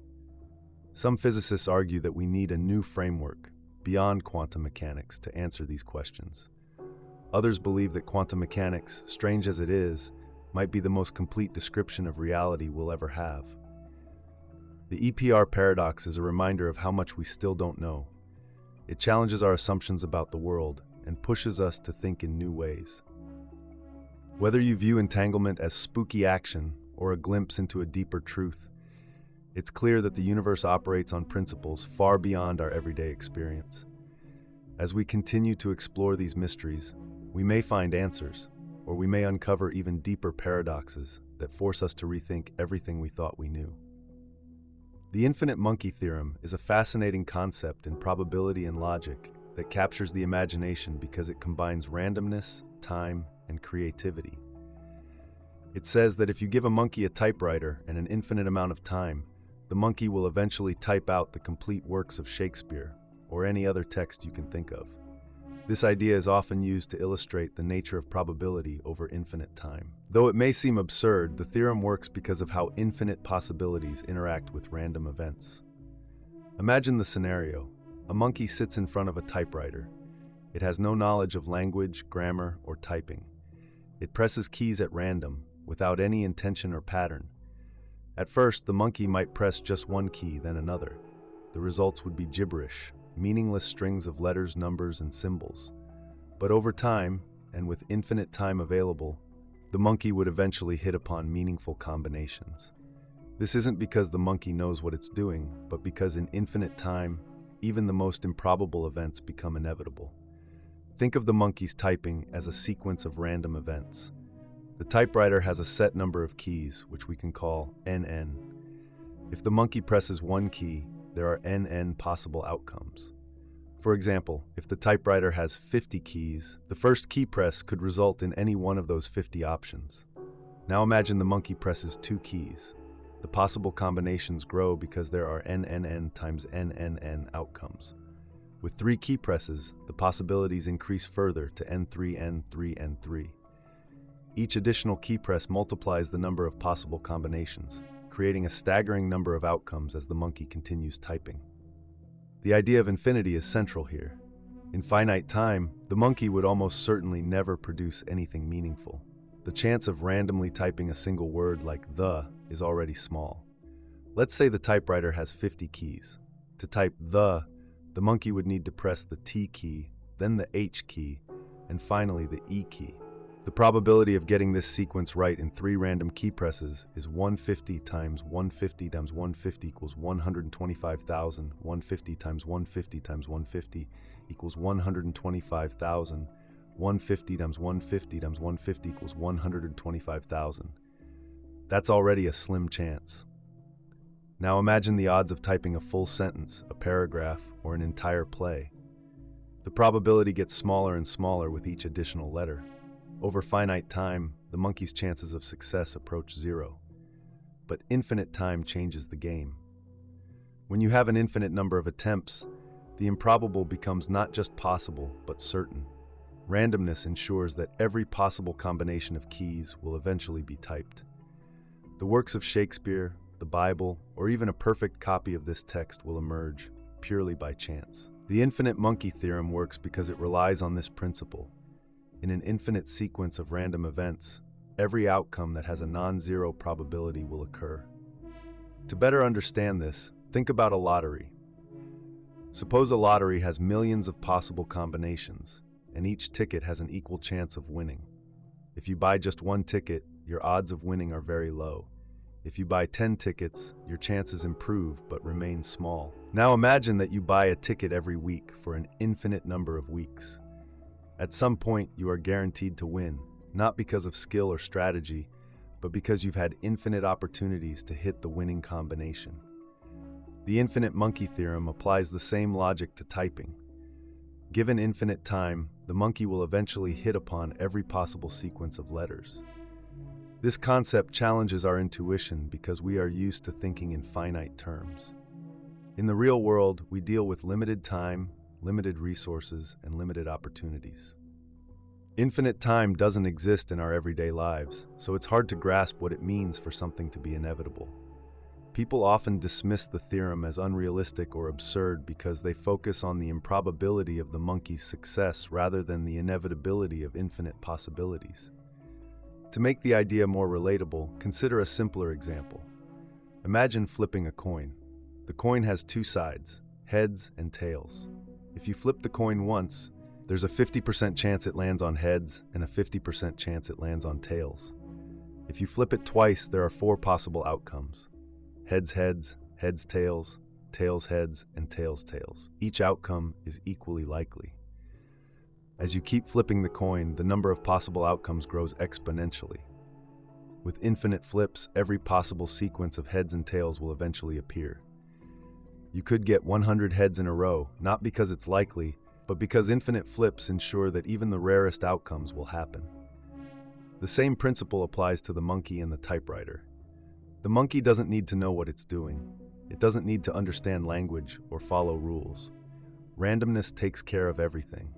Some physicists argue that we need a new framework, beyond quantum mechanics, to answer these questions. Others believe that quantum mechanics, strange as it is, might be the most complete description of reality we'll ever have. The EPR paradox is a reminder of how much we still don't know. It challenges our assumptions about the world and pushes us to think in new ways. Whether you view entanglement as spooky action or a glimpse into a deeper truth, it's clear that the universe operates on principles far beyond our everyday experience. As we continue to explore these mysteries, we may find answers, or we may uncover even deeper paradoxes that force us to rethink everything we thought we knew. The infinite monkey theorem is a fascinating concept in probability and logic that captures the imagination because it combines randomness, time, and creativity. It says that if you give a monkey a typewriter and an infinite amount of time, the monkey will eventually type out the complete works of Shakespeare or any other text you can think of. This idea is often used to illustrate the nature of probability over infinite time. Though it may seem absurd, the theorem works because of how infinite possibilities interact with random events. Imagine the scenario. A monkey sits in front of a typewriter. It has no knowledge of language, grammar, or typing. It presses keys at random, without any intention or pattern. At first, the monkey might press just one key, then another. The results would be gibberish, meaningless strings of letters, numbers, and symbols. But over time, and with infinite time available, the monkey would eventually hit upon meaningful combinations. This isn't because the monkey knows what it's doing, but because in infinite time, even the most improbable events become inevitable. Think of the monkey's typing as a sequence of random events. The typewriter has a set number of keys, which we can call NN. If the monkey presses one key, there are NN possible outcomes. For example, if the typewriter has 50 keys, the first key press could result in any one of those 50 options. Now imagine the monkey presses 2 keys. The possible combinations grow because there are NNN times NNN outcomes. With 3 key presses, the possibilities increase further to N3, N3, N3. Each additional key press multiplies the number of possible combinations, creating a staggering number of outcomes as the monkey continues typing. The idea of infinity is central here. In finite time, the monkey would almost certainly never produce anything meaningful. The chance of randomly typing a single word like "the" is already small. Let's say the typewriter has 50 keys. To type the monkey would need to press the T key, then the H key, and finally the E key. The probability of getting this sequence right in 3 random key presses is 150 times 150 times 150 equals 125,000. 150 times 150 times 150 equals 125,000. 150 times 150 times 150 equals 125,000. That's already a slim chance. Now imagine the odds of typing a full sentence, a paragraph, or an entire play. The probability gets smaller and smaller with each additional letter. Over finite time, the monkey's chances of success approach 0. But infinite time changes the game. When you have an infinite number of attempts, the improbable becomes not just possible, but certain. Randomness ensures that every possible combination of keys will eventually be typed. The works of Shakespeare, the Bible, or even a perfect copy of this text will emerge purely by chance. The infinite monkey theorem works because it relies on this principle. In an infinite sequence of random events, every outcome that has a non-zero probability will occur. To better understand this, think about a lottery. Suppose a lottery has millions of possible combinations, and each ticket has an equal chance of winning. If you buy just one ticket, your odds of winning are very low. If you buy 10 tickets, your chances improve but remain small. Now imagine that you buy a ticket every week for an infinite number of weeks. At some point, you are guaranteed to win, not because of skill or strategy, but because you've had infinite opportunities to hit the winning combination. The infinite monkey theorem applies the same logic to typing. Given infinite time, the monkey will eventually hit upon every possible sequence of letters. This concept challenges our intuition because we are used to thinking in finite terms. In the real world, we deal with limited time, limited resources, and limited opportunities. Infinite time doesn't exist in our everyday lives, so it's hard to grasp what it means for something to be inevitable. People often dismiss the theorem as unrealistic or absurd because they focus on the improbability of the monkey's success rather than the inevitability of infinite possibilities. To make the idea more relatable, consider a simpler example. Imagine flipping a coin. The coin has two sides, heads and tails. If you flip the coin once, there's a 50% chance it lands on heads and a 50% chance it lands on tails. If you flip it twice, there are 4 possible outcomes. Heads, heads, heads, tails, tails, heads, and tails, tails. Each outcome is equally likely. As you keep flipping the coin, the number of possible outcomes grows exponentially. With infinite flips, every possible sequence of heads and tails will eventually appear. You could get 100 heads in a row, not because it's likely, but because infinite flips ensure that even the rarest outcomes will happen. The same principle applies to the monkey and the typewriter. The monkey doesn't need to know what it's doing. It doesn't need to understand language or follow rules. Randomness takes care of everything.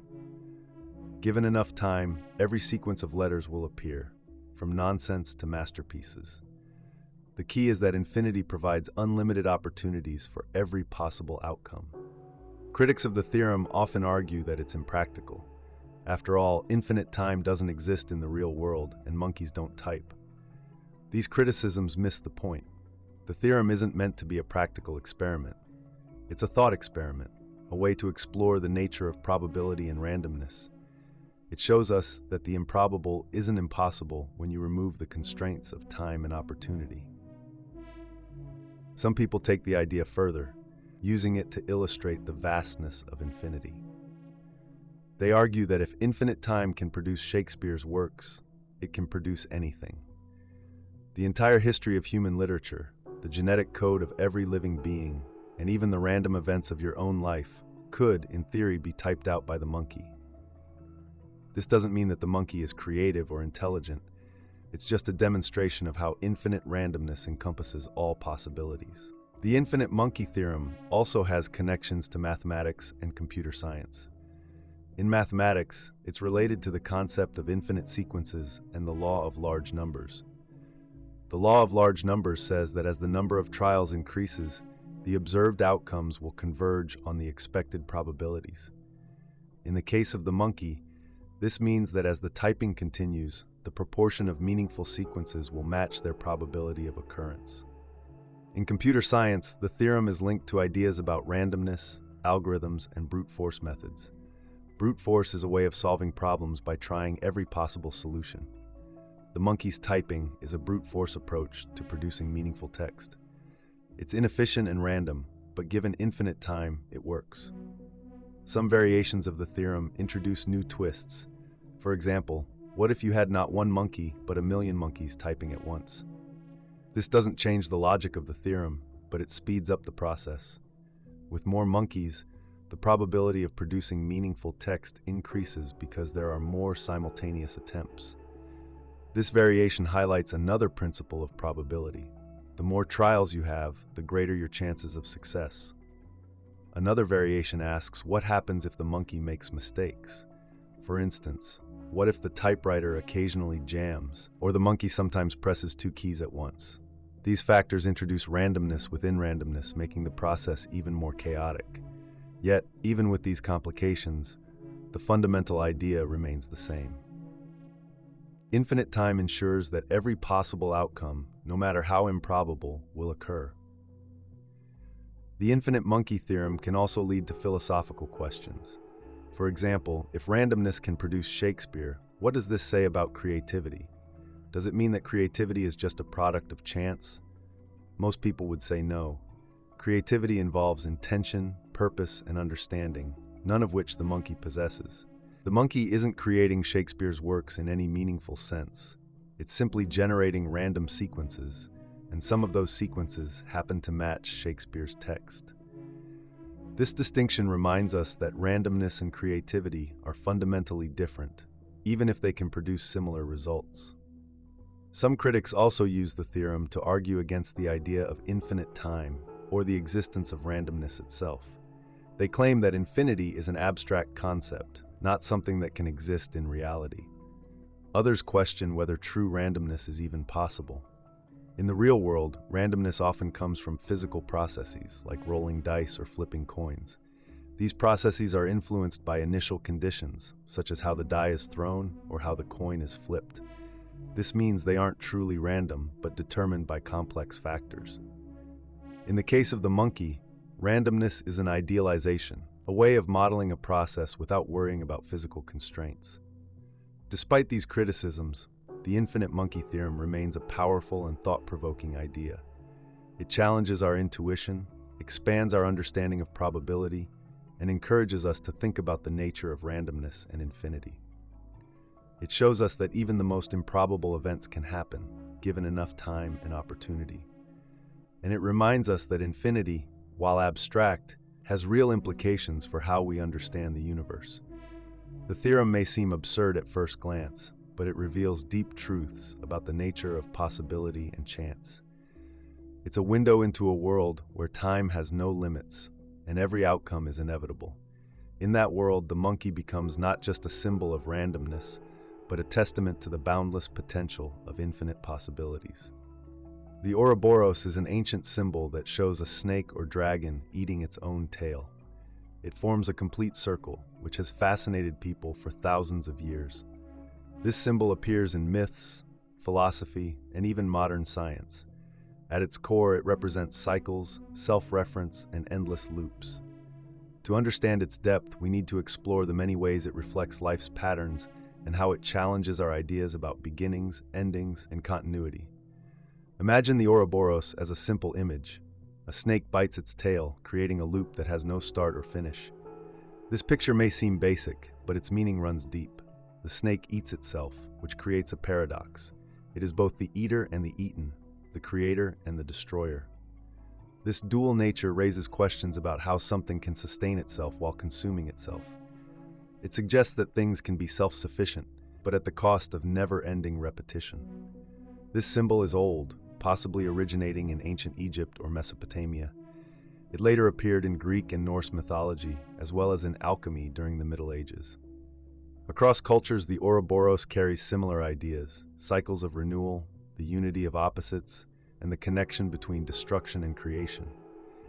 Given enough time, every sequence of letters will appear, from nonsense to masterpieces. The key is that infinity provides unlimited opportunities for every possible outcome. Critics of the theorem often argue that it's impractical. After all, infinite time doesn't exist in the real world, and monkeys don't type. These criticisms miss the point. The theorem isn't meant to be a practical experiment. It's a thought experiment, a way to explore the nature of probability and randomness. It shows us that the improbable isn't impossible when you remove the constraints of time and opportunity. Some people take the idea further, using it to illustrate the vastness of infinity. They argue that if infinite time can produce Shakespeare's works, it can produce anything. The entire history of human literature, the genetic code of every living being, and even the random events of your own life could, in theory, be typed out by the monkey. This doesn't mean that the monkey is creative or intelligent. It's just a demonstration of how infinite randomness encompasses all possibilities. The infinite monkey theorem also has connections to mathematics and computer science. In mathematics, it's related to the concept of infinite sequences and the law of large numbers. The law of large numbers says that as the number of trials increases, the observed outcomes will converge on the expected probabilities. In the case of the monkey, this means that as the typing continues, the proportion of meaningful sequences will match their probability of occurrence. In computer science, the theorem is linked to ideas about randomness, algorithms, and brute force methods. Brute force is a way of solving problems by trying every possible solution. The monkey's typing is a brute force approach to producing meaningful text. It's inefficient and random, but given infinite time, it works. Some variations of the theorem introduce new twists. For example, what if you had not one monkey, but 1,000,000 monkeys typing at once? This doesn't change the logic of the theorem, but it speeds up the process. With more monkeys, the probability of producing meaningful text increases because there are more simultaneous attempts. This variation highlights another principle of probability. The more trials you have, the greater your chances of success. Another variation asks, what happens if the monkey makes mistakes? For instance, what if the typewriter occasionally jams, or the monkey sometimes presses 2 keys at once? These factors introduce randomness within randomness, making the process even more chaotic. Yet, even with these complications, the fundamental idea remains the same. Infinite time ensures that every possible outcome, no matter how improbable, will occur. The infinite monkey theorem can also lead to philosophical questions. For example, if randomness can produce Shakespeare, what does this say about creativity? Does it mean that creativity is just a product of chance? Most people would say no. Creativity involves intention, purpose, and understanding, none of which the monkey possesses. The monkey isn't creating Shakespeare's works in any meaningful sense. It's simply generating random sequences, and some of those sequences happen to match Shakespeare's text. This distinction reminds us that randomness and creativity are fundamentally different, even if they can produce similar results. Some critics also use the theorem to argue against the idea of infinite time, or the existence of randomness itself. They claim that infinity is an abstract concept, not something that can exist in reality. Others question whether true randomness is even possible. In the real world, randomness often comes from physical processes, like rolling dice or flipping coins. These processes are influenced by initial conditions, such as how the die is thrown or how the coin is flipped. This means they aren't truly random, but determined by complex factors. In the case of the monkey, randomness is an idealization, a way of modeling a process without worrying about physical constraints. Despite these criticisms, the infinite monkey theorem remains a powerful and thought-provoking idea. It challenges our intuition, expands our understanding of probability, and encourages us to think about the nature of randomness and infinity. It shows us that even the most improbable events can happen, given enough time and opportunity. And it reminds us that infinity, while abstract, has real implications for how we understand the universe. The theorem may seem absurd at first glance, but it reveals deep truths about the nature of possibility and chance. It's a window into a world where time has no limits, and every outcome is inevitable. In that world, the monkey becomes not just a symbol of randomness, but a testament to the boundless potential of infinite possibilities. The Ouroboros is an ancient symbol that shows a snake or dragon eating its own tail. It forms a complete circle, which has fascinated people for thousands of years. This symbol appears in myths, philosophy, and even modern science. At its core, it represents cycles, self-reference, and endless loops. To understand its depth, we need to explore the many ways it reflects life's patterns and how it challenges our ideas about beginnings, endings, and continuity. Imagine the Ouroboros as a simple image. A snake bites its tail, creating a loop that has no start or finish. This picture may seem basic, but its meaning runs deep. The snake eats itself, which creates a paradox. It is both the eater and the eaten, the creator and the destroyer. This dual nature raises questions about how something can sustain itself while consuming itself. It suggests that things can be self-sufficient, but at the cost of never-ending repetition. This symbol is old, possibly originating in ancient Egypt or Mesopotamia. It later appeared in Greek and Norse mythology, as well as in alchemy during the Middle Ages. Across cultures, the Ouroboros carries similar ideas: cycles of renewal, the unity of opposites, and the connection between destruction and creation.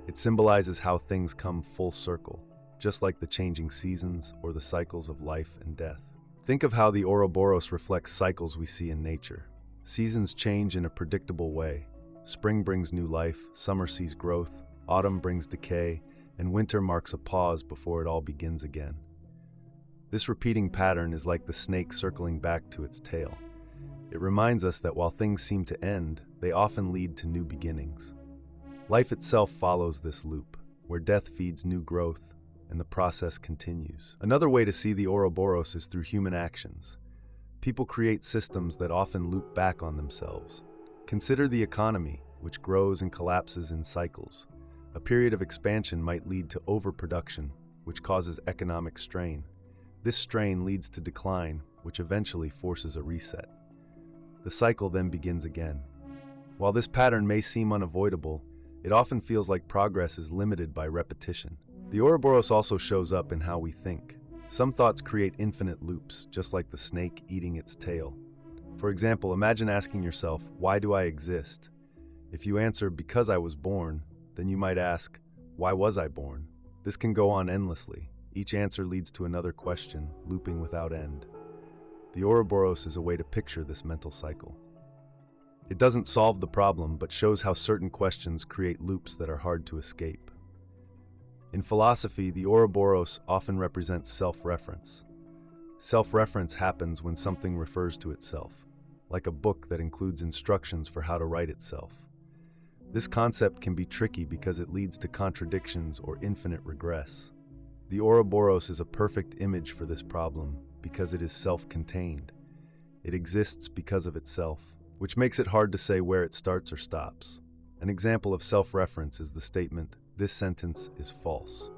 It symbolizes how things come full circle, just like the changing seasons or the cycles of life and death. Think of how the Ouroboros reflects cycles we see in nature. Seasons change in a predictable way. Spring brings new life, summer sees growth, autumn brings decay, and winter marks a pause before it all begins again. This repeating pattern is like the snake circling back to its tail. It reminds us that while things seem to end, they often lead to new beginnings. Life itself follows this loop, where death feeds new growth, and the process continues. Another way to see the Ouroboros is through human actions. People create systems that often loop back on themselves. Consider the economy, which grows and collapses in cycles. A period of expansion might lead to overproduction, which causes economic strain. This strain leads to decline, which eventually forces a reset. The cycle then begins again. While this pattern may seem unavoidable, it often feels like progress is limited by repetition. The Ouroboros also shows up in how we think. Some thoughts create infinite loops, just like the snake eating its tail. For example, imagine asking yourself, why do I exist? If you answer, because I was born, then you might ask, why was I born? This can go on endlessly. Each answer leads to another question, looping without end. The Ouroboros is a way to picture this mental cycle. It doesn't solve the problem, but shows how certain questions create loops that are hard to escape. In philosophy, the Ouroboros often represents self-reference. Self-reference happens when something refers to itself, like a book that includes instructions for how to write itself. This concept can be tricky because it leads to contradictions or infinite regress. The Ouroboros is a perfect image for this problem because it is self-contained. It exists because of itself, which makes it hard to say where it starts or stops. An example of self-reference is the statement, "This sentence is false."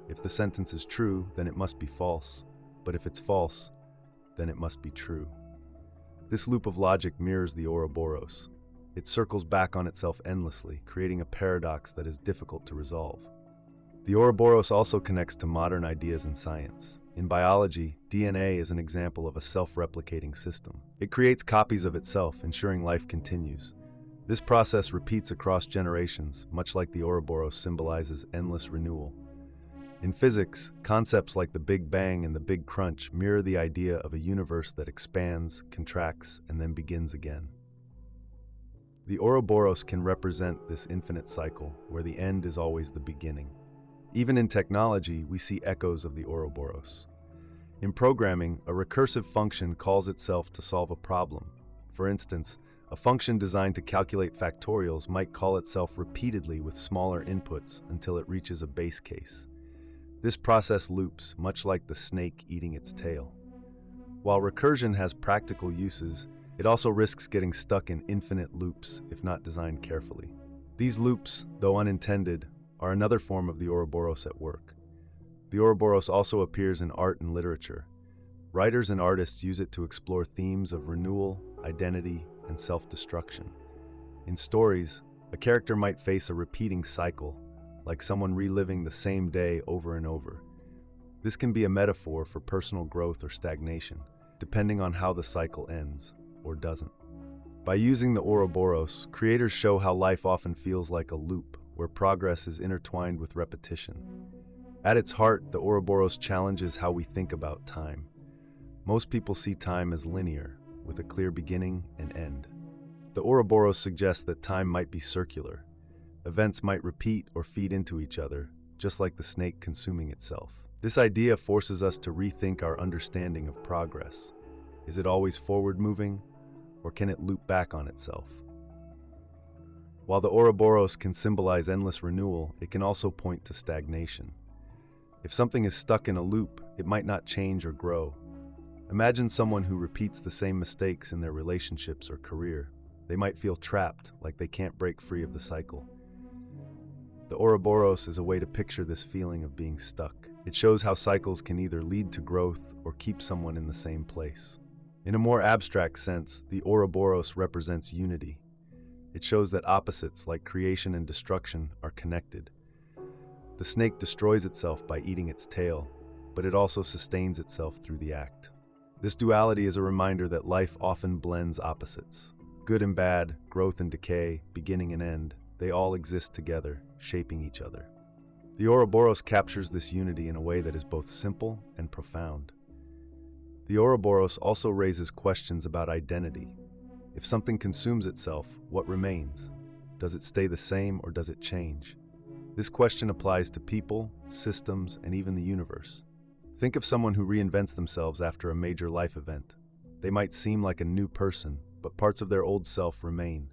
If the sentence is true, then it must be false, but if it's false, then it must be true. This loop of logic mirrors the Ouroboros. It circles back on itself endlessly, creating a paradox that is difficult to resolve. The Ouroboros also connects to modern ideas in science. In biology, DNA is an example of a self-replicating system. It creates copies of itself, ensuring life continues. This process repeats across generations, much like the Ouroboros symbolizes endless renewal. In physics, concepts like the Big Bang and the Big Crunch mirror the idea of a universe that expands, contracts, and then begins again. The Ouroboros can represent this infinite cycle, where the end is always the beginning. Even in technology, we see echoes of the Ouroboros. In programming, a recursive function calls itself to solve a problem. For instance, a function designed to calculate factorials might call itself repeatedly with smaller inputs until it reaches a base case. This process loops, much like the snake eating its tail. While recursion has practical uses, it also risks getting stuck in infinite loops if not designed carefully. These loops, though unintended, are another form of the Ouroboros at work. The Ouroboros also appears in art and literature. Writers and artists use it to explore themes of renewal, identity, and self-destruction. In stories, a character might face a repeating cycle, like someone reliving the same day over and over. This can be a metaphor for personal growth or stagnation, depending on how the cycle ends, or doesn't. By using the Ouroboros, creators show how life often feels like a loop, where progress is intertwined with repetition. At its heart, the Ouroboros challenges how we think about time. Most people see time as linear, with a clear beginning and end. The Ouroboros suggests that time might be circular. Events might repeat or feed into each other, just like the snake consuming itself. This idea forces us to rethink our understanding of progress. Is it always forward-moving, or can it loop back on itself? While the Ouroboros can symbolize endless renewal, it can also point to stagnation. If something is stuck in a loop, it might not change or grow. Imagine someone who repeats the same mistakes in their relationships or career. They might feel trapped, like they can't break free of the cycle. The Ouroboros is a way to picture this feeling of being stuck. It shows how cycles can either lead to growth or keep someone in the same place. In a more abstract sense, the Ouroboros represents unity. It shows that opposites like creation and destruction are connected. The snake destroys itself by eating its tail, but it also sustains itself through the act. This duality is a reminder that life often blends opposites. Good and bad, growth and decay, beginning and end, they all exist together, shaping each other. The Ouroboros captures this unity in a way that is both simple and profound. The Ouroboros also raises questions about identity. If something consumes itself, what remains? Does it stay the same or does it change? This question applies to people, systems, and even the universe. Think of someone who reinvents themselves after a major life event. They might seem like a new person, but parts of their old self remain.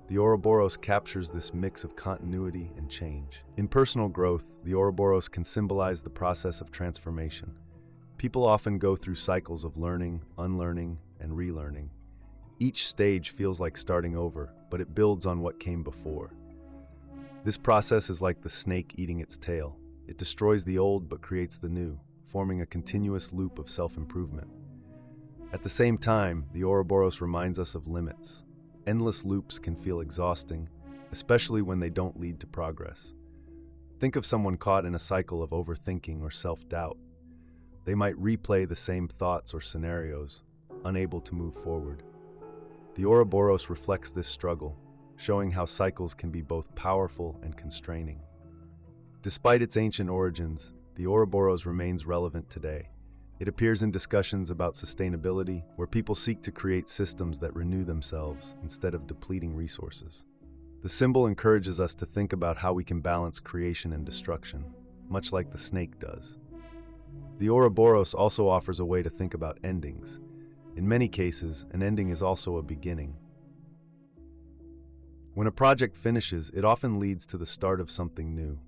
The Ouroboros captures this mix of continuity and change. In personal growth, the Ouroboros can symbolize the process of transformation. People often go through cycles of learning, unlearning, and relearning. Each stage feels like starting over, but it builds on what came before. This process is like the snake eating its tail. It destroys the old but creates the new, forming a continuous loop of self-improvement. At the same time, the Ouroboros reminds us of limits. Endless loops can feel exhausting, especially when they don't lead to progress. Think of someone caught in a cycle of overthinking or self-doubt. They might replay the same thoughts or scenarios, unable to move forward. The Ouroboros reflects this struggle, showing how cycles can be both powerful and constraining. Despite its ancient origins, the Ouroboros remains relevant today. It appears in discussions about sustainability, where people seek to create systems that renew themselves instead of depleting resources. The symbol encourages us to think about how we can balance creation and destruction, much like the snake does. The Ouroboros also offers a way to think about endings. In many cases, an ending is also a beginning. When a project finishes, it often leads to the start of something new.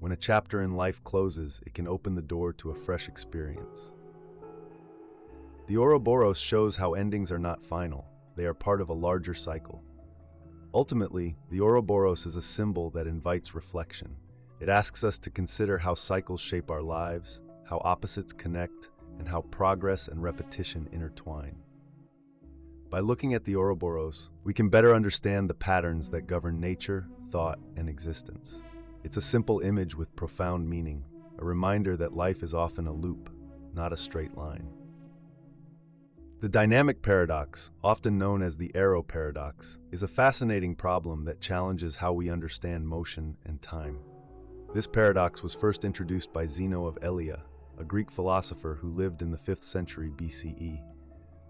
When a chapter in life closes, it can open the door to a fresh experience. The Ouroboros shows how endings are not final. They are part of a larger cycle. Ultimately, the Ouroboros is a symbol that invites reflection. It asks us to consider how cycles shape our lives, how opposites connect, and how progress and repetition intertwine. By looking at the Ouroboros, we can better understand the patterns that govern nature, thought, and existence. It's a simple image with profound meaning, a reminder that life is often a loop, not a straight line. The dynamic paradox, often known as the arrow paradox, is a fascinating problem that challenges how we understand motion and time. This paradox was first introduced by Zeno of Elea, a Greek philosopher who lived in the 5th century BCE.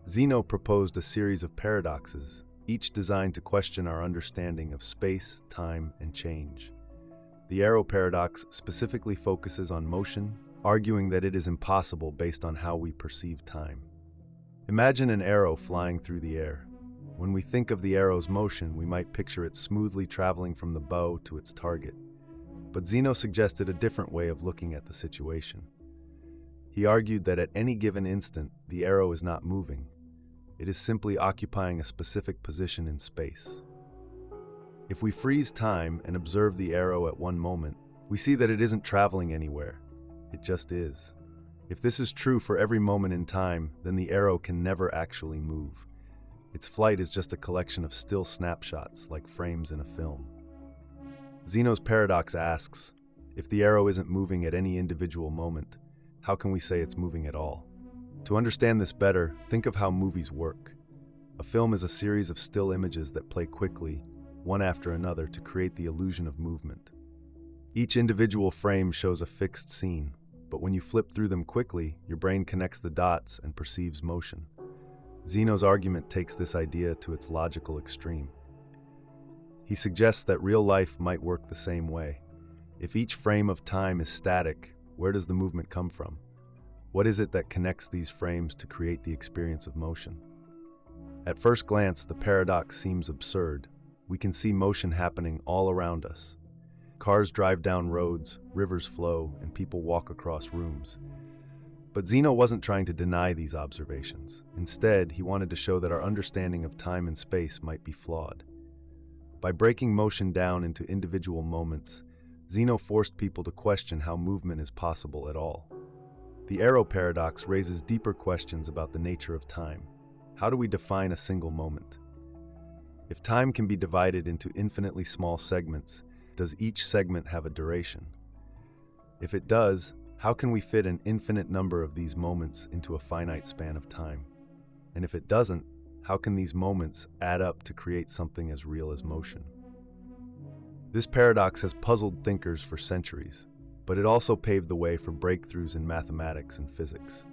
Zeno proposed a series of paradoxes, each designed to question our understanding of space, time, and change. The arrow paradox specifically focuses on motion, arguing that it is impossible based on how we perceive time. Imagine an arrow flying through the air. When we think of the arrow's motion, we might picture it smoothly traveling from the bow to its target. But Zeno suggested a different way of looking at the situation. He argued that at any given instant, the arrow is not moving. It is simply occupying a specific position in space. If we freeze time and observe the arrow at one moment, we see that it isn't traveling anywhere. It just is. If this is true for every moment in time, then the arrow can never actually move. Its flight is just a collection of still snapshots, like frames in a film. Zeno's paradox asks, if the arrow isn't moving at any individual moment, how can we say it's moving at all? To understand this better, think of how movies work. A film is a series of still images that play quickly, one after another, to create the illusion of movement. Each individual frame shows a fixed scene, but when you flip through them quickly, your brain connects the dots and perceives motion. Zeno's argument takes this idea to its logical extreme. He suggests that real life might work the same way. If each frame of time is static, where does the movement come from? What is it that connects these frames to create the experience of motion? At first glance, the paradox seems absurd. We can see motion happening all around us. Cars drive down roads, rivers flow, and people walk across rooms. But Zeno wasn't trying to deny these observations. Instead, he wanted to show that our understanding of time and space might be flawed. By breaking motion down into individual moments, Zeno forced people to question how movement is possible at all. The arrow paradox raises deeper questions about the nature of time. How do we define a single moment? If time can be divided into infinitely small segments, does each segment have a duration? If it does, how can we fit an infinite number of these moments into a finite span of time? And if it doesn't, how can these moments add up to create something as real as motion? This paradox has puzzled thinkers for centuries, but it also paved the way for breakthroughs in mathematics and physics.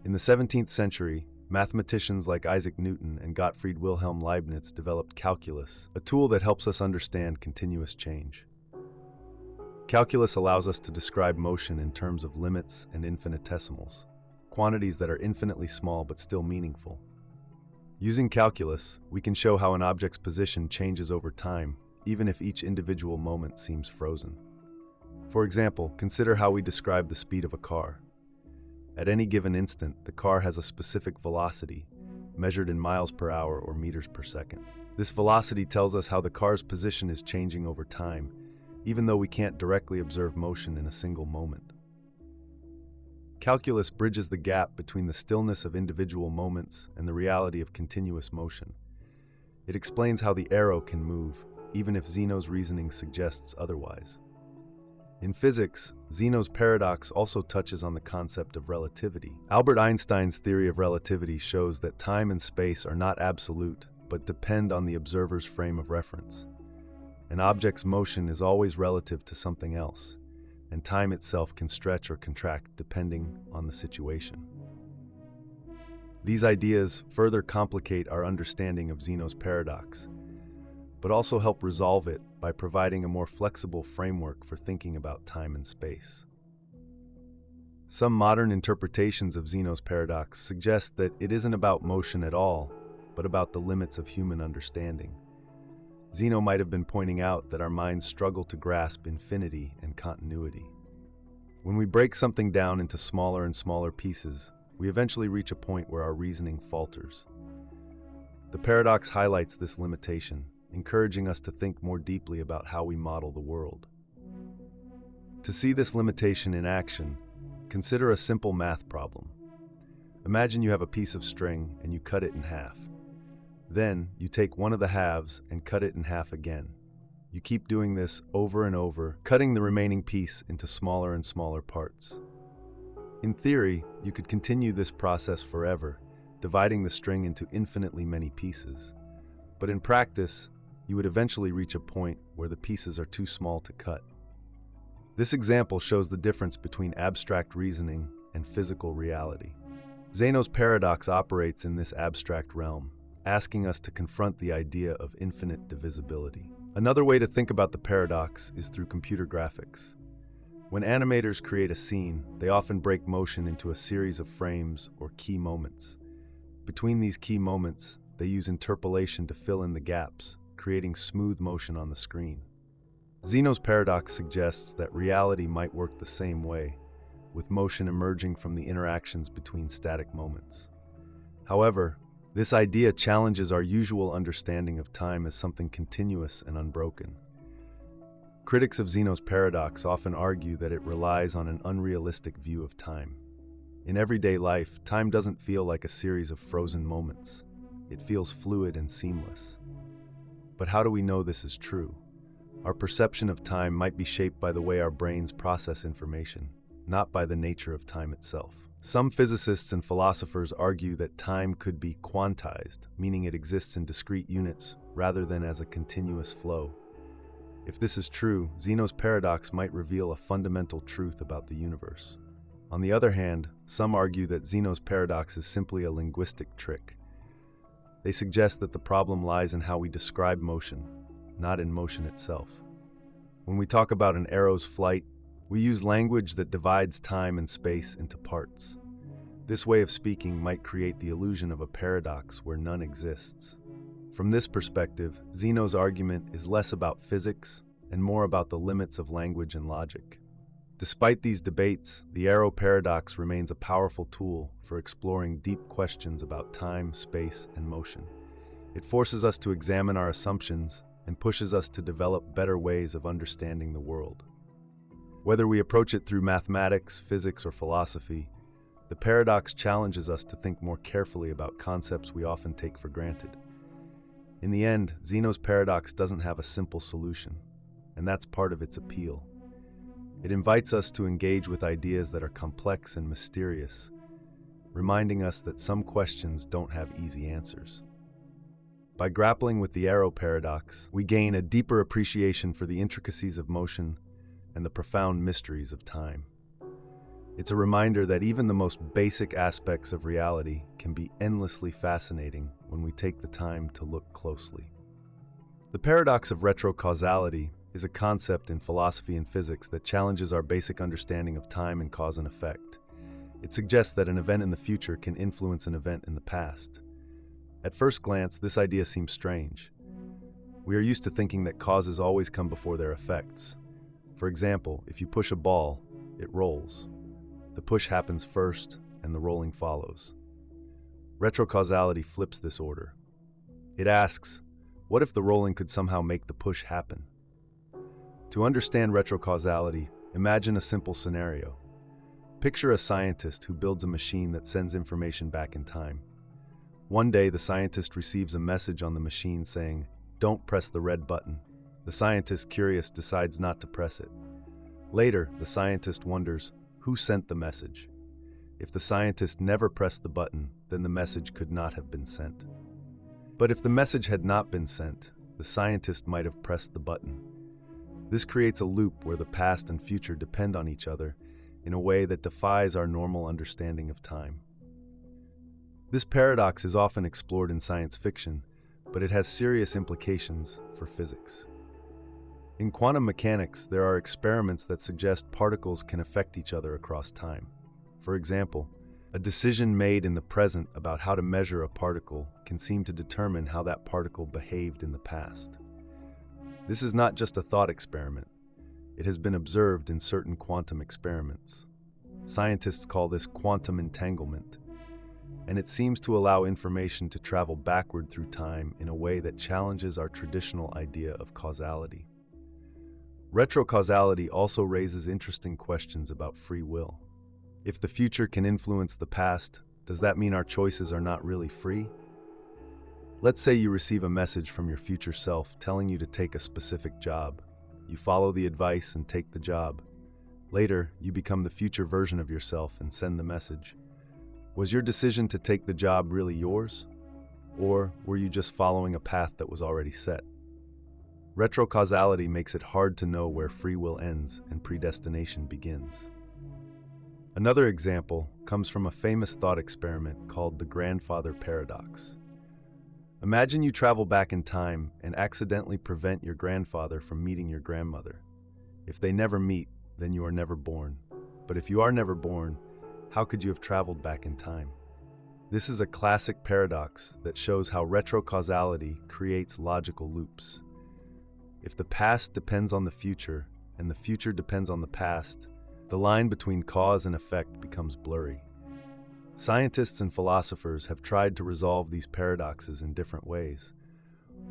In the 17th century, mathematicians like Isaac Newton and Gottfried Wilhelm Leibniz developed calculus, a tool that helps us understand continuous change. Calculus allows us to describe motion in terms of limits and infinitesimals, quantities that are infinitely small but still meaningful. Using calculus, we can show how an object's position changes over time, even if each individual moment seems frozen. For example, consider how we describe the speed of a car. At any given instant, the car has a specific velocity, measured in miles per hour or meters per second. This velocity tells us how the car's position is changing over time, even though we can't directly observe motion in a single moment. Calculus bridges the gap between the stillness of individual moments and the reality of continuous motion. It explains how the arrow can move, even if Zeno's reasoning suggests otherwise. In physics, Zeno's paradox also touches on the concept of relativity. Albert Einstein's theory of relativity shows that time and space are not absolute, but depend on the observer's frame of reference. An object's motion is always relative to something else, and time itself can stretch or contract depending on the situation. These ideas further complicate our understanding of Zeno's paradox. but also help resolve it by providing a more flexible framework for thinking about time and space. Some modern interpretations of Zeno's paradox suggest that it isn't about motion at all, but about the limits of human understanding. Zeno might have been pointing out that our minds struggle to grasp infinity and continuity. When we break something down into smaller and smaller pieces, we eventually reach a point where our reasoning falters. The paradox highlights this limitation, encouraging us to think more deeply about how we model the world. To see this limitation in action, consider a simple math problem. Imagine you have a piece of string and you cut it in half. Then, you take one of the halves and cut it in half again. You keep doing this over and over, cutting the remaining piece into smaller and smaller parts. In theory, you could continue this process forever, dividing the string into infinitely many pieces. But in practice, you would eventually reach a point where the pieces are too small to cut. This example shows the difference between abstract reasoning and physical reality. Zeno's paradox operates in this abstract realm, asking us to confront the idea of infinite divisibility. Another way to think about the paradox is through computer graphics. When animators create a scene, they often break motion into a series of frames or key moments. Between these key moments, they use interpolation to fill in the gaps, creating smooth motion on the screen. Zeno's paradox suggests that reality might work the same way, with motion emerging from the interactions between static moments. However, this idea challenges our usual understanding of time as something continuous and unbroken. Critics of Zeno's paradox often argue that it relies on an unrealistic view of time. In everyday life, time doesn't feel like a series of frozen moments. It feels fluid and seamless. But how do we know this is true? Our perception of time might be shaped by the way our brains process information, not by the nature of time itself. Some physicists and philosophers argue that time could be quantized, meaning it exists in discrete units rather than as a continuous flow. If this is true, Zeno's paradox might reveal a fundamental truth about the universe. On the other hand, some argue that Zeno's paradox is simply a linguistic trick. They suggest that the problem lies in how we describe motion, not in motion itself. When we talk about an arrow's flight, we use language that divides time and space into parts. This way of speaking might create the illusion of a paradox where none exists. From this perspective, Zeno's argument is less about physics and more about the limits of language and logic. Despite these debates, the arrow paradox remains a powerful tool for exploring deep questions about time, space, and motion. It forces us to examine our assumptions and pushes us to develop better ways of understanding the world. Whether we approach it through mathematics, physics, or philosophy, the paradox challenges us to think more carefully about concepts we often take for granted. In the end, Zeno's paradox doesn't have a simple solution, and that's part of its appeal. It invites us to engage with ideas that are complex and mysterious, reminding us that some questions don't have easy answers. By grappling with the arrow paradox, we gain a deeper appreciation for the intricacies of motion and the profound mysteries of time. It's a reminder that even the most basic aspects of reality can be endlessly fascinating when we take the time to look closely. The paradox of retrocausality is a concept in philosophy and physics that challenges our basic understanding of time and cause and effect. It suggests that an event in the future can influence an event in the past. At first glance, this idea seems strange. We are used to thinking that causes always come before their effects. For example, if you push a ball, it rolls. The push happens first, and the rolling follows. Retrocausality flips this order. It asks, what if the rolling could somehow make the push happen? To understand retrocausality, imagine a simple scenario. Picture a scientist who builds a machine that sends information back in time. One day, the scientist receives a message on the machine saying, "Don't press the red button." The scientist, curious, decides not to press it. Later, the scientist wonders, who sent the message? If the scientist never pressed the button, then the message could not have been sent. But if the message had not been sent, the scientist might have pressed the button. This creates a loop where the past and future depend on each other in a way that defies our normal understanding of time. This paradox is often explored in science fiction, but it has serious implications for physics. In quantum mechanics, there are experiments that suggest particles can affect each other across time. For example, a decision made in the present about how to measure a particle can seem to determine how that particle behaved in the past. This is not just a thought experiment. It has been observed in certain quantum experiments. Scientists call this quantum entanglement, and it seems to allow information to travel backward through time in a way that challenges our traditional idea of causality. Retrocausality also raises interesting questions about free will. If the future can influence the past, does that mean our choices are not really free? Let's say you receive a message from your future self telling you to take a specific job. You follow the advice and take the job. Later, you become the future version of yourself and send the message. Was your decision to take the job really yours? Or were you just following a path that was already set? Retrocausality makes it hard to know where free will ends and predestination begins. Another example comes from a famous thought experiment called the Grandfather Paradox. Imagine you travel back in time and accidentally prevent your grandfather from meeting your grandmother. If they never meet, then you are never born. But if you are never born, how could you have traveled back in time? This is a classic paradox that shows how retrocausality creates logical loops. If the past depends on the future, and the future depends on the past, the line between cause and effect becomes blurry. Scientists and philosophers have tried to resolve these paradoxes in different ways.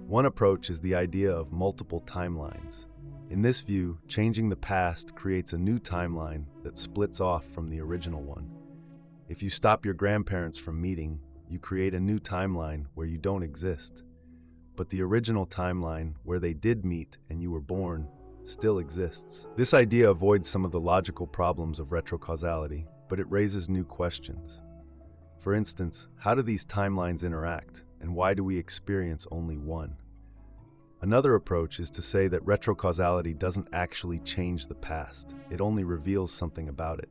One approach is the idea of multiple timelines. In this view, changing the past creates a new timeline that splits off from the original one. If you stop your grandparents from meeting, you create a new timeline where you don't exist. But the original timeline, where they did meet and you were born, still exists. This idea avoids some of the logical problems of retrocausality, but it raises new questions. For instance, how do these timelines interact, and why do we experience only one? Another approach is to say that retrocausality doesn't actually change the past, it only reveals something about it.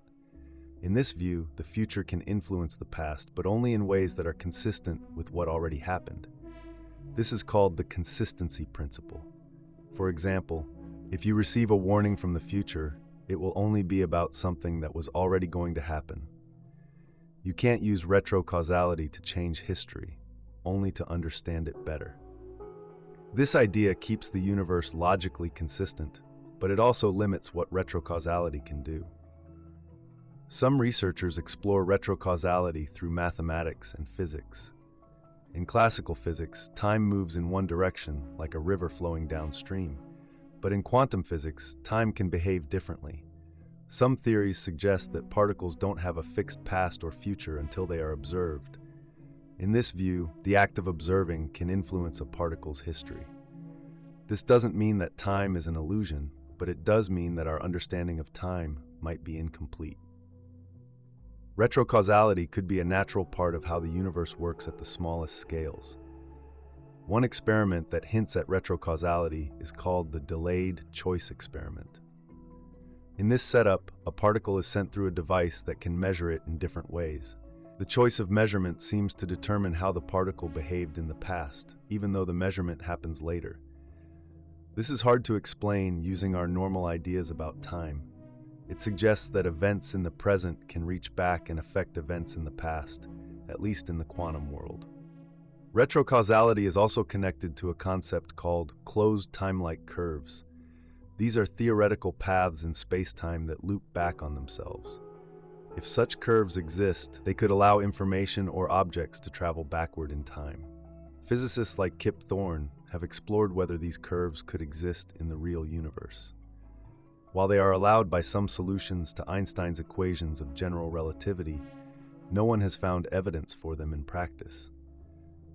In this view, the future can influence the past, but only in ways that are consistent with what already happened. This is called the consistency principle. For example, if you receive a warning from the future, it will only be about something that was already going to happen. You can't use retrocausality to change history, only to understand it better. This idea keeps the universe logically consistent, but it also limits what retrocausality can do. Some researchers explore retrocausality through mathematics and physics. In classical physics, time moves in one direction, like a river flowing downstream. But in quantum physics, time can behave differently. Some theories suggest that particles don't have a fixed past or future until they are observed. In this view, the act of observing can influence a particle's history. This doesn't mean that time is an illusion, but it does mean that our understanding of time might be incomplete. Retrocausality could be a natural part of how the universe works at the smallest scales. One experiment that hints at retrocausality is called the delayed choice experiment. In this setup, a particle is sent through a device that can measure it in different ways. The choice of measurement seems to determine how the particle behaved in the past, even though the measurement happens later. This is hard to explain using our normal ideas about time. It suggests that events in the present can reach back and affect events in the past, at least in the quantum world. Retrocausality is also connected to a concept called closed time-like curves. These are theoretical paths in space-time that loop back on themselves. If such curves exist, they could allow information or objects to travel backward in time. Physicists like Kip Thorne have explored whether these curves could exist in the real universe. While they are allowed by some solutions to Einstein's equations of general relativity, no one has found evidence for them in practice.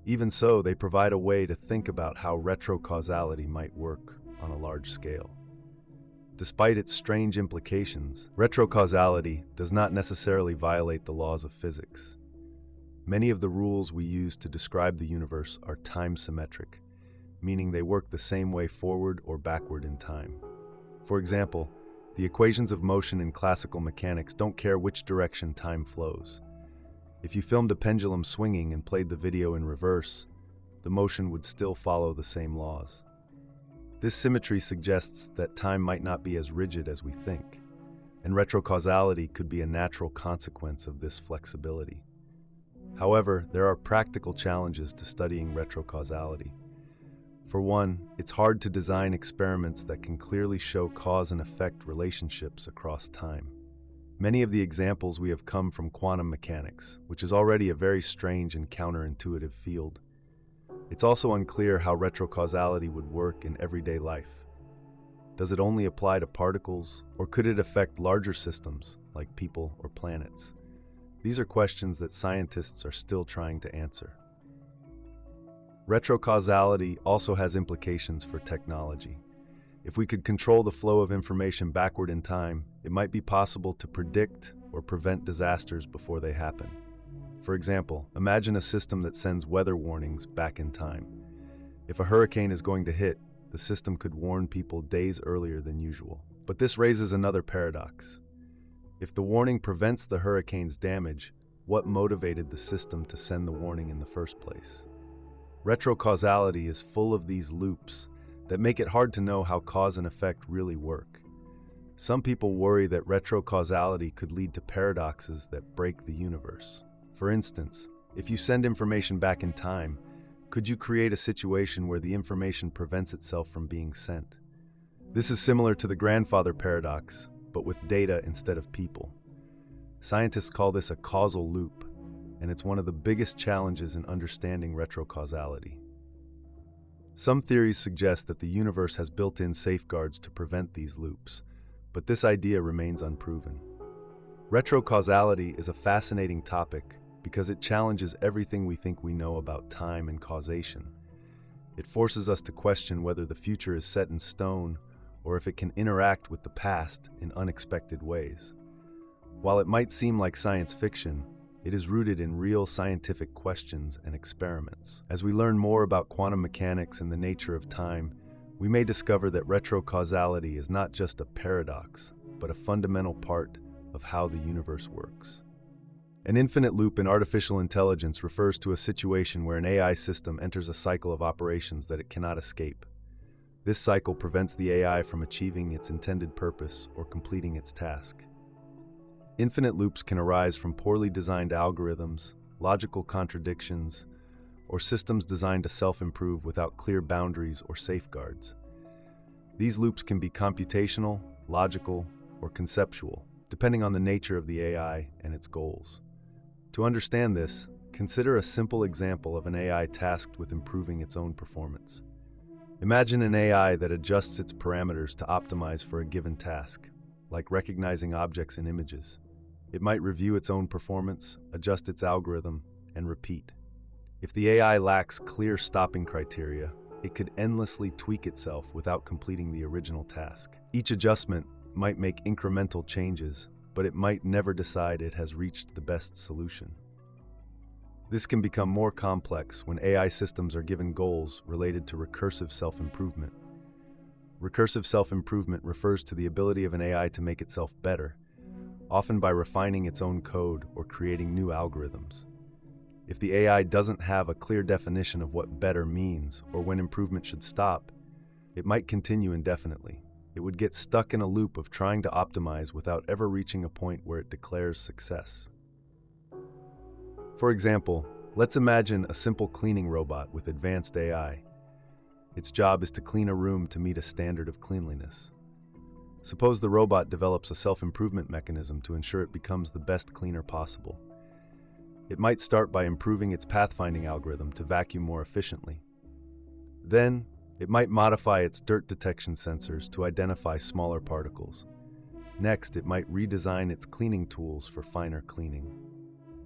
Even so, they provide a way to think about how retrocausality might work on a large scale. Despite its strange implications, retrocausality does not necessarily violate the laws of physics. Many of the rules we use to describe the universe are time-symmetric, meaning they work the same way forward or backward in time. For example, the equations of motion in classical mechanics don't care which direction time flows. If you filmed a pendulum swinging and played the video in reverse, the motion would still follow the same laws. This symmetry suggests that time might not be as rigid as we think, and retrocausality could be a natural consequence of this flexibility. However, there are practical challenges to studying retrocausality. For one, it's hard to design experiments that can clearly show cause and effect relationships across time. Many of the examples we have come from quantum mechanics, which is already a very strange and counterintuitive field. It's also unclear how retrocausality would work in everyday life. Does it only apply to particles, or could it affect larger systems, like people or planets? These are questions that scientists are still trying to answer. Retrocausality also has implications for technology. If we could control the flow of information backward in time, it might be possible to predict or prevent disasters before they happen. For example, imagine a system that sends weather warnings back in time. If a hurricane is going to hit, the system could warn people days earlier than usual. But this raises another paradox. If the warning prevents the hurricane's damage, what motivated the system to send the warning in the first place? Retrocausality is full of these loops that make it hard to know how cause and effect really work. Some people worry that retrocausality could lead to paradoxes that break the universe. For instance, if you send information back in time, could you create a situation where the information prevents itself from being sent? This is similar to the grandfather paradox, but with data instead of people. Scientists call this a causal loop, and it's one of the biggest challenges in understanding retrocausality. Some theories suggest that the universe has built-in safeguards to prevent these loops, but this idea remains unproven. Retrocausality is a fascinating topic because it challenges everything we think we know about time and causation. It forces us to question whether the future is set in stone or if it can interact with the past in unexpected ways. While it might seem like science fiction, it is rooted in real scientific questions and experiments. As we learn more about quantum mechanics and the nature of time, we may discover that retrocausality is not just a paradox, but a fundamental part of how the universe works. An infinite loop in artificial intelligence refers to a situation where an AI system enters a cycle of operations that it cannot escape. This cycle prevents the AI from achieving its intended purpose or completing its task. Infinite loops can arise from poorly designed algorithms, logical contradictions, or systems designed to self-improve without clear boundaries or safeguards. These loops can be computational, logical, or conceptual, depending on the nature of the AI and its goals. To understand this, consider a simple example of an AI tasked with improving its own performance. Imagine an AI that adjusts its parameters to optimize for a given task, like recognizing objects in images. It might review its own performance, adjust its algorithm, and repeat. If the AI lacks clear stopping criteria, it could endlessly tweak itself without completing the original task. Each adjustment might make incremental changes, but it might never decide it has reached the best solution. This can become more complex when AI systems are given goals related to recursive self-improvement. Recursive self-improvement refers to the ability of an AI to make itself better, often by refining its own code or creating new algorithms. If the AI doesn't have a clear definition of what better means or when improvement should stop, it might continue indefinitely. It would get stuck in a loop of trying to optimize without ever reaching a point where it declares success. For example, let's imagine a simple cleaning robot with advanced AI. Its job is to clean a room to meet a standard of cleanliness. Suppose the robot develops a self-improvement mechanism to ensure it becomes the best cleaner possible. It might start by improving its pathfinding algorithm to vacuum more efficiently. Then, it might modify its dirt detection sensors to identify smaller particles. Next, it might redesign its cleaning tools for finer cleaning.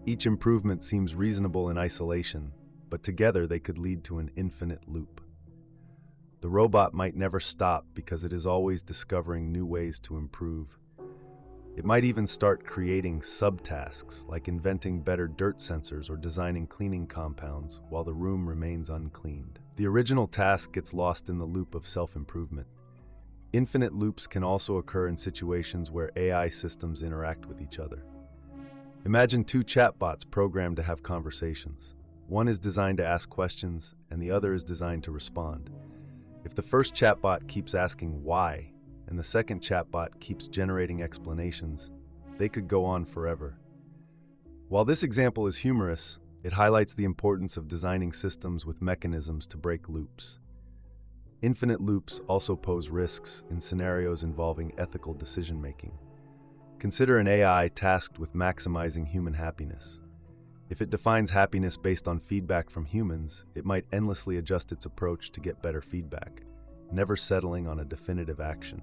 Each improvement seems reasonable in isolation, but together they could lead to an infinite loop. The robot might never stop because it is always discovering new ways to improve. It might even start creating subtasks, like inventing better dirt sensors or designing cleaning compounds while the room remains uncleaned. The original task gets lost in the loop of self-improvement. Infinite loops can also occur in situations where AI systems interact with each other. Imagine two chatbots programmed to have conversations. One is designed to ask questions, and the other is designed to respond. If the first chatbot keeps asking why, and the second chatbot keeps generating explanations, they could go on forever. While this example is humorous, it highlights the importance of designing systems with mechanisms to break loops. Infinite loops also pose risks in scenarios involving ethical decision-making. Consider an AI tasked with maximizing human happiness. If it defines happiness based on feedback from humans, it might endlessly adjust its approach to get better feedback, never settling on a definitive action.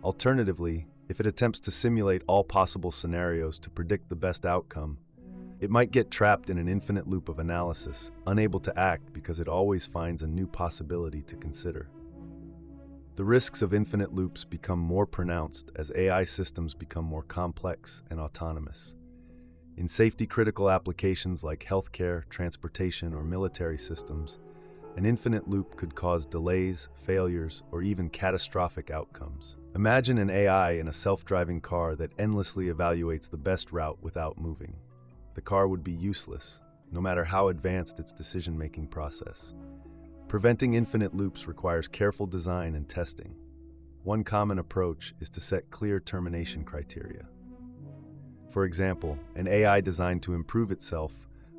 Alternatively, if it attempts to simulate all possible scenarios to predict the best outcome, it might get trapped in an infinite loop of analysis, unable to act because it always finds a new possibility to consider. The risks of infinite loops become more pronounced as AI systems become more complex and autonomous. In safety-critical applications like healthcare, transportation, or military systems, an infinite loop could cause delays, failures, or even catastrophic outcomes. Imagine an AI in a self-driving car that endlessly evaluates the best route without moving. The car would be useless, no matter how advanced its decision-making process. Preventing infinite loops requires careful design and testing. One common approach is to set clear termination criteria. For example, an AI designed to improve itself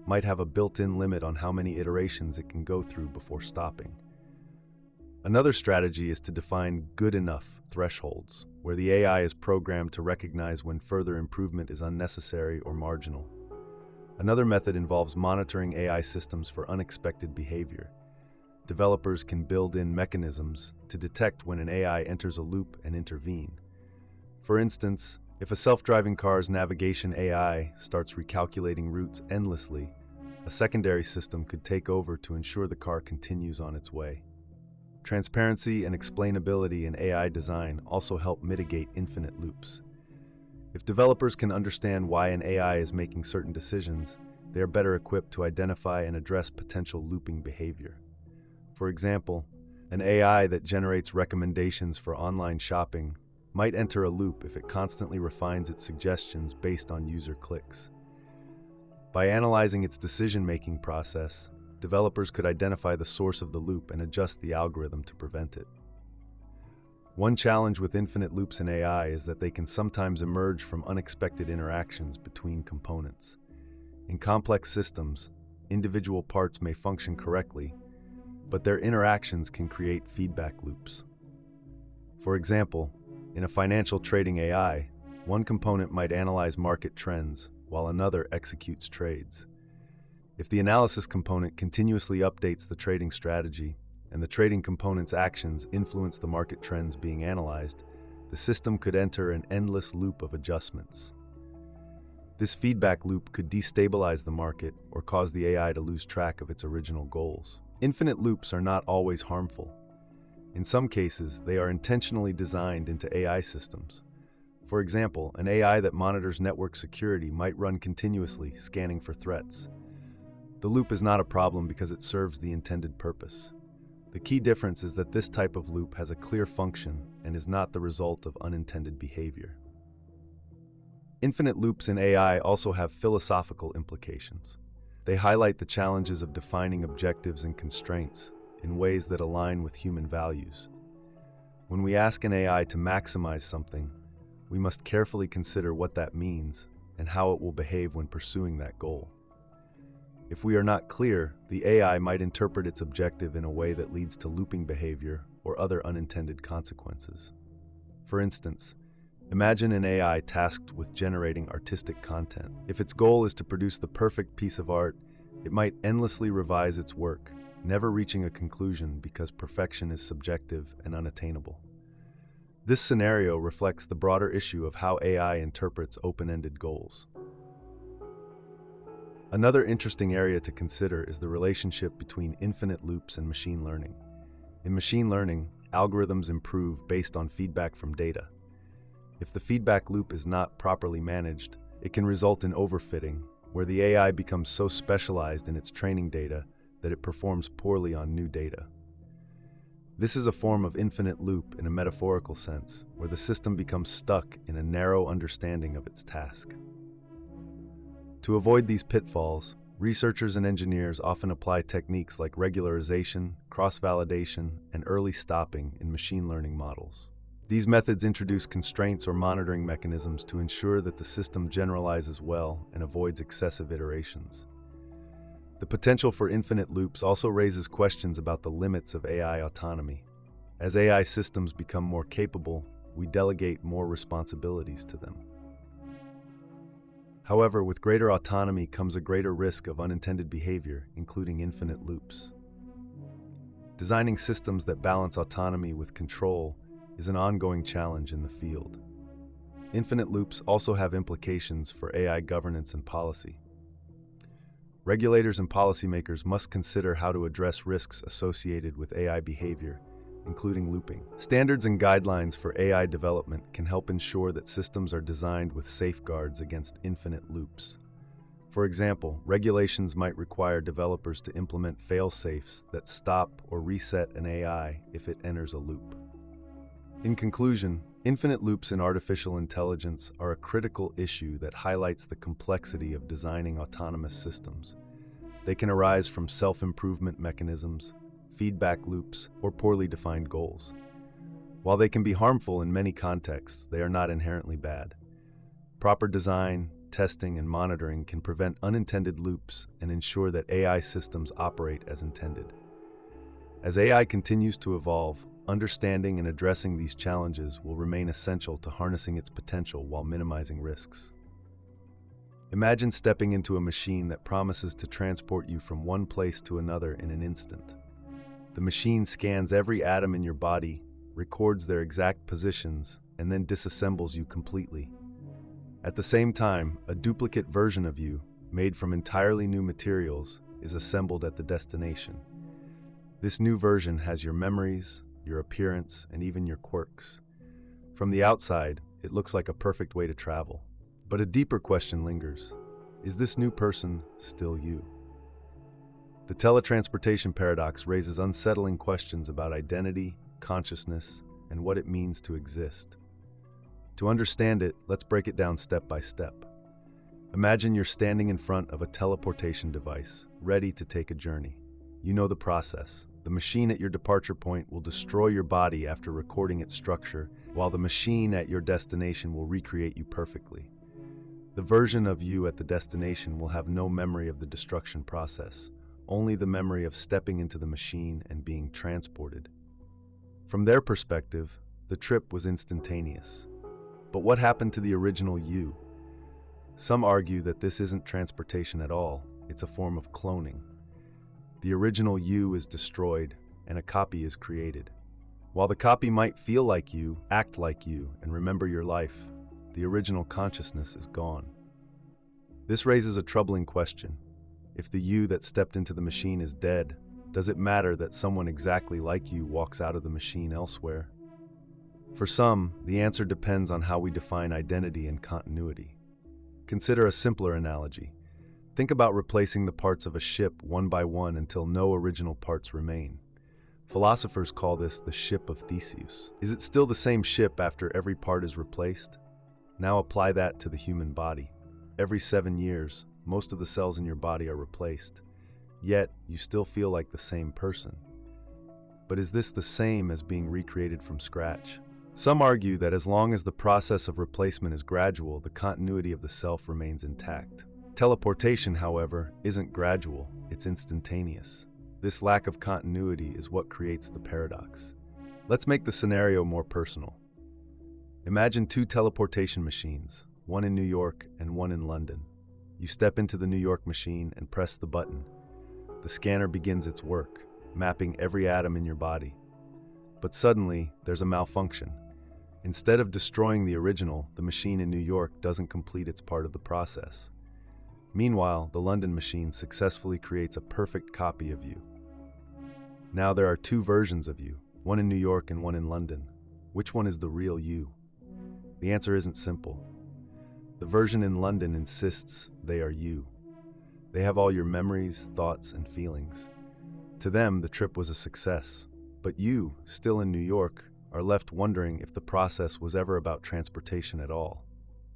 might have a built-in limit on how many iterations it can go through before stopping. Another strategy is to define good enough thresholds, where the AI is programmed to recognize when further improvement is unnecessary or marginal. Another method involves monitoring AI systems for unexpected behavior. Developers can build in mechanisms to detect when an AI enters a loop and intervene. For instance, if a self-driving car's navigation AI starts recalculating routes endlessly, a secondary system could take over to ensure the car continues on its way. Transparency and explainability in AI design also help mitigate infinite loops. If developers can understand why an AI is making certain decisions, they are better equipped to identify and address potential looping behavior. For example, an AI that generates recommendations for online shopping might enter a loop if it constantly refines its suggestions based on user clicks. By analyzing its decision-making process, developers could identify the source of the loop and adjust the algorithm to prevent it. One challenge with infinite loops in AI is that they can sometimes emerge from unexpected interactions between components. In complex systems, individual parts may function correctly, but their interactions can create feedback loops. For example, in a financial trading AI, one component might analyze market trends while another executes trades. If the analysis component continuously updates the trading strategy and the trading component's actions influence the market trends being analyzed, the system could enter an endless loop of adjustments. This feedback loop could destabilize the market or cause the AI to lose track of its original goals. Infinite loops are not always harmful. In some cases, they are intentionally designed into AI systems. For example, an AI that monitors network security might run continuously, scanning for threats. The loop is not a problem because it serves the intended purpose. The key difference is that this type of loop has a clear function and is not the result of unintended behavior. Infinite loops in AI also have philosophical implications. They highlight the challenges of defining objectives and constraints in ways that align with human values. When we ask an AI to maximize something, we must carefully consider what that means and how it will behave when pursuing that goal. If we are not clear, the AI might interpret its objective in a way that leads to looping behavior or other unintended consequences. For instance, imagine an AI tasked with generating artistic content. If its goal is to produce the perfect piece of art, it might endlessly revise its work, never reaching a conclusion because perfection is subjective and unattainable. This scenario reflects the broader issue of how AI interprets open-ended goals. Another interesting area to consider is the relationship between infinite loops and machine learning. In machine learning, algorithms improve based on feedback from data. If the feedback loop is not properly managed, it can result in overfitting, where the AI becomes so specialized in its training data that it performs poorly on new data. This is a form of infinite loop in a metaphorical sense, where the system becomes stuck in a narrow understanding of its task. To avoid these pitfalls, Researchers and engineers often apply techniques like regularization, cross-validation, and early stopping in machine learning models. These methods introduce constraints or monitoring mechanisms to ensure that the system generalizes well and avoids excessive iterations. The potential for infinite loops also raises questions about the limits of AI autonomy. As AI systems become more capable, we delegate more responsibilities to them. However, with greater autonomy comes a greater risk of unintended behavior, including infinite loops. Designing systems that balance autonomy with control is an ongoing challenge in the field. Infinite loops also have implications for AI governance and policy. Regulators and policymakers must consider how to address risks associated with AI behavior, including looping. Standards and guidelines for AI development can help ensure that systems are designed with safeguards against infinite loops. For example, regulations might require developers to implement fail-safes that stop or reset an AI if it enters a loop. In conclusion, infinite loops in artificial intelligence are a critical issue that highlights the complexity of designing autonomous systems. They can arise from self-improvement mechanisms, feedback loops, or poorly defined goals. While they can be harmful in many contexts, they are not inherently bad. Proper design, testing, and monitoring can prevent unintended loops and ensure that AI systems operate as intended. As AI continues to evolve, understanding and addressing these challenges will remain essential to harnessing its potential while minimizing risks. Imagine stepping into a machine that promises to transport you from one place to another in an instant. The machine scans every atom in your body, records their exact positions, and then disassembles you completely. At the same time, a duplicate version of you, made from entirely new materials, is assembled at the destination. This new version has your memories, your appearance, and even your quirks. From the outside, it looks like a perfect way to travel. But a deeper question lingers. Is this new person still you? The Teletransportation Paradox raises unsettling questions about identity, consciousness, and what it means to exist. To understand it, let's break it down step by step. Imagine you're standing in front of a teleportation device, ready to take a journey. You know the process. The machine at your departure point will destroy your body after recording its structure, while the machine at your destination will recreate you perfectly. The version of you at the destination will have no memory of the destruction process, only the memory of stepping into the machine and being transported. From their perspective, the trip was instantaneous. But what happened to the original you? Some argue that this isn't transportation at all, it's a form of cloning. The original you is destroyed, and a copy is created. While the copy might feel like you, act like you, and remember your life, the original consciousness is gone. This raises a troubling question. If the you that stepped into the machine is dead, does it matter that someone exactly like you walks out of the machine elsewhere? For some, the answer depends on how we define identity and continuity. Consider a simpler analogy. Think about replacing the parts of a ship one by one until no original parts remain. Philosophers call this the Ship of Theseus. Is it still the same ship after every part is replaced? Now apply that to the human body. Every 7 years, most of the cells in your body are replaced. Yet, you still feel like the same person. But is this the same as being recreated from scratch? Some argue that as long as the process of replacement is gradual, the continuity of the self remains intact. Teleportation, however, isn't gradual, it's instantaneous. This lack of continuity is what creates the paradox. Let's make the scenario more personal. Imagine 2 teleportation machines, one in New York and one in London. You step into the New York machine and press the button. The scanner begins its work, mapping every atom in your body. But suddenly, there's a malfunction. Instead of destroying the original, the machine in New York doesn't complete its part of the process. Meanwhile, the London machine successfully creates a perfect copy of you. Now there are 2 versions of you, one in New York and one in London. Which one is the real you? The answer isn't simple. The version in London insists they are you. They have all your memories, thoughts, and feelings. To them, the trip was a success. But you, still in New York, are left wondering if the process was ever about transportation at all.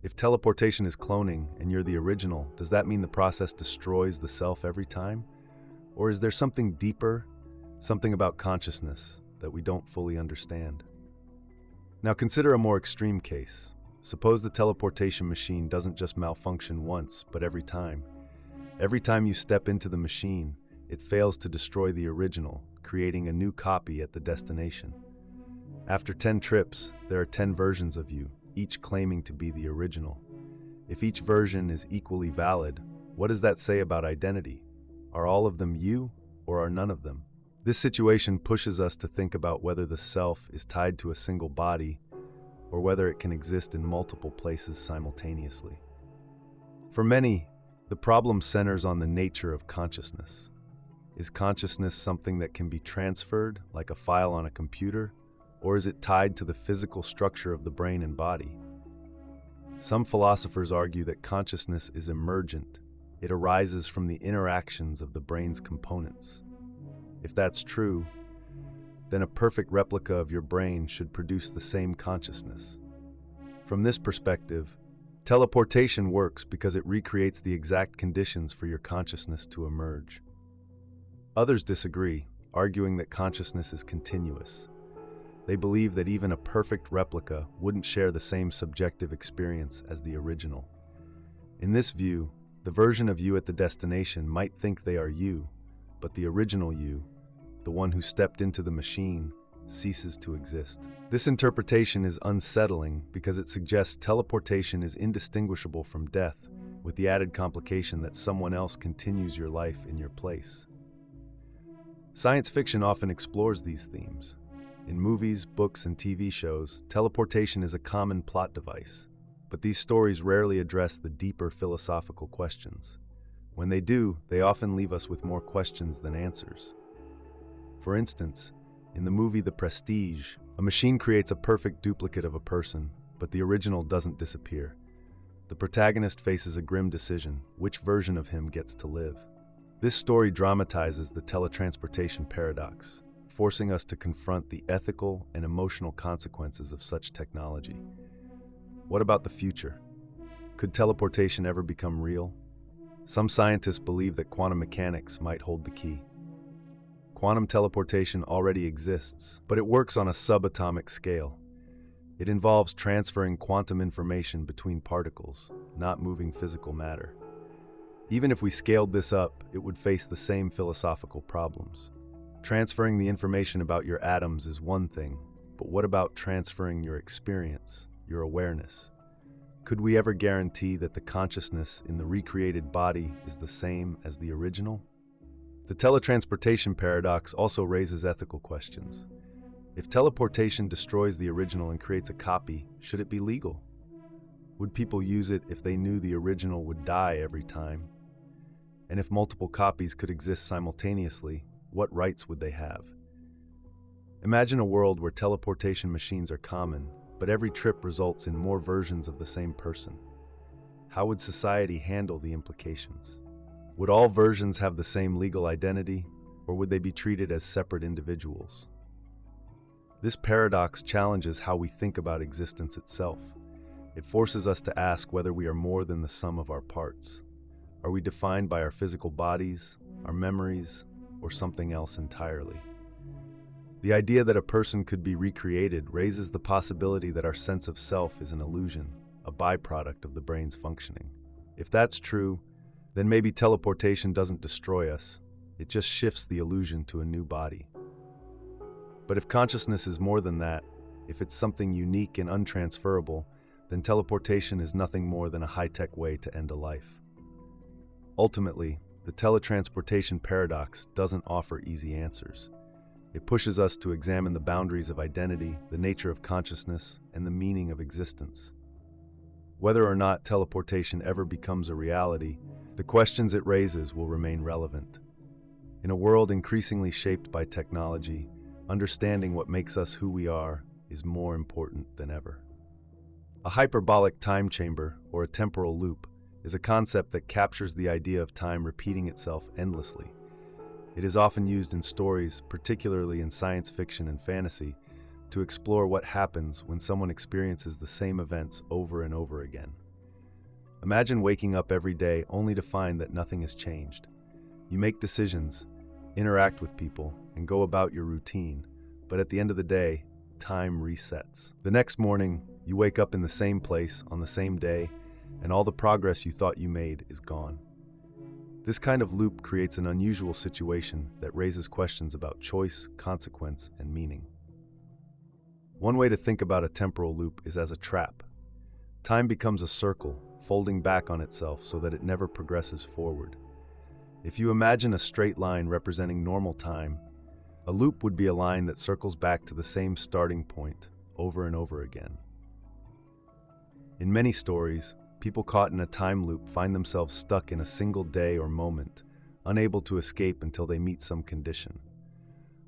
If teleportation is cloning and you're the original, does that mean the process destroys the self every time? Or is there something deeper, something about consciousness that we don't fully understand? Now consider a more extreme case. Suppose the teleportation machine doesn't just malfunction once, but every time. Every time you step into the machine, it fails to destroy the original, creating a new copy at the destination. After 10 trips, there are 10 versions of you, each claiming to be the original. If each version is equally valid, what does that say about identity? Are all of them you, or are none of them? This situation pushes us to think about whether the self is tied to a single body, or whether it can exist in multiple places simultaneously. For many, the problem centers on the nature of consciousness. Is consciousness something that can be transferred, like a file on a computer, or is it tied to the physical structure of the brain and body? Some philosophers argue that consciousness is emergent. It arises from the interactions of the brain's components. If that's true, then a perfect replica of your brain should produce the same consciousness. From this perspective, teleportation works because it recreates the exact conditions for your consciousness to emerge. Others disagree, arguing that consciousness is continuous. They believe that even a perfect replica wouldn't share the same subjective experience as the original. In this view, the version of you at the destination might think they are you, but the original you, the one who stepped into the machine, ceases to exist. This interpretation is unsettling because it suggests teleportation is indistinguishable from death, with the added complication that someone else continues your life in your place. Science fiction often explores these themes. In movies, books, and TV shows, teleportation is a common plot device, but these stories rarely address the deeper philosophical questions. When they do, they often leave us with more questions than answers. For instance, in the movie The Prestige, a machine creates a perfect duplicate of a person, but the original doesn't disappear. The protagonist faces a grim decision: which version of him gets to live? This story dramatizes the Teletransportation Paradox, forcing us to confront the ethical and emotional consequences of such technology. What about the future? Could teleportation ever become real? Some scientists believe that quantum mechanics might hold the key. Quantum teleportation already exists, but it works on a subatomic scale. It involves transferring quantum information between particles, not moving physical matter. Even if we scaled this up, it would face the same philosophical problems. Transferring the information about your atoms is one thing, but what about transferring your experience, your awareness? Could we ever guarantee that the consciousness in the recreated body is the same as the original? The Teletransportation Paradox also raises ethical questions. If teleportation destroys the original and creates a copy, should it be legal? Would people use it if they knew the original would die every time? And if multiple copies could exist simultaneously, what rights would they have? Imagine a world where teleportation machines are common, but every trip results in more versions of the same person. How would society handle the implications? Would all versions have the same legal identity, or would they be treated as separate individuals? This paradox challenges how we think about existence itself. It forces us to ask whether we are more than the sum of our parts. Are we defined by our physical bodies, our memories, or something else entirely? The idea that a person could be recreated raises the possibility that our sense of self is an illusion, a byproduct of the brain's functioning. If that's true, then maybe teleportation doesn't destroy us, it just shifts the illusion to a new body. But if consciousness is more than that, if it's something unique and untransferable, then teleportation is nothing more than a high-tech way to end a life. Ultimately, the Teletransportation Paradox doesn't offer easy answers. It pushes us to examine the boundaries of identity, the nature of consciousness, and the meaning of existence. Whether or not teleportation ever becomes a reality, the questions it raises will remain relevant. In a world increasingly shaped by technology, understanding what makes us who we are is more important than ever. A hyperbolic time chamber, or a temporal loop, is a concept that captures the idea of time repeating itself endlessly. It is often used in stories, particularly in science fiction and fantasy, to explore what happens when someone experiences the same events over and over again. Imagine waking up every day only to find that nothing has changed. You make decisions, interact with people, and go about your routine, but at the end of the day, time resets. The next morning, you wake up in the same place on the same day, and all the progress you thought you made is gone. This kind of loop creates an unusual situation that raises questions about choice, consequence, and meaning. One way to think about a temporal loop is as a trap. Time becomes a circle, folding back on itself so that it never progresses forward. If you imagine a straight line representing normal time, a loop would be a line that circles back to the same starting point over and over again. In many stories, people caught in a time loop find themselves stuck in a single day or moment, unable to escape until they meet some condition.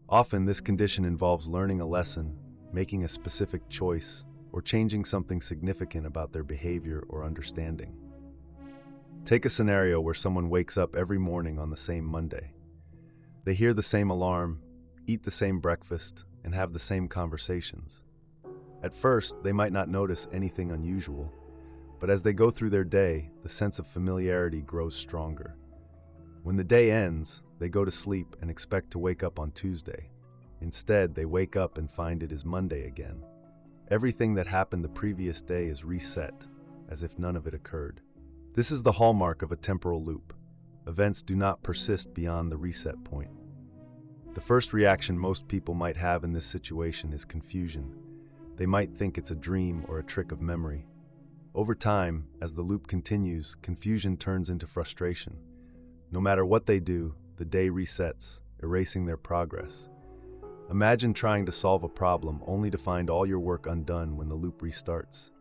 Often, this condition involves learning a lesson, making a specific choice, or changing something significant about their behavior or understanding. Take a scenario where someone wakes up every morning on the same Monday. They hear the same alarm, eat the same breakfast, and have the same conversations. At first, they might not notice anything unusual, but as they go through their day, the sense of familiarity grows stronger. When the day ends, they go to sleep and expect to wake up on Tuesday. Instead, they wake up and find it is Monday again. Everything that happened the previous day is reset, as if none of it occurred. This is the hallmark of a temporal loop. Events do not persist beyond the reset point. The first reaction most people might have in this situation is confusion. They might think it's a dream or a trick of memory. Over time, as the loop continues, confusion turns into frustration. No matter what they do, the day resets, erasing their progress. Imagine trying to solve a problem only to find all your work undone when the loop restarts.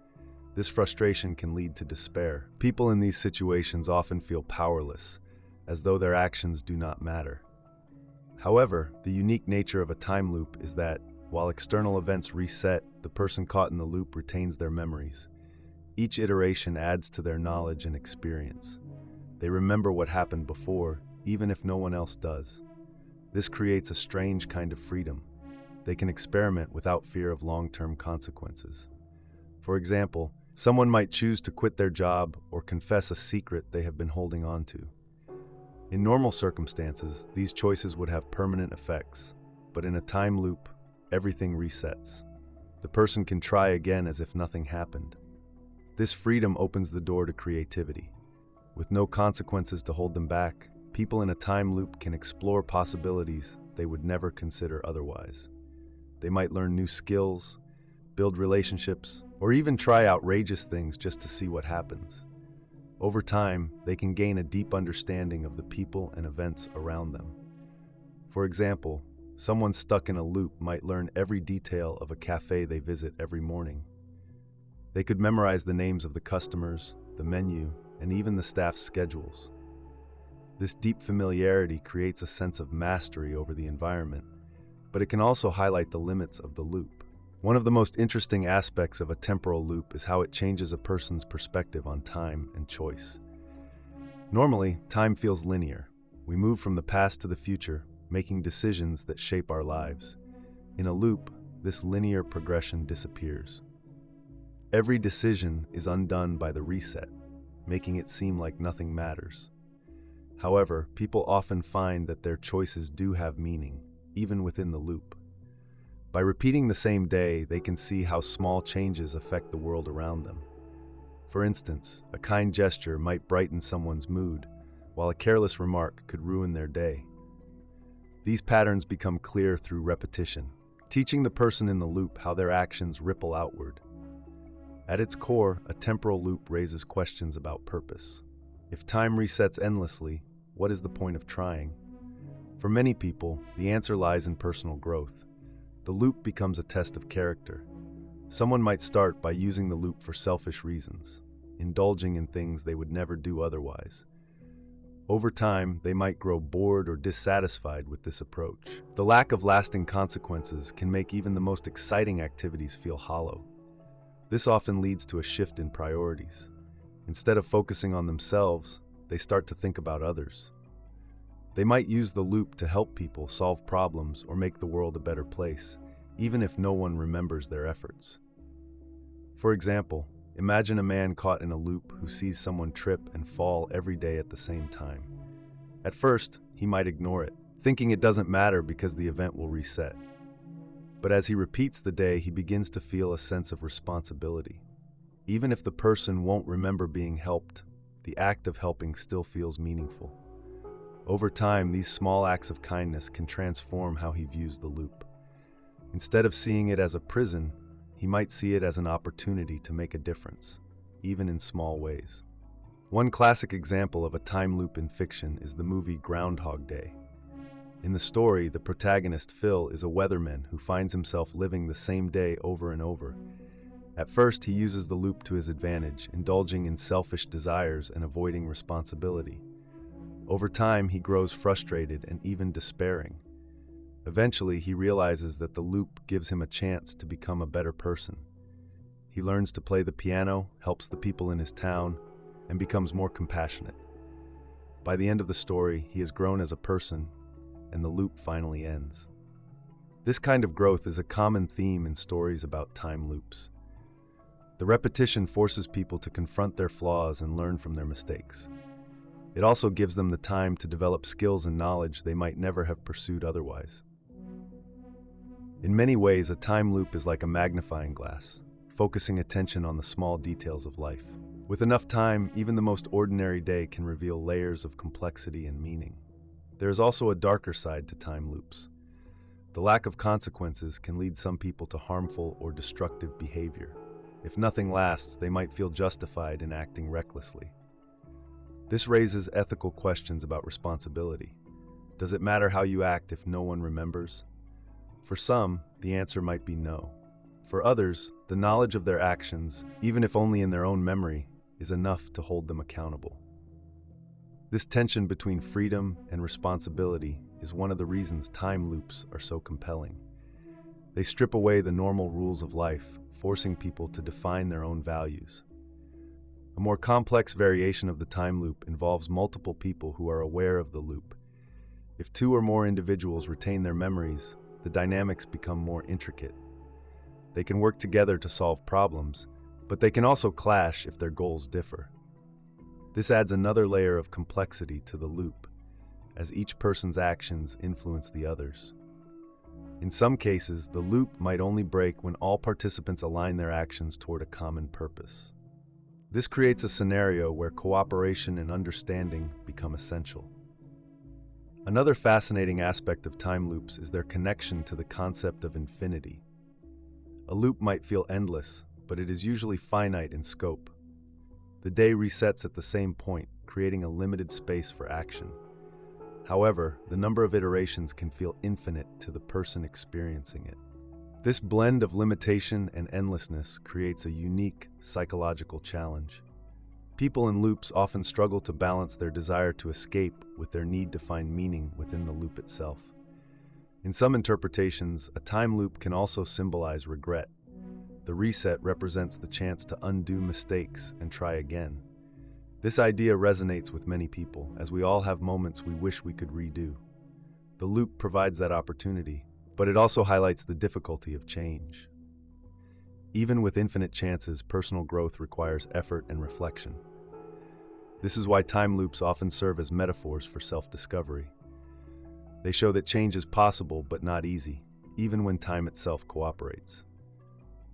This frustration can lead to despair. People in these situations often feel powerless, as though their actions do not matter. However, the unique nature of a time loop is that, while external events reset, the person caught in the loop retains their memories. Each iteration adds to their knowledge and experience. They remember what happened before, even if no one else does. This creates a strange kind of freedom. They can experiment without fear of long-term consequences. For example, someone might choose to quit their job or confess a secret they have been holding on to. In normal circumstances, these choices would have permanent effects, but in a time loop, everything resets. The person can try again as if nothing happened. This freedom opens the door to creativity. With no consequences to hold them back, people in a time loop can explore possibilities they would never consider otherwise. They might learn new skills, build relationships, or even try outrageous things just to see what happens. Over time, they can gain a deep understanding of the people and events around them. For example, someone stuck in a loop might learn every detail of a cafe they visit every morning. They could memorize the names of the customers, the menu, and even the staff's schedules. This deep familiarity creates a sense of mastery over the environment, but it can also highlight the limits of the loop. One of the most interesting aspects of a temporal loop is how it changes a person's perspective on time and choice. Normally, time feels linear. We move from the past to the future, making decisions that shape our lives. In a loop, this linear progression disappears. Every decision is undone by the reset, making it seem like nothing matters. However, people often find that their choices do have meaning, even within the loop. By repeating the same day, they can see how small changes affect the world around them. For instance, a kind gesture might brighten someone's mood, while a careless remark could ruin their day. These patterns become clear through repetition, teaching the person in the loop how their actions ripple outward. At its core, a temporal loop raises questions about purpose. If time resets endlessly, what is the point of trying? For many people, the answer lies in personal growth. The loop becomes a test of character. Someone might start by using the loop for selfish reasons, indulging in things they would never do otherwise. Over time, they might grow bored or dissatisfied with this approach. The lack of lasting consequences can make even the most exciting activities feel hollow. This often leads to a shift in priorities. Instead of focusing on themselves, they start to think about others. They might use the loop to help people solve problems or make the world a better place, even if no one remembers their efforts. For example, Imagine a man caught in a loop who sees someone trip and fall every day at the same time. At first, he might ignore it, thinking it doesn't matter because the event will reset. But as he repeats the day, he begins to feel a sense of responsibility. Even if the person won't remember being helped, the act of helping still feels meaningful. Over time, these small acts of kindness can transform how he views the loop. Instead of seeing it as a prison, he might see it as an opportunity to make a difference, even in small ways. One classic example of a time loop in fiction is the movie Groundhog Day. In the story, the protagonist, Phil, is a weatherman who finds himself living the same day over and over. At first, he uses the loop to his advantage, indulging in selfish desires and avoiding responsibility. Over time, he grows frustrated and even despairing. Eventually, he realizes that the loop gives him a chance to become a better person. He learns to play the piano, helps the people in his town, and becomes more compassionate. By the end of the story, he has grown as a person, and the loop finally ends. This kind of growth is a common theme in stories about time loops. The repetition forces people to confront their flaws and learn from their mistakes. It also gives them the time to develop skills and knowledge they might never have pursued otherwise. In many ways, a time loop is like a magnifying glass, focusing attention on the small details of life. With enough time, even the most ordinary day can reveal layers of complexity and meaning. There is also a darker side to time loops. The lack of consequences can lead some people to harmful or destructive behavior. If nothing lasts, they might feel justified in acting recklessly. This raises ethical questions about responsibility. Does it matter how you act if no one remembers? For some, the answer might be no. For others, the knowledge of their actions, even if only in their own memory, is enough to hold them accountable. This tension between freedom and responsibility is one of the reasons time loops are so compelling. They strip away the normal rules of life, forcing people to define their own values. A more complex variation of the time loop involves multiple people who are aware of the loop. If two or more individuals retain their memories, the dynamics become more intricate. They can work together to solve problems, but they can also clash if their goals differ. This adds another layer of complexity to the loop, as each person's actions influence the others. In some cases, the loop might only break when all participants align their actions toward a common purpose. This creates a scenario where cooperation and understanding become essential. Another fascinating aspect of time loops is their connection to the concept of infinity. A loop might feel endless, but it is usually finite in scope. The day resets at the same point, creating a limited space for action. However, the number of iterations can feel infinite to the person experiencing it. This blend of limitation and endlessness creates a unique psychological challenge. People in loops often struggle to balance their desire to escape with their need to find meaning within the loop itself. In some interpretations, a time loop can also symbolize regret. The reset represents the chance to undo mistakes and try again. This idea resonates with many people, as we all have moments we wish we could redo. The loop provides that opportunity, but it also highlights the difficulty of change. Even with infinite chances, personal growth requires effort and reflection. This is why time loops often serve as metaphors for self-discovery. They show that change is possible but not easy, even when time itself cooperates.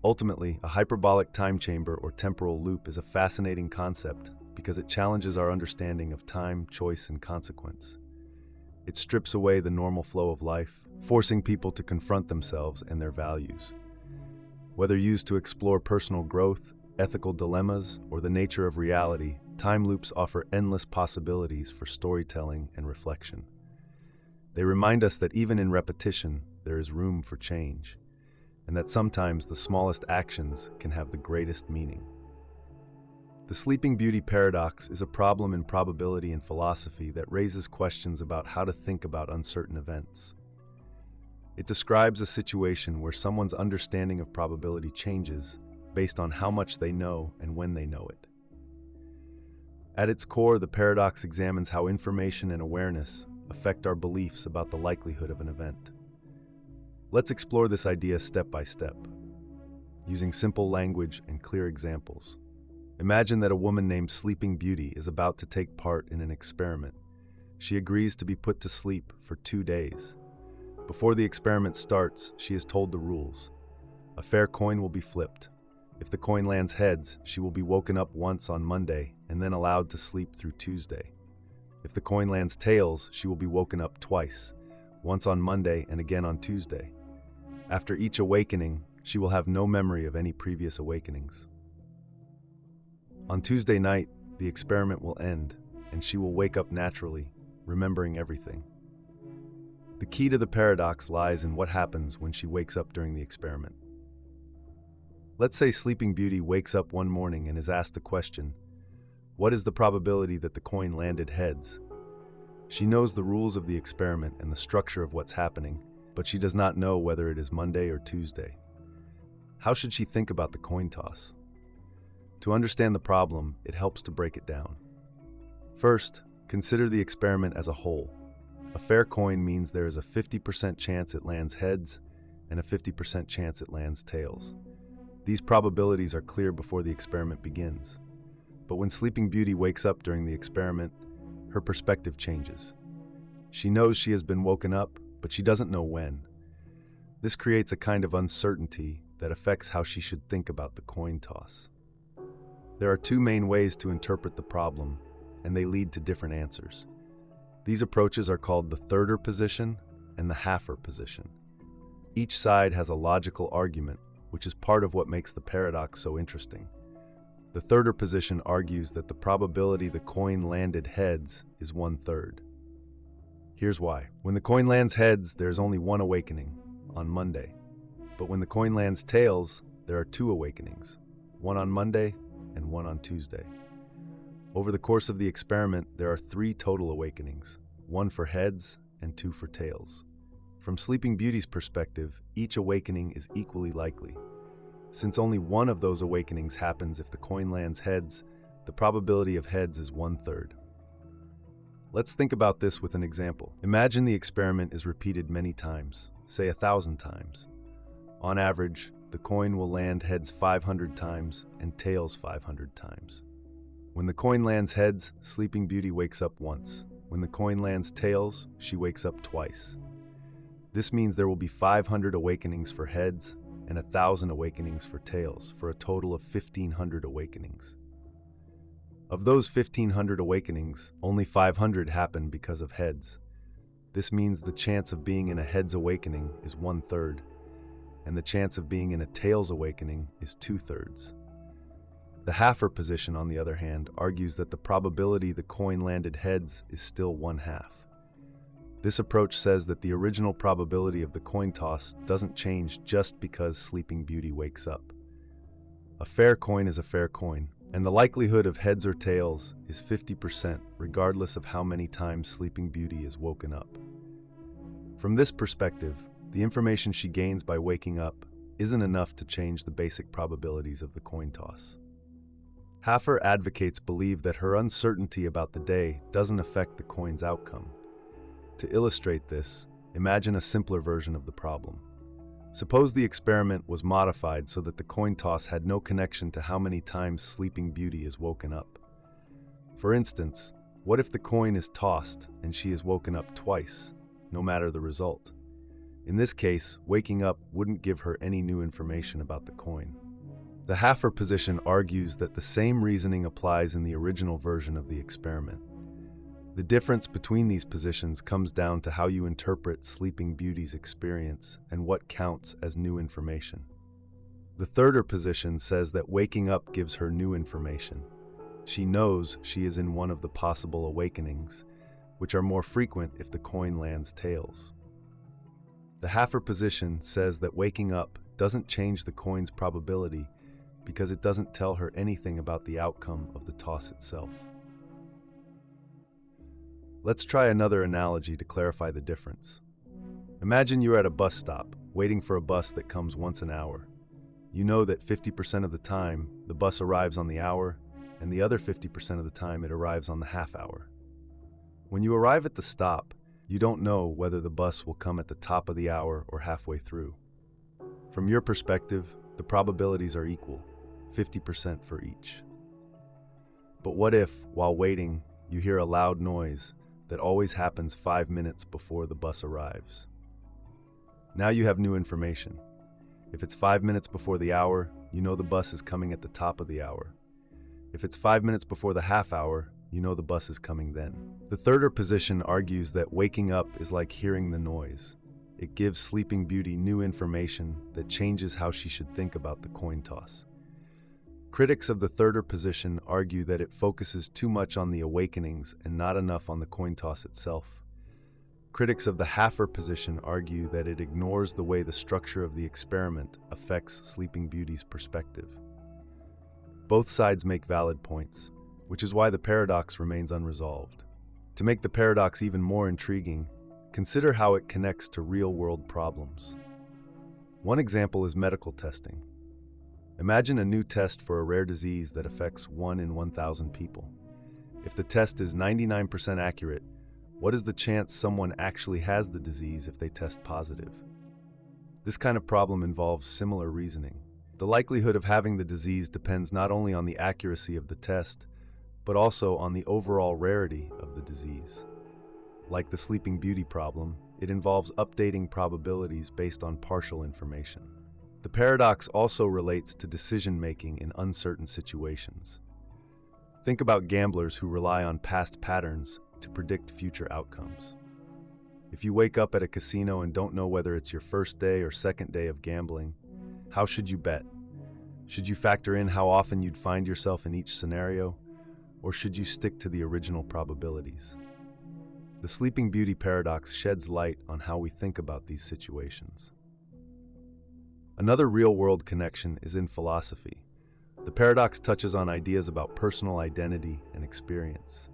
Ultimately, a hyperbolic time chamber or temporal loop is a fascinating concept because it challenges our understanding of time, choice, and consequence. It strips away the normal flow of life, forcing people to confront themselves and their values. Whether used to explore personal growth, ethical dilemmas, or the nature of reality, time loops offer endless possibilities for storytelling and reflection. They remind us that even in repetition, there is room for change, and that sometimes the smallest actions can have the greatest meaning. The Sleeping Beauty paradox is a problem in probability and philosophy that raises questions about how to think about uncertain events. It describes a situation where someone's understanding of probability changes based on how much they know and when they know it. At its core, the paradox examines how information and awareness affect our beliefs about the likelihood of an event. Let's explore this idea step by step, using simple language and clear examples. Imagine that a woman named Sleeping Beauty is about to take part in an experiment. She agrees to be put to sleep for 2 days. Before the experiment starts, she is told the rules. A fair coin will be flipped. If the coin lands heads, she will be woken up once on Monday and then allowed to sleep through Tuesday. If the coin lands tails, she will be woken up twice, once on Monday and again on Tuesday. After each awakening, she will have no memory of any previous awakenings. On Tuesday night, the experiment will end, and she will wake up naturally, remembering everything. The key to the paradox lies in what happens when she wakes up during the experiment. Let's say Sleeping Beauty wakes up one morning and is asked a question: what is the probability that the coin landed heads? She knows the rules of the experiment and the structure of what's happening, but she does not know whether it is Monday or Tuesday. How should she think about the coin toss? To understand the problem, it helps to break it down. First, consider the experiment as a whole. A fair coin means there is a 50% chance it lands heads and a 50% chance it lands tails. These probabilities are clear before the experiment begins. But when Sleeping Beauty wakes up during the experiment, her perspective changes. She knows she has been woken up, but she doesn't know when. This creates a kind of uncertainty that affects how she should think about the coin toss. There are 2 main ways to interpret the problem, and they lead to different answers. These approaches are called the thirder position and the halfer position. Each side has a logical argument, which is part of what makes the paradox so interesting. The thirder position argues that the probability the coin landed heads is 1/3. Here's why. When the coin lands heads, there's only one awakening, on Monday. But when the coin lands tails, there are 2 awakenings, one on Monday and one on Tuesday. Over the course of the experiment, there are 3 total awakenings, 1 for heads and 2 for tails. From Sleeping Beauty's perspective, each awakening is equally likely. Since only one of those awakenings happens if the coin lands heads, the probability of heads is 1/3. Let's think about this with an example. Imagine the experiment is repeated many times, say 1,000 times. On average, the coin will land heads 500 times and tails 500 times. When the coin lands heads, Sleeping Beauty wakes up once. When the coin lands tails, she wakes up twice. This means there will be 500 awakenings for heads and 1,000 awakenings for tails, for a total of 1,500 awakenings. Of those 1,500 awakenings, only 500 happen because of heads. This means the chance of being in a heads awakening is 1/3, and the chance of being in a tails awakening is 2/3. The halfer position, on the other hand, argues that the probability the coin landed heads is still 1/2. This approach says that the original probability of the coin toss doesn't change just because Sleeping Beauty wakes up. A fair coin is a fair coin, and the likelihood of heads or tails is 50% regardless of how many times Sleeping Beauty is woken up. From this perspective, the information she gains by waking up isn't enough to change the basic probabilities of the coin toss. Halfer advocates believe that her uncertainty about the day doesn't affect the coin's outcome. To illustrate this, imagine a simpler version of the problem. Suppose the experiment was modified so that the coin toss had no connection to how many times Sleeping Beauty is woken up. For instance, what if the coin is tossed and she is woken up twice, no matter the result? In this case, waking up wouldn't give her any new information about the coin. The halfer position argues that the same reasoning applies in the original version of the experiment. The difference between these positions comes down to how you interpret Sleeping Beauty's experience and what counts as new information. The thirder position says that waking up gives her new information. She knows she is in one of the possible awakenings, which are more frequent if the coin lands tails. The halfer position says that waking up doesn't change the coin's probability because it doesn't tell her anything about the outcome of the toss itself. Let's try another analogy to clarify the difference. Imagine you're at a bus stop, waiting for a bus that comes once an hour. You know that 50% of the time, the bus arrives on the hour, and the other 50% of the time it arrives on the half hour. When you arrive at the stop, you don't know whether the bus will come at the top of the hour or halfway through. From your perspective, the probabilities are equal, 50% for each. But what if, while waiting, you hear a loud noise that always happens 5 minutes before the bus arrives? Now you have new information. If it's 5 minutes before the hour, you know the bus is coming at the top of the hour. If it's 5 minutes before the half hour, you know the bus is coming then. The third position argues that waking up is like hearing the noise. It gives Sleeping Beauty new information that changes how she should think about the coin toss. Critics of the third position argue that it focuses too much on the awakenings and not enough on the coin toss itself. Critics of the halfer position argue that it ignores the way the structure of the experiment affects Sleeping Beauty's perspective. Both sides make valid points, which is why the paradox remains unresolved. To make the paradox even more intriguing, consider how it connects to real-world problems. One example is medical testing. Imagine a new test for a rare disease that affects 1 in 1,000 people. If the test is 99% accurate, what is the chance someone actually has the disease if they test positive? This kind of problem involves similar reasoning. The likelihood of having the disease depends not only on the accuracy of the test, but also on the overall rarity of the disease. Like the Sleeping Beauty problem, it involves updating probabilities based on partial information. The paradox also relates to decision-making in uncertain situations. Think about gamblers who rely on past patterns to predict future outcomes. If you wake up at a casino and don't know whether it's your first day or second day of gambling, how should you bet? Should you factor in how often you'd find yourself in each scenario, or should you stick to the original probabilities? The Sleeping Beauty paradox sheds light on how we think about these situations. Another real-world connection is in philosophy. The paradox touches on ideas about personal identity and experience.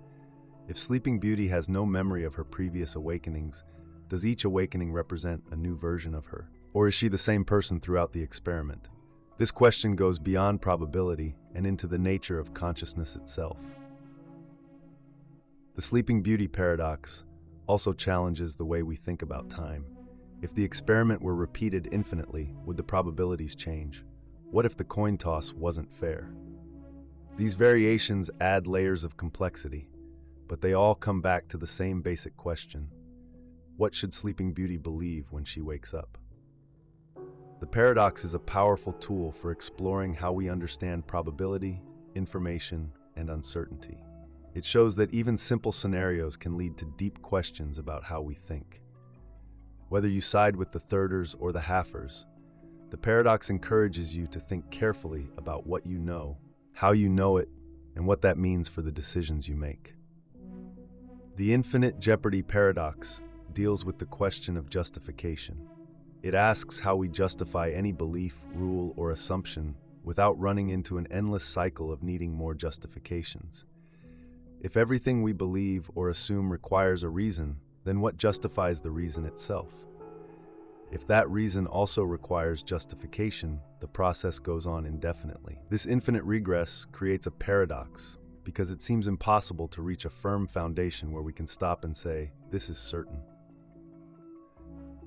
If Sleeping Beauty has no memory of her previous awakenings, does each awakening represent a new version of her? Or is she the same person throughout the experiment? This question goes beyond probability and into the nature of consciousness itself. The Sleeping Beauty paradox also challenges the way we think about time. If the experiment were repeated infinitely, would the probabilities change? What if the coin toss wasn't fair? These variations add layers of complexity, but they all come back to the same basic question. What should Sleeping Beauty believe when she wakes up? The paradox is a powerful tool for exploring how we understand probability, information, and uncertainty. It shows that even simple scenarios can lead to deep questions about how we think. Whether you side with the thirders or the halfers, the paradox encourages you to think carefully about what you know, how you know it, and what that means for the decisions you make. The infinite Jeopardy paradox deals with the question of justification. It asks how we justify any belief, rule, or assumption without running into an endless cycle of needing more justifications. If everything we believe or assume requires a reason, then what justifies the reason itself? If that reason also requires justification, the process goes on indefinitely. This infinite regress creates a paradox because it seems impossible to reach a firm foundation where we can stop and say, this is certain.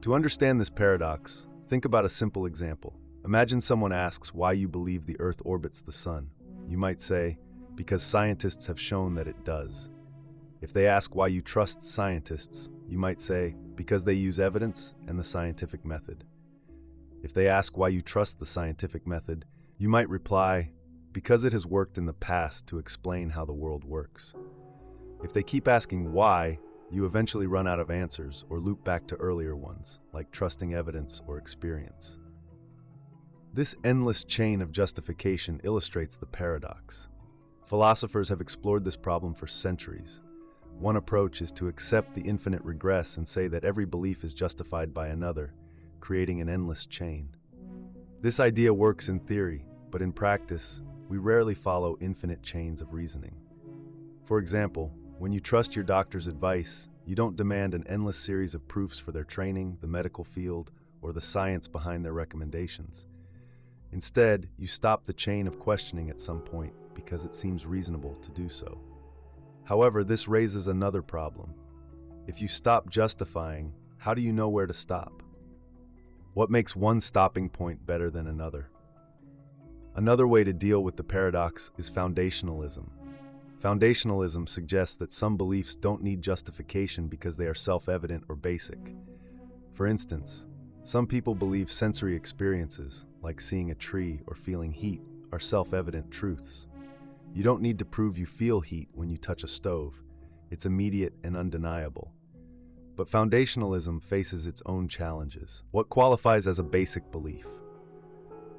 To understand this paradox, think about a simple example. Imagine someone asks why you believe the Earth orbits the Sun. You might say, because scientists have shown that it does. If they ask why you trust scientists, you might say, because they use evidence and the scientific method. If they ask why you trust the scientific method, you might reply, because it has worked in the past to explain how the world works. If they keep asking why, you eventually run out of answers or loop back to earlier ones, like trusting evidence or experience. This endless chain of justification illustrates the paradox. Philosophers have explored this problem for centuries. One approach is to accept the infinite regress and say that every belief is justified by another, creating an endless chain. This idea works in theory, but in practice, we rarely follow infinite chains of reasoning. For example, when you trust your doctor's advice, you don't demand an endless series of proofs for their training, the medical field, or the science behind their recommendations. Instead, you stop the chain of questioning at some point because it seems reasonable to do so. However, this raises another problem. If you stop justifying, how do you know where to stop? What makes one stopping point better than another? Another way to deal with the paradox is foundationalism. Foundationalism suggests that some beliefs don't need justification because they are self-evident or basic. For instance, some people believe sensory experiences, like seeing a tree or feeling heat, are self-evident truths. You don't need to prove you feel heat when you touch a stove. It's immediate and undeniable. But foundationalism faces its own challenges. What qualifies as a basic belief?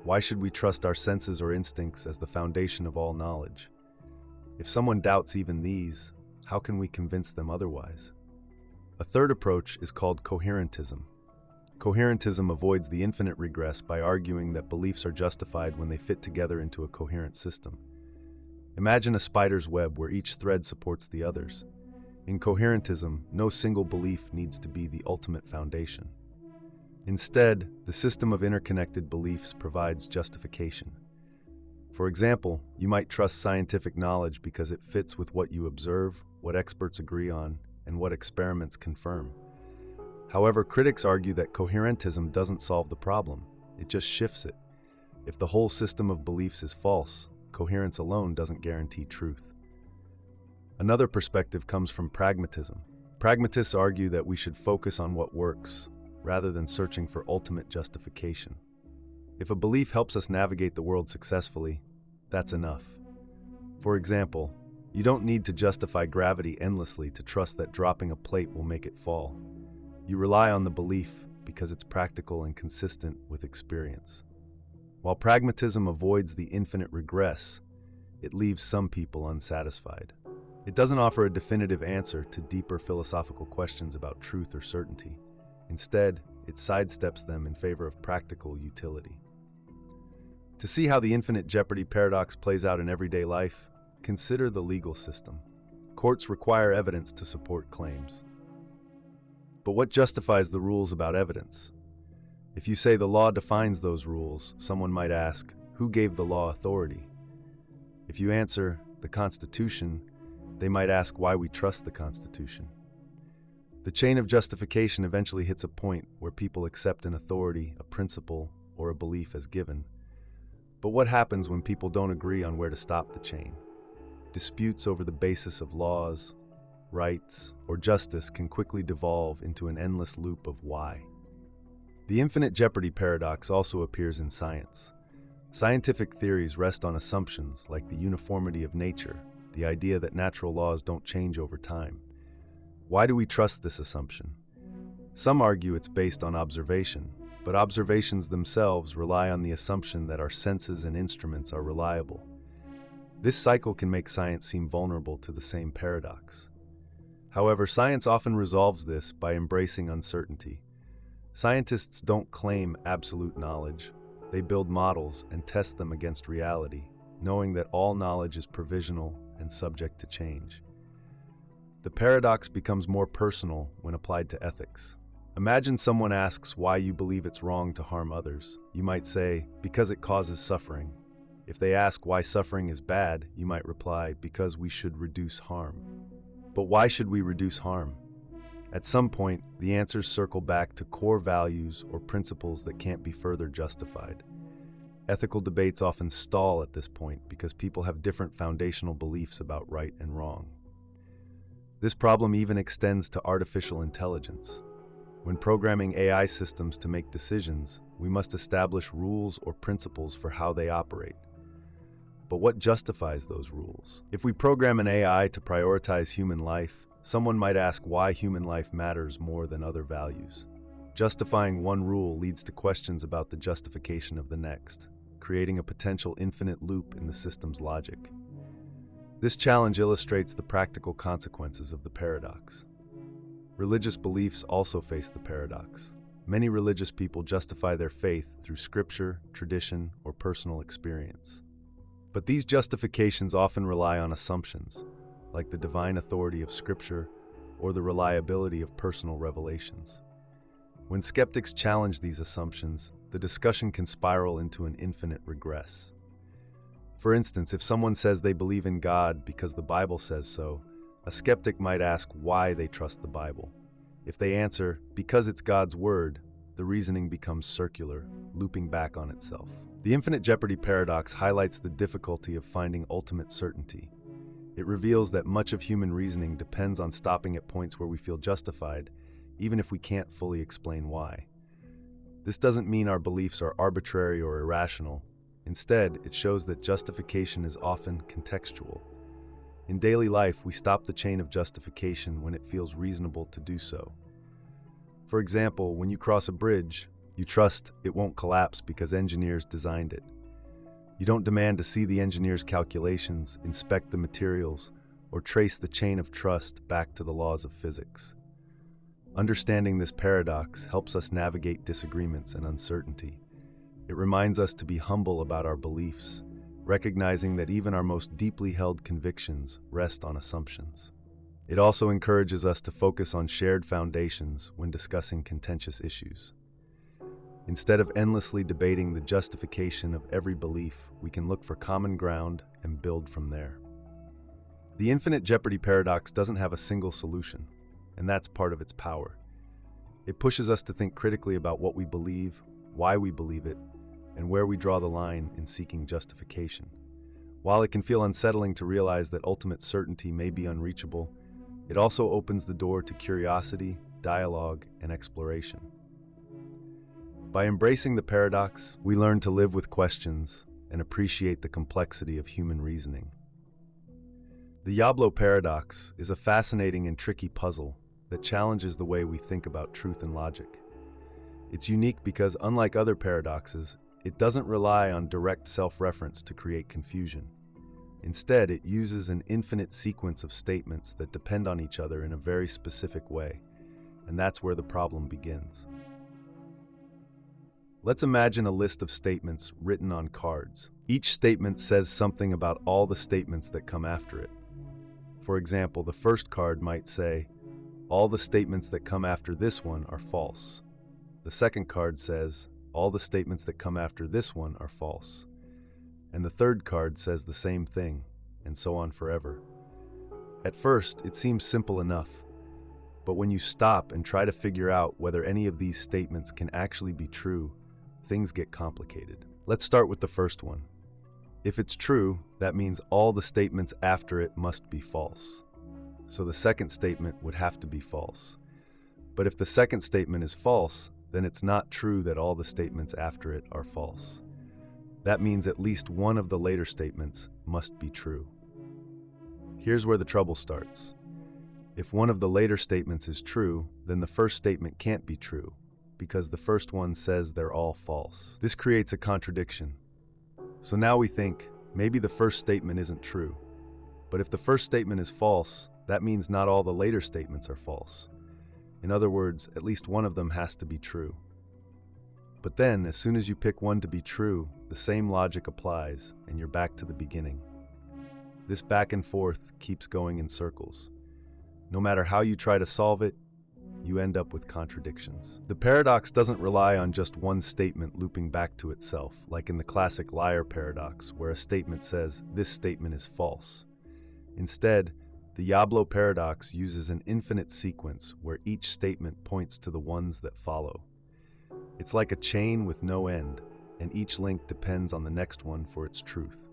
Why should we trust our senses or instincts as the foundation of all knowledge? If someone doubts even these, how can we convince them otherwise? A third approach is called coherentism. Coherentism avoids the infinite regress by arguing that beliefs are justified when they fit together into a coherent system. Imagine a spider's web where each thread supports the others. In coherentism, no single belief needs to be the ultimate foundation. Instead, the system of interconnected beliefs provides justification. For example, you might trust scientific knowledge because it fits with what you observe, what experts agree on, and what experiments confirm. However, critics argue that coherentism doesn't solve the problem, it just shifts it. If the whole system of beliefs is false, coherence alone doesn't guarantee truth. Another perspective comes from pragmatism. Pragmatists argue that we should focus on what works, rather than searching for ultimate justification. If a belief helps us navigate the world successfully, that's enough. For example, you don't need to justify gravity endlessly to trust that dropping a plate will make it fall. You rely on the belief because it's practical and consistent with experience. While pragmatism avoids the infinite regress, it leaves some people unsatisfied. It doesn't offer a definitive answer to deeper philosophical questions about truth or certainty. Instead, it sidesteps them in favor of practical utility. To see how the infinite Jeopardy paradox plays out in everyday life, consider the legal system. Courts require evidence to support claims. But what justifies the rules about evidence? If you say the law defines those rules, someone might ask, who gave the law authority? If you answer, the Constitution, they might ask why we trust the Constitution. The chain of justification eventually hits a point where people accept an authority, a principle, or a belief as given. But what happens when people don't agree on where to stop the chain? Disputes over the basis of laws, rights, or justice can quickly devolve into an endless loop of why. The infinite Jeopardy paradox also appears in science. Scientific theories rest on assumptions like the uniformity of nature, the idea that natural laws don't change over time. Why do we trust this assumption? Some argue it's based on observation, but observations themselves rely on the assumption that our senses and instruments are reliable. This cycle can make science seem vulnerable to the same paradox. However, science often resolves this by embracing uncertainty. Scientists don't claim absolute knowledge. They build models and test them against reality, knowing that all knowledge is provisional and subject to change. The paradox becomes more personal when applied to ethics. Imagine someone asks why you believe it's wrong to harm others. You might say, because it causes suffering. If they ask why suffering is bad, you might reply, because we should reduce harm. But why should we reduce harm? At some point, the answers circle back to core values or principles that can't be further justified. Ethical debates often stall at this point because people have different foundational beliefs about right and wrong. This problem even extends to artificial intelligence. When programming AI systems to make decisions, we must establish rules or principles for how they operate. But what justifies those rules? If we program an AI to prioritize human life, someone might ask why human life matters more than other values. Justifying one rule leads to questions about the justification of the next, creating a potential infinite loop in the system's logic. This challenge illustrates the practical consequences of the paradox. Religious beliefs also face the paradox. Many religious people justify their faith through scripture, tradition, or personal experience. But these justifications often rely on assumptions, like the divine authority of scripture or the reliability of personal revelations. When skeptics challenge these assumptions, the discussion can spiral into an infinite regress. For instance, if someone says they believe in God because the Bible says so, a skeptic might ask why they trust the Bible. If they answer, because it's God's word, the reasoning becomes circular, looping back on itself. The infinite Jeopardy paradox highlights the difficulty of finding ultimate certainty. It reveals that much of human reasoning depends on stopping at points where we feel justified, even if we can't fully explain why. This doesn't mean our beliefs are arbitrary or irrational. Instead, it shows that justification is often contextual. In daily life, we stop the chain of justification when it feels reasonable to do so. For example, when you cross a bridge, you trust it won't collapse because engineers designed it. You don't demand to see the engineer's calculations, inspect the materials, or trace the chain of trust back to the laws of physics. Understanding this paradox helps us navigate disagreements and uncertainty. It reminds us to be humble about our beliefs, recognizing that even our most deeply held convictions rest on assumptions. It also encourages us to focus on shared foundations when discussing contentious issues. Instead of endlessly debating the justification of every belief, we can look for common ground and build from there. The infinite Jeopardy paradox doesn't have a single solution, and that's part of its power. It pushes us to think critically about what we believe, why we believe it, and where we draw the line in seeking justification. While it can feel unsettling to realize that ultimate certainty may be unreachable, it also opens the door to curiosity, dialogue, and exploration. By embracing the paradox, we learn to live with questions and appreciate the complexity of human reasoning. The Yablo Paradox is a fascinating and tricky puzzle that challenges the way we think about truth and logic. It's unique because, unlike other paradoxes, it doesn't rely on direct self-reference to create confusion. Instead, it uses an infinite sequence of statements that depend on each other in a very specific way, and that's where the problem begins. Let's imagine a list of statements written on cards. Each statement says something about all the statements that come after it. For example, the first card might say, all the statements that come after this one are false. The second card says, all the statements that come after this one are false. And the third card says the same thing, and so on forever. At first, it seems simple enough, but when you stop and try to figure out whether any of these statements can actually be true, things get complicated. Let's start with the first one. If it's true, that means all the statements after it must be false. So the second statement would have to be false. But if the second statement is false, then it's not true that all the statements after it are false. That means at least one of the later statements must be true. Here's where the trouble starts. If one of the later statements is true, then the first statement can't be true, because the first one says they're all false. This creates a contradiction. So now we think, maybe the first statement isn't true. But if the first statement is false, that means not all the later statements are false. In other words, at least one of them has to be true. But then, as soon as you pick one to be true, the same logic applies, and you're back to the beginning. This back and forth keeps going in circles. No matter how you try to solve it, you end up with contradictions. The paradox doesn't rely on just one statement looping back to itself, like in the classic liar paradox, where a statement says, this statement is false. Instead, the Yablo Paradox uses an infinite sequence where each statement points to the ones that follow. It's like a chain with no end, and each link depends on the next one for its truth.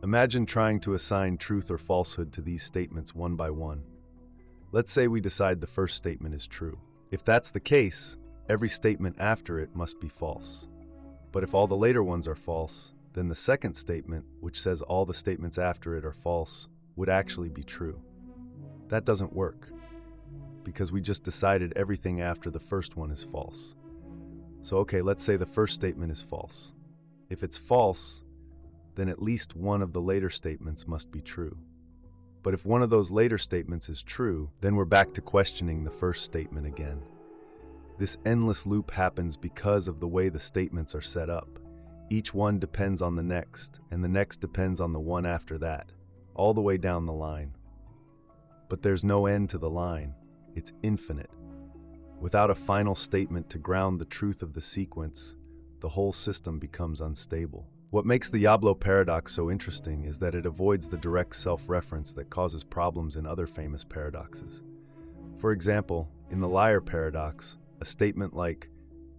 Imagine trying to assign truth or falsehood to these statements one by one. Let's say we decide the first statement is true. If that's the case, every statement after it must be false. But if all the later ones are false, then the second statement, which says all the statements after it are false, would actually be true. That doesn't work, because we just decided everything after the first one is false. So okay, let's say the first statement is false. If it's false, then at least one of the later statements must be true. But if one of those later statements is true, then we're back to questioning the first statement again. This endless loop happens because of the way the statements are set up. Each one depends on the next, and the next depends on the one after that, all the way down the line. But there's no end to the line. It's infinite. Without a final statement to ground the truth of the sequence, the whole system becomes unstable. What makes the Yablo Paradox so interesting is that it avoids the direct self-reference that causes problems in other famous paradoxes. For example, in the liar paradox, a statement like,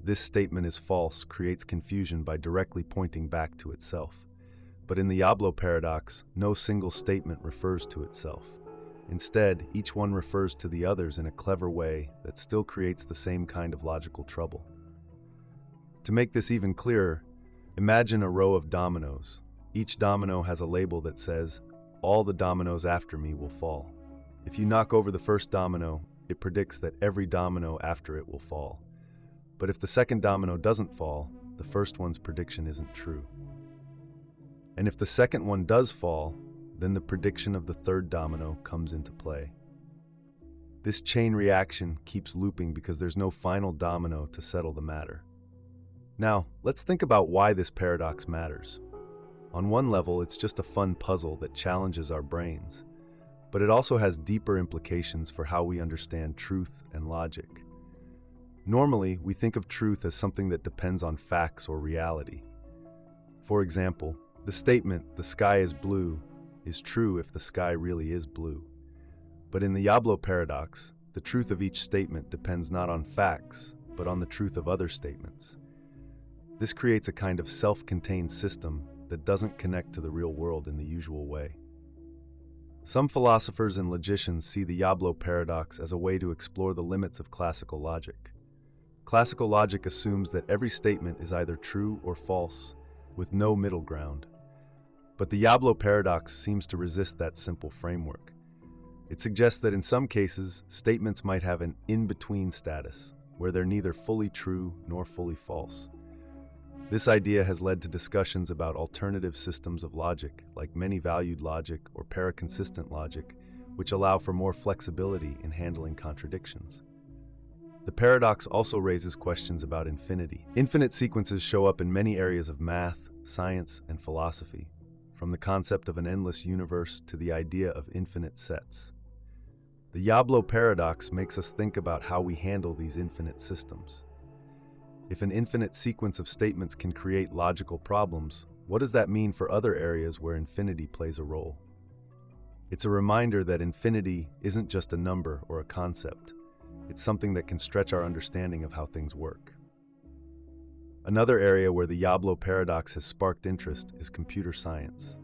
this statement is false, creates confusion by directly pointing back to itself. But in the Yablo Paradox, no single statement refers to itself. Instead, each one refers to the others in a clever way that still creates the same kind of logical trouble. To make this even clearer, imagine a row of dominoes. Each domino has a label that says, "All the dominoes after me will fall." If you knock over the first domino, it predicts that every domino after it will fall. But if the second domino doesn't fall, the first one's prediction isn't true. And if the second one does fall, then the prediction of the third domino comes into play. This chain reaction keeps looping because there's no final domino to settle the matter. Now, let's think about why this paradox matters. On one level, it's just a fun puzzle that challenges our brains, but it also has deeper implications for how we understand truth and logic. Normally, we think of truth as something that depends on facts or reality. For example, the statement, "the sky is blue," is true if the sky really is blue. But in the Yablo Paradox, the truth of each statement depends not on facts, but on the truth of other statements. This creates a kind of self-contained system that doesn't connect to the real world in the usual way. Some philosophers and logicians see the Yablo Paradox as a way to explore the limits of classical logic. Classical logic assumes that every statement is either true or false, with no middle ground. But the Yablo Paradox seems to resist that simple framework. It suggests that in some cases, statements might have an in-between status, where they're neither fully true nor fully false. This idea has led to discussions about alternative systems of logic, like many-valued logic or paraconsistent logic, which allow for more flexibility in handling contradictions. The paradox also raises questions about infinity. Infinite sequences show up in many areas of math, science, and philosophy, from the concept of an endless universe to the idea of infinite sets. The Yablo Paradox makes us think about how we handle these infinite systems. If an infinite sequence of statements can create logical problems, what does that mean for other areas where infinity plays a role? It's a reminder that infinity isn't just a number or a concept. It's something that can stretch our understanding of how things work. Another area where the Yablo Paradox has sparked interest is computer science.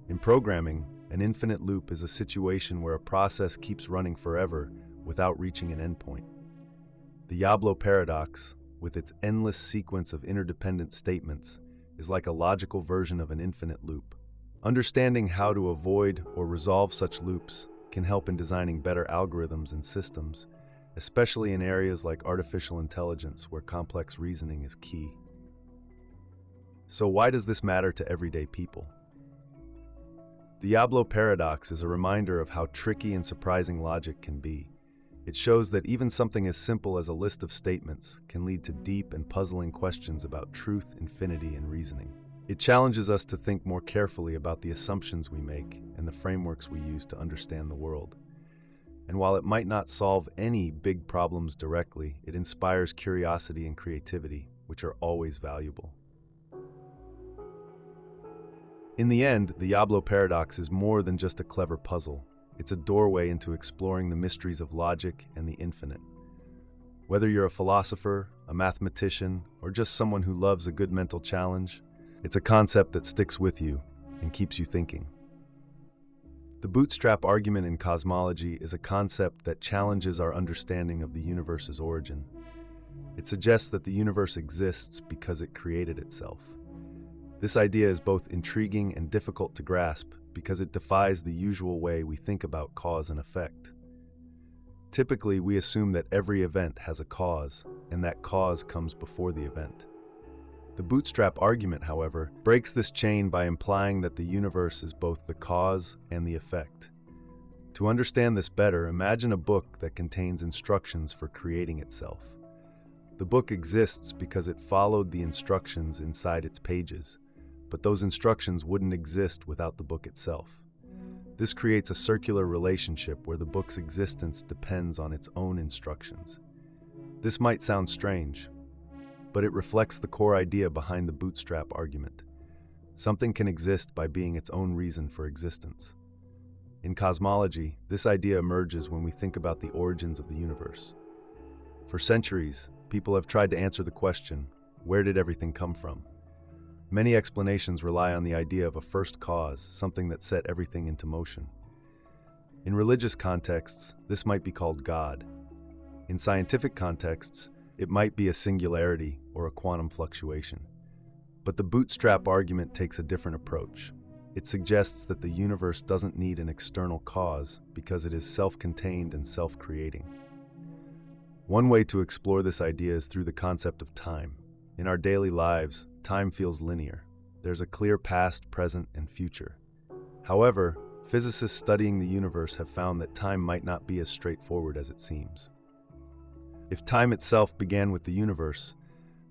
In programming, an infinite loop is a situation where a process keeps running forever without reaching an endpoint. The Yablo Paradox, with its endless sequence of interdependent statements, is like a logical version of an infinite loop. Understanding how to avoid or resolve such loops can help in designing better algorithms and systems, especially in areas like artificial intelligence where complex reasoning is key. So why does this matter to everyday people? The Yablo Paradox is a reminder of how tricky and surprising logic can be. It shows that even something as simple as a list of statements can lead to deep and puzzling questions about truth, infinity, and reasoning. It challenges us to think more carefully about the assumptions we make and the frameworks we use to understand the world. And while it might not solve any big problems directly, it inspires curiosity and creativity, which are always valuable. In the end, the Yablo Paradox is more than just a clever puzzle. It's a doorway into exploring the mysteries of logic and the infinite. Whether you're a philosopher, a mathematician, or just someone who loves a good mental challenge, it's a concept that sticks with you and keeps you thinking. The Bootstrap argument in cosmology is a concept that challenges our understanding of the universe's origin. It suggests that the universe exists because it created itself. This idea is both intriguing and difficult to grasp because it defies the usual way we think about cause and effect. Typically, we assume that every event has a cause, and that cause comes before the event. The Bootstrap argument, however, breaks this chain by implying that the universe is both the cause and the effect. To understand this better, imagine a book that contains instructions for creating itself. The book exists because it followed the instructions inside its pages, but those instructions wouldn't exist without the book itself. This creates a circular relationship where the book's existence depends on its own instructions. This might sound strange, but it reflects the core idea behind the Bootstrap argument. Something can exist by being its own reason for existence. In cosmology, this idea emerges when we think about the origins of the universe. For centuries, people have tried to answer the question, where did everything come from? Many explanations rely on the idea of a first cause, something that set everything into motion. In religious contexts, this might be called God. In scientific contexts, it might be a singularity or a quantum fluctuation. But the Bootstrap argument takes a different approach. It suggests that the universe doesn't need an external cause because it is self-contained and self-creating. One way to explore this idea is through the concept of time. In our daily lives, time feels linear. There's a clear past, present, and future. However, physicists studying the universe have found that time might not be as straightforward as it seems. If time itself began with the universe,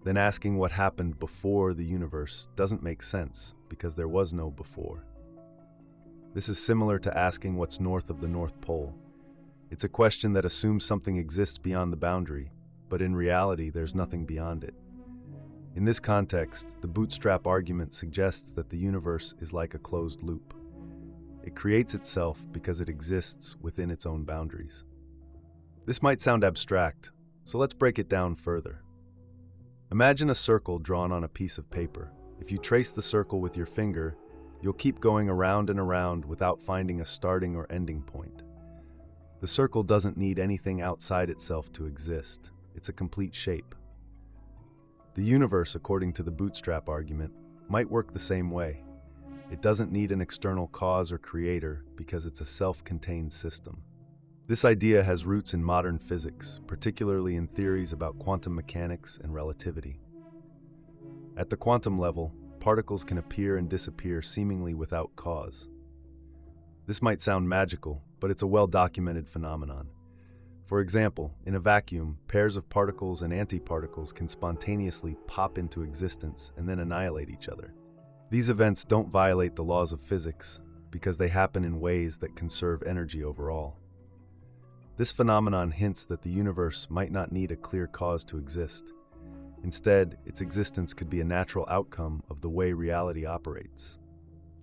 then asking what happened before the universe doesn't make sense because there was no before. This is similar to asking what's north of the North Pole. It's a question that assumes something exists beyond the boundary, but in reality, there's nothing beyond it. In this context, the Bootstrap argument suggests that the universe is like a closed loop. It creates itself because it exists within its own boundaries. This might sound abstract, so let's break it down further. Imagine a circle drawn on a piece of paper. If you trace the circle with your finger, you'll keep going around and around without finding a starting or ending point. The circle doesn't need anything outside itself to exist. It's a complete shape. The universe, according to the Bootstrap argument, might work the same way. It doesn't need an external cause or creator because it's a self-contained system. This idea has roots in modern physics, particularly in theories about quantum mechanics and relativity. At the quantum level, particles can appear and disappear seemingly without cause. This might sound magical, but it's a well-documented phenomenon. For example, in a vacuum, pairs of particles and antiparticles can spontaneously pop into existence and then annihilate each other. These events don't violate the laws of physics because they happen in ways that conserve energy overall. This phenomenon hints that the universe might not need a clear cause to exist. Instead, its existence could be a natural outcome of the way reality operates.